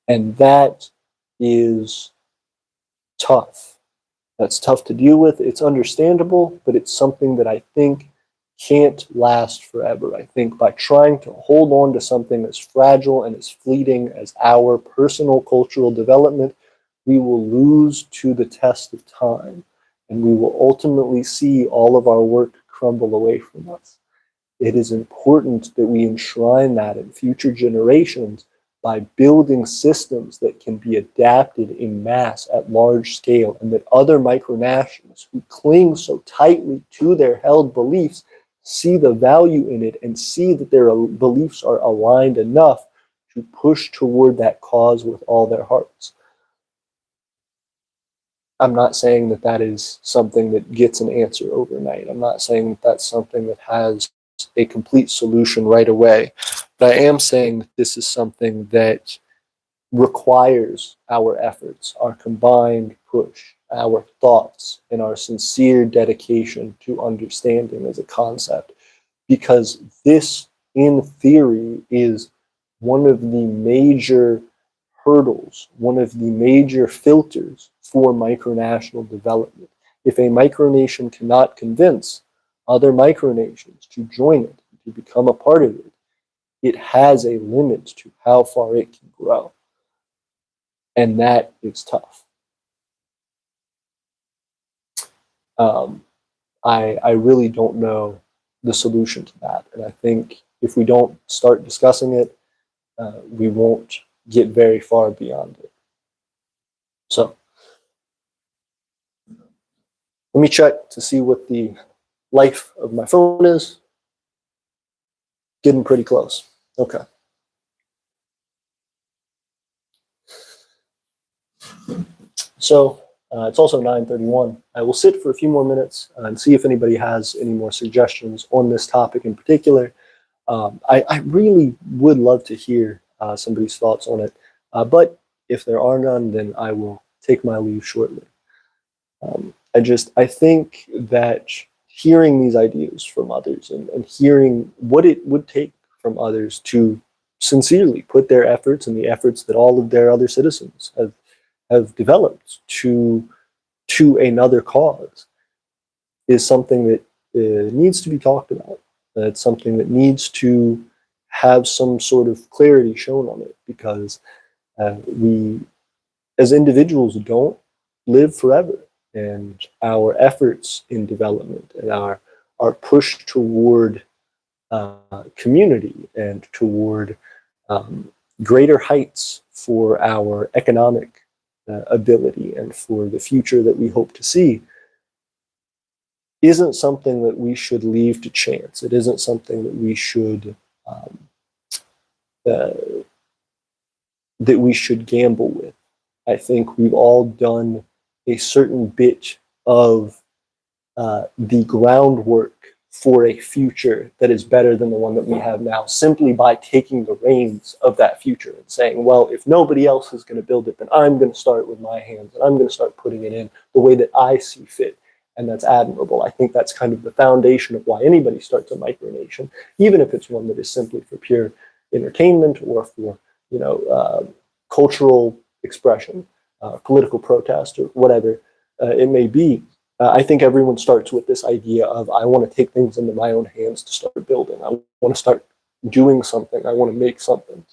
And that is tough. That's tough to deal with. It's understandable, but it's something that I think can't last forever. I think by trying to hold on to something as fragile and as fleeting as our personal cultural development, we will lose to the test of time, and we will ultimately see all of our work crumble away from us. It is important that we enshrine that in future generations by building systems that can be adapted in mass at large scale, and that other micronationals who cling so tightly to their held beliefs see the value in it and see that their beliefs are aligned enough to push toward that cause with all their hearts. I'm not saying that that is something that gets an answer overnight. I'm not saying that that's something that has a complete solution right away. But I am saying that this is something that requires our efforts, our combined push, our thoughts, and our sincere dedication to understanding as a concept. Because this, in theory, is one of the major hurdles, one of the major filters for micronational development. If a micronation cannot convince other micronations to join it, to become a part of it, it has a limit to how far it can grow. And that is tough. I really don't know the solution to that. And I think if we don't start discussing it, we won't get very far beyond it. So let me check to see what the life of my phone is. Getting pretty close. Okay. So it's also 9:31. I will sit for a few more minutes and see if anybody has any more suggestions on this topic in particular. I really would love to hear somebody's thoughts on it, but if there are none, then I will take my leave shortly. I think that hearing these ideas from others and hearing what it would take from others to sincerely put their efforts and the efforts that all of their other citizens have developed to another cause is something that needs to be talked about. It's something that needs to have some sort of clarity shown on it, because we as individuals don't live forever, and our efforts in development and our push toward community and toward greater heights for our economic ability and for the future that we hope to see isn't something that we should leave to chance. It isn't something that we should gamble with. I think we've all done a certain bit of the groundwork for a future that is better than the one that we have now, simply by taking the reins of that future and saying, well, if nobody else is going to build it, then I'm going to start with my hands, and I'm going to start putting it in the way that I see fit. And that's admirable. I think that's kind of the foundation of why anybody starts a micronation, even if it's one that is simply for pure entertainment or for, cultural expression, political protest, or whatever it may be. I think everyone starts with this idea of, I want to take things into my own hands to start building. I want to start doing something. I want to make something.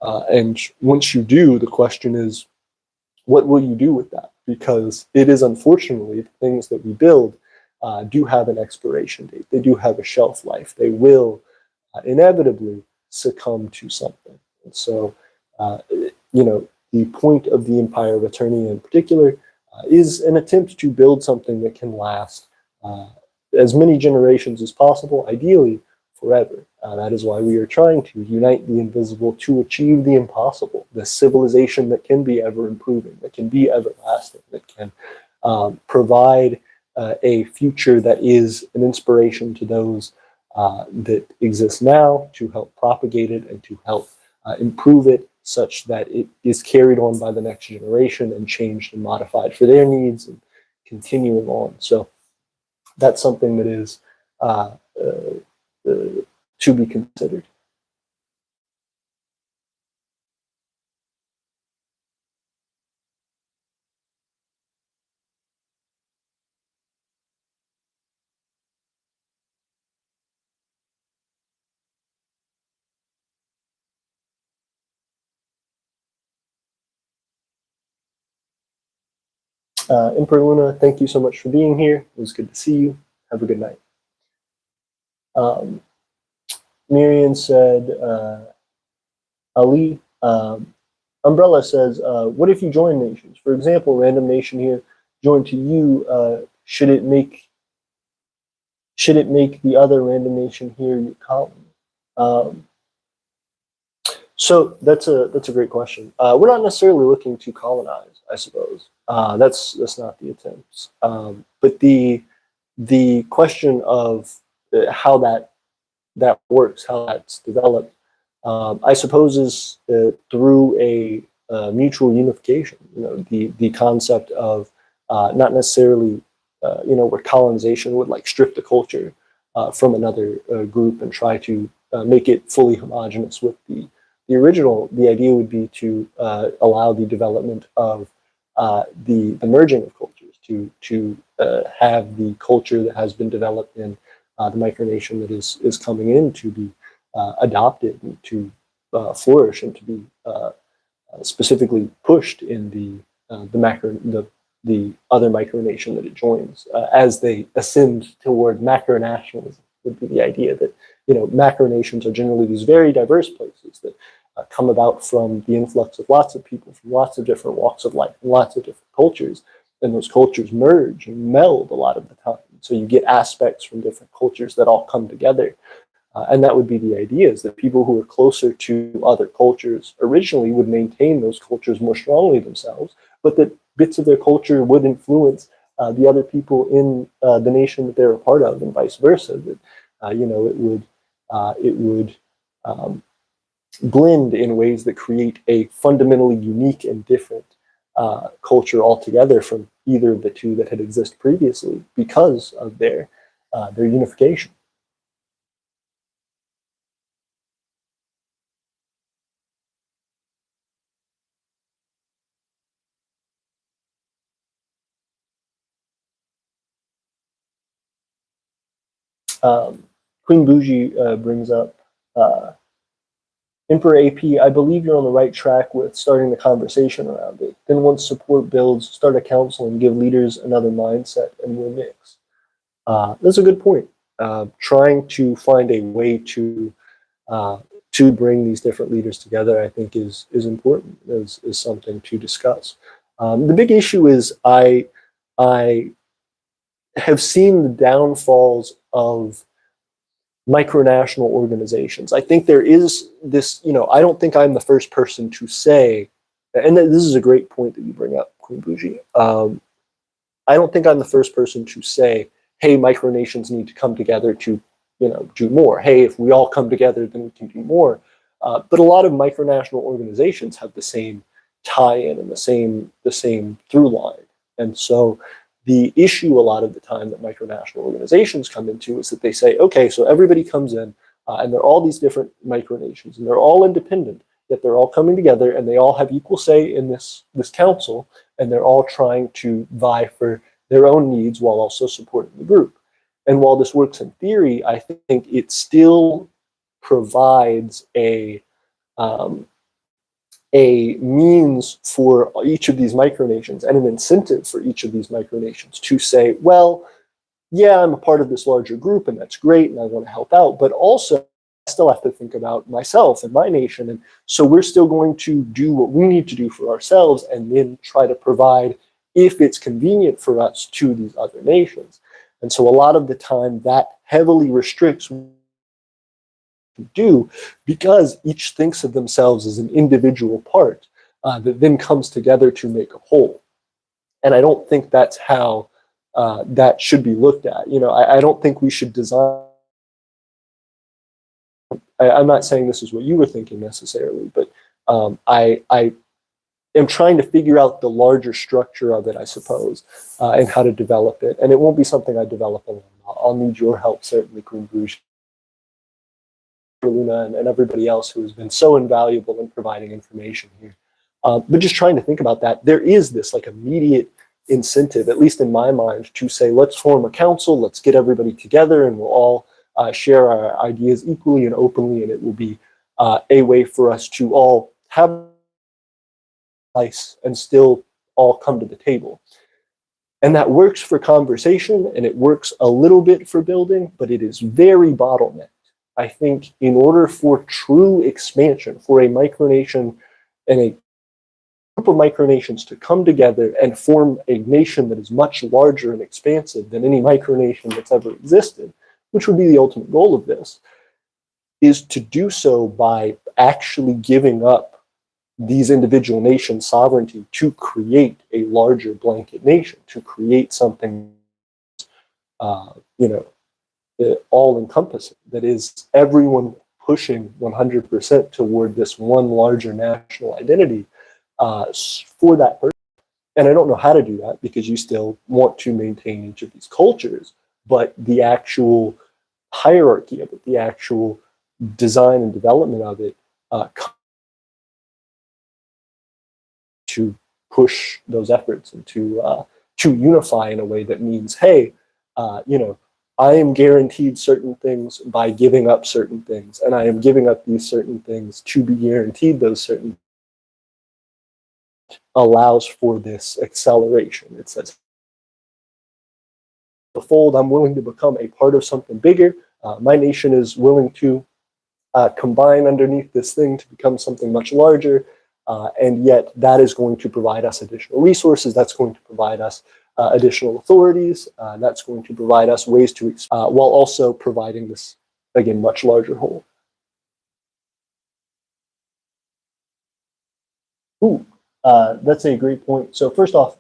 And once you do, the question is, what will you do with that? Because it is, unfortunately, the things that we build do have an expiration date. They do have a shelf life. They will inevitably succumb to something. And so, the point of the Empire of Aeternia in particular is an attempt to build something that can last as many generations as possible, ideally forever. That is why we are trying to unite the invisible to achieve the impossible, the civilization that can be ever improving, that can be everlasting, that can provide a future that is an inspiration to those that exist now, to help propagate it and to help improve it such that it is carried on by the next generation and changed and modified for their needs and continuing on. So that's something that is to be considered. Emperor Luna, thank you so much for being here. It was good to see you. Have a good night. Miriam said, Ali, Umbrella says, what if you join nations? For example, random nation here, join to you, should it make the other random nation here your colony? So that's a great question. We're not necessarily looking to colonize, I suppose. That's not the attempt. But the question of how that works, how that's developed, I suppose is through a mutual unification. The concept of not necessarily where colonization would like strip the culture from another group and try to make it fully homogenous with the original. The idea would be to allow the development of the merging of cultures, to have the culture that has been developed in the micronation that is coming in to be adopted and to flourish and to be specifically pushed in the other micronation that it joins as they ascend toward macronationalism. Would be the idea that macronations are generally these very diverse places that come about from the influx of lots of people from lots of different walks of life and lots of different cultures, and those cultures merge and meld a lot of the time. So you get aspects from different cultures that all come together. And that would be the idea, is that people who are closer to other cultures originally would maintain those cultures more strongly themselves, but that bits of their culture would influence the other people in the nation that they're a part of, and vice versa. That it would blend in ways that create a fundamentally unique and different culture altogether from either of the two that had existed previously because of their unification. Queen Bougie brings up Emperor AP. I believe you're on the right track with starting the conversation around it. Then once support builds, start a council and give leaders another mindset, and we'll mix. That's a good point. Trying to find a way to bring these different leaders together, I think, is important. Is something to discuss. The big issue is I have seen the downfalls of micronational organizations. I think there is this, I don't think I'm the first person to say, and this is a great point that you bring up, Queen Bougie. I don't think I'm the first person to say, hey, micronations need to come together to, do more. Hey, if we all come together, then we can do more. But a lot of micronational organizations have the same tie-in and the same through line. And so the issue a lot of the time that micronational organizations come into is that they say, okay, so everybody comes in and they're all these different micronations and they're all independent, yet they're all coming together and they all have equal say in this council, and they're all trying to vie for their own needs while also supporting the group. And while this works in theory, I think it still provides a means for each of these micronations and an incentive for each of these micronations to say, well, yeah, I'm a part of this larger group and that's great and I want to help out, but also I still have to think about myself and my nation. And so we're still going to do what we need to do for ourselves and then try to provide, if it's convenient for us, to these other nations. And so a lot of the time that heavily restricts what we do, because each thinks of themselves as an individual part that then comes together to make a whole. And I don't think that's how that should be looked at. I don't think we should design I'm not saying this is what you were thinking necessarily, but I am trying to figure out the larger structure of it, I suppose, and how to develop it. And it won't be something I develop alone. I'll need your help, certainly, Queen Bruges, Luna, and everybody else who has been so invaluable in providing information here. But just trying to think about that, there is this like immediate incentive, at least in my mind, to say, let's form a council, let's get everybody together, and we'll all share our ideas equally and openly, and it will be a way for us to all have advice and still all come to the table. And that works for conversation, and it works a little bit for building, but it is very bottlenecked. I think in order for true expansion, for a micronation and a group of micronations to come together and form a nation that is much larger and expansive than any micronation that's ever existed, which would be the ultimate goal of this, is to do so by actually giving up these individual nations' sovereignty to create a larger blanket nation, to create something, all-encompassing, that is everyone pushing 100% toward this one larger national identity for that person. And I don't know how to do that because you still want to maintain each of these cultures, but the actual hierarchy of it, the actual design and development of it, to push those efforts and to unify in a way that means, hey, I am guaranteed certain things by giving up certain things, and I am giving up these certain things to be guaranteed those certain things. Allows for this acceleration. It says, the fold, I'm willing to become a part of something bigger. My nation is willing to combine underneath this thing to become something much larger. And yet that is going to provide us additional resources. That's going to provide us additional authorities. That's going to provide us ways to, while also providing this, again, much larger whole. Ooh, that's a great point. So first off,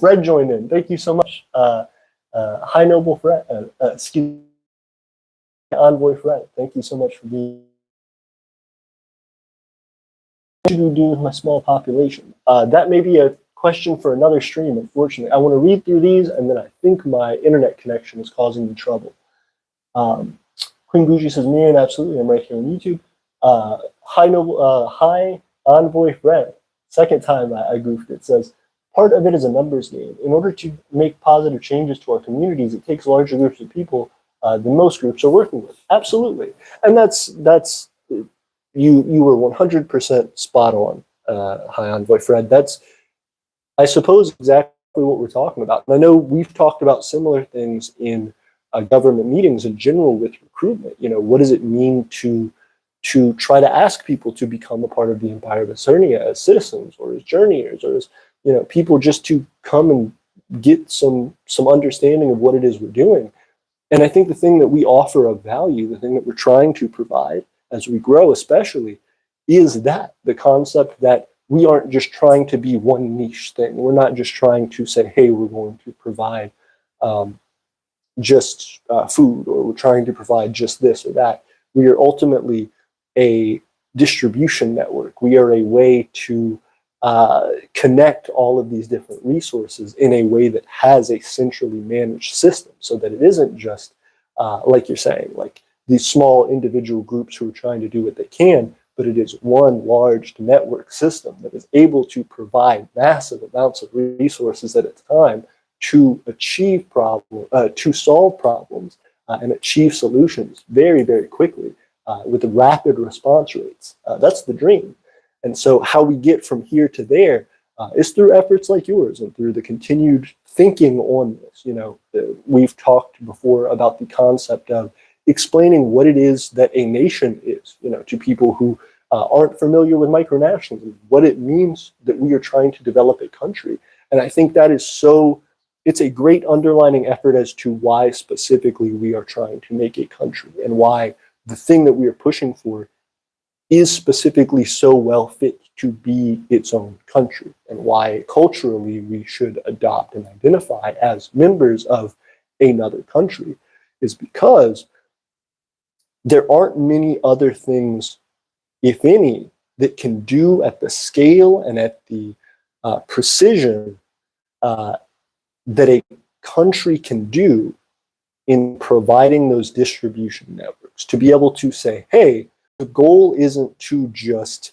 Fred joined in. Thank you so much. High Noble Fred, excuse me, Envoy Fred. Thank you so much for being. What should we do with my small population? That may be a question for another stream, unfortunately. I want to read through these, and then I think my internet connection is causing me trouble. Queen Bougie says, Miriam, absolutely, I'm right here on YouTube. High Envoy Fred, second time I goofed it, says, part of it is a numbers game. In order to make positive changes to our communities, it takes larger groups of people than most groups are working with. Absolutely. And that's you were 100% spot on, High Envoy Fred. That's, I suppose, exactly what we're talking about. And I know we've talked about similar things in government meetings in general with recruitment. What does it mean to try to ask people to become a part of the Empire of Aeternia as citizens or as journeyers or as people just to come and get some understanding of what it is we're doing. And I think the thing that we offer of value, the thing that we're trying to provide as we grow especially, is that the concept that we aren't just trying to be one niche thing. We're not just trying to say, hey, we're going to provide just food, or we're trying to provide just this or that. We are ultimately a distribution network. We are a way to connect all of these different resources in a way that has a centrally managed system, so that it isn't just, like you're saying, like these small individual groups who are trying to do what they can, but it is one large network system that is able to provide massive amounts of resources at a time to achieve to solve problems and achieve solutions very, very quickly with rapid response rates. That's the dream. And so how we get from here to there is through efforts like yours and through the continued thinking on this. We've talked before about the concept of explaining what it is that a nation is, to people who aren't familiar with micronationalism, what it means that we are trying to develop a country. And I think that is it's a great underlining effort as to why specifically we are trying to make a country, and why the thing that we are pushing for is specifically so well fit to be its own country, and why culturally we should adopt and identify as members of another country. is because there aren't many other things, if any, that can do at the scale and at the precision that a country can do in providing those distribution networks, to be able to say, hey, the goal isn't to just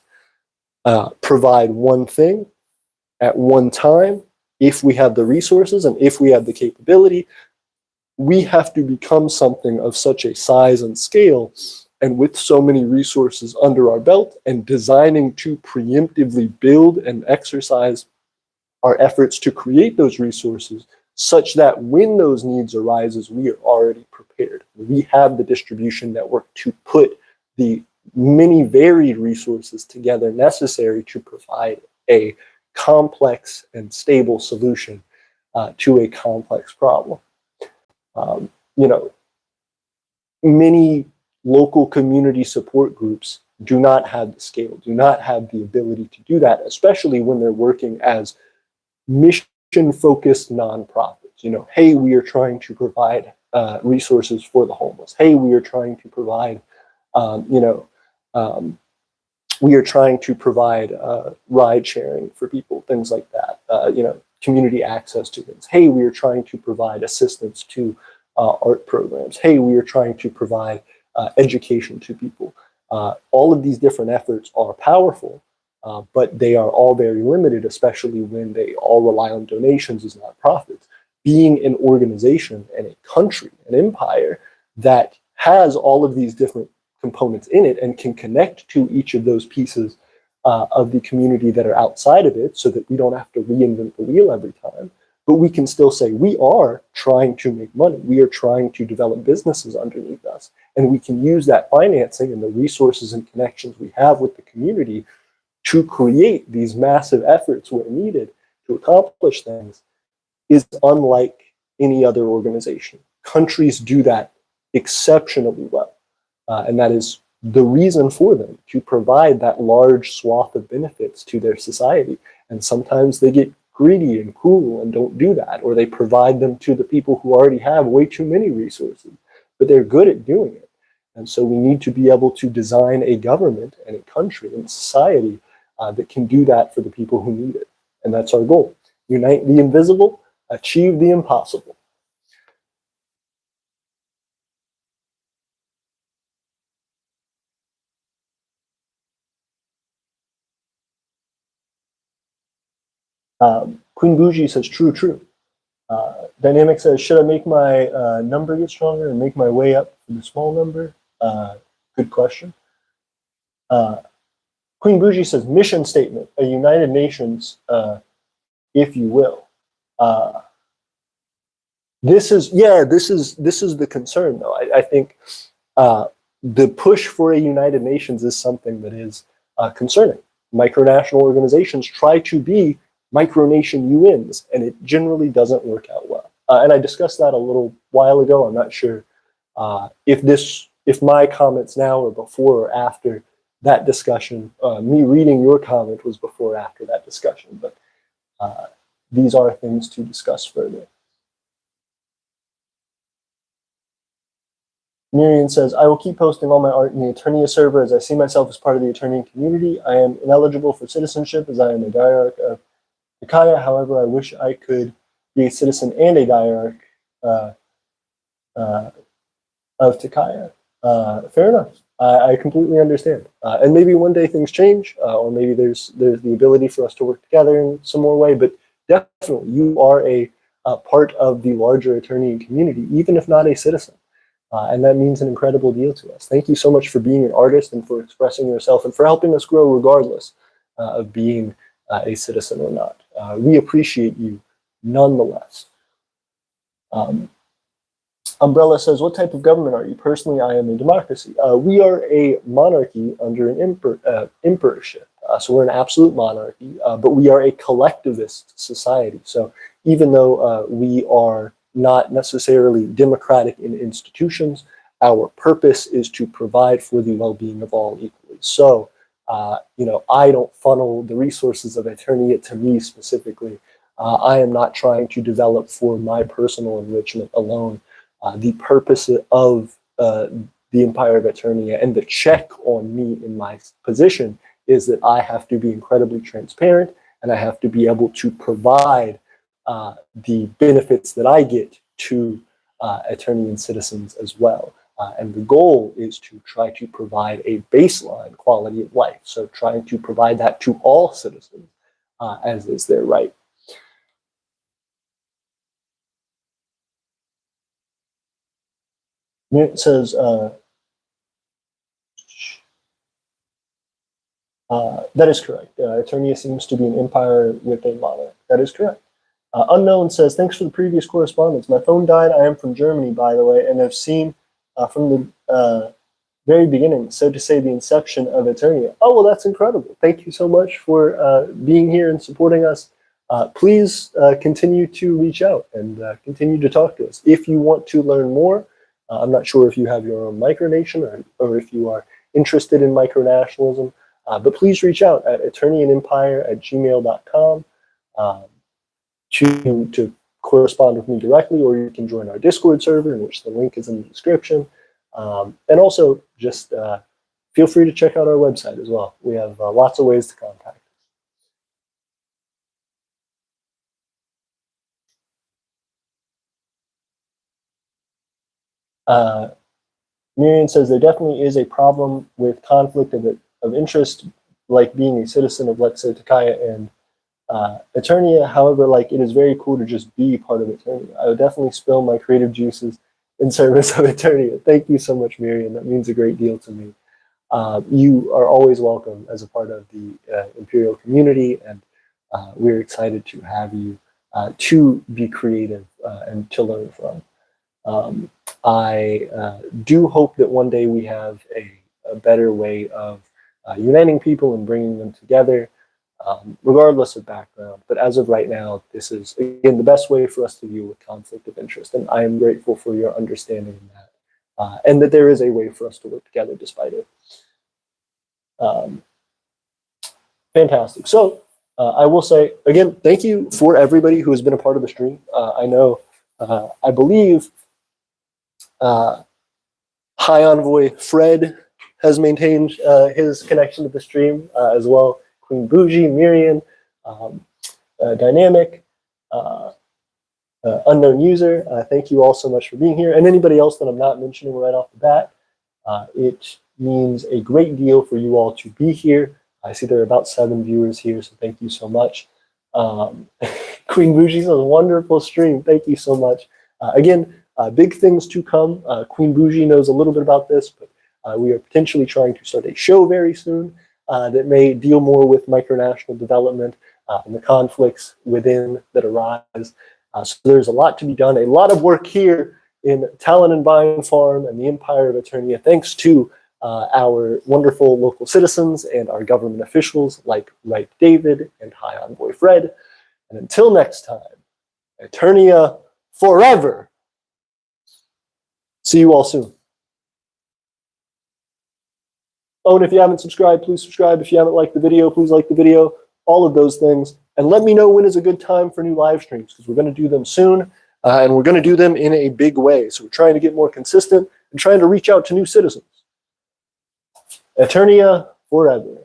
provide one thing at one time. If we have the resources and if we have the capability, we have to become something of such a size and scale, and with so many resources under our belt, and designing to preemptively build and exercise our efforts to create those resources such that when those needs arises, we are already prepared. We have the distribution network to put the many varied resources together necessary to provide a complex and stable solution to a complex problem. You know, many local community support groups do not have the scale, do not have the ability to do that, especially when they're working as mission-focused nonprofits. You know, hey, we are trying to provide resources for the homeless. Hey, we are trying to provide, we are trying to provide ride sharing for people, things like that. Community access to things. Hey, we are trying to provide assistance to art programs. Hey, we are trying to provide education to people. All of these different efforts are powerful, but they are all very limited, especially when they all rely on donations as nonprofits. Being an organization and a country, an empire that has all of these different components in it and can connect to each of those pieces of the community that are outside of it, so that we don't have to reinvent the wheel every time, but we can still say we are trying to make money. We are trying to develop businesses underneath us, and we can use that financing and the resources and connections we have with the community to create these massive efforts where needed to accomplish things, is unlike any other organization. Countries do that exceptionally well, and that is the reason for them to provide that large swath of benefits to their society. And sometimes they get greedy and cruel and don't do that, or they provide them to the people who already have way too many resources, but they're good at doing it. And so we need to be able to design a government and a country and a society that can do that for the people who need it. And that's our goal. Unite the invisible, achieve the impossible. Queen Bougie says, true, true. Dynamic says, should I make my number get stronger and make my way up to the small number? Good question. Queen Bougie says, mission statement, a United Nations, if you will. This is the concern, though. I think the push for a United Nations is something that is concerning. Micronational organizations try to be micronation UNs, and it generally doesn't work out well. And I discussed that a little while ago. I'm not sure if my comments now are before or after that discussion. Me reading your comment was before or after that discussion, but these are things to discuss further. Miriam says, I will keep posting all my art in the Aeternia server as I see myself as part of the Aeternian community. I am ineligible for citizenship as I am a diarch of Takaya. However, I wish I could be a citizen and a diarch of Takaya. Fair enough. I completely understand. And maybe one day things change, or maybe there's the ability for us to work together in some more way, but definitely you are a part of the larger Aeternian community, even if not a citizen. And that means an incredible deal to us. Thank you so much for being an artist and for expressing yourself and for helping us grow regardless of being a citizen or not. We appreciate you nonetheless. Umbrella says, what type of government are you? Personally, I am a democracy. We are a monarchy under an emperorship. So we're an absolute monarchy, but we are a collectivist society. So even though we are not necessarily democratic in institutions, our purpose is to provide for the well-being of all equally. So, I don't funnel the resources of Aeternia to me specifically. I am not trying to develop for my personal enrichment alone. the purpose of the Empire of Aeternia and the check on me in my position is that I have to be incredibly transparent, and I have to be able to provide the benefits that I get to Aeternian citizens as well. And the goal is to try to provide a baseline quality of life. So trying to provide that to all citizens as is their right. It says, that is correct. Aeternia seems to be an empire with a monarch. That is correct. Unknown says, thanks for the previous correspondence. My phone died. I am from Germany, by the way, and have seen from the very beginning, so to say, the inception of Aeternia. Oh, well, that's incredible. Thank you so much for being here and supporting us. Please continue to reach out and continue to talk to us. If you want to learn more, I'm not sure if you have your own micronation or if you are interested in micronationalism, but please reach out at eternianempire@gmail.com to correspond with me directly, or you can join our Discord server, in which the link is in the description. And also, just feel free to check out our website as well. We have lots of ways to contact us. Miriam says, there definitely is a problem with conflict of interest, like being a citizen of, let's say, Takaya and Aeternia. However, like, it is very cool to just be part of Aeternia. I would definitely spill my creative juices in service of Aeternia. Thank you so much, Miriam. That means a great deal to me. You are always welcome as a part of the Imperial community, and we're excited to have you to be creative and to learn from. I do hope that one day we have a better way of uniting people and bringing them together, regardless of background. But as of right now, this is, again, the best way for us to deal with conflict of interest. And I am grateful for your understanding in that, and that there is a way for us to work together despite it. Fantastic. So I will say, again, thank you for everybody who has been a part of the stream. I know, I believe, High Envoy Fred has maintained his connection to the stream as well. Queen Bougie, Miriam, Dynamic, Unknown User, thank you all so much for being here. And anybody else that I'm not mentioning right off the bat, it means a great deal for you all to be here. I see there are about 7 viewers here, so thank you so much. Queen Bougie says, wonderful stream. Thank you so much. Again, big things to come. Queen Bougie knows a little bit about this, but we are potentially trying to start a show very soon that may deal more with micronational development and the conflicts within that arise. So there's a lot to be done, a lot of work here in Talon and Vine Farm and the Empire of Aeternia, thanks to our wonderful local citizens and our government officials like Ripe David and High Envoy Fred. And until next time, Aeternia forever! See you all soon. Oh, and if you haven't subscribed, please subscribe. If you haven't liked the video, please like the video. All of those things. And let me know when is a good time for new live streams, because we're going to do them soon, and we're going to do them in a big way. So we're trying to get more consistent and trying to reach out to new citizens. Aeternia forever.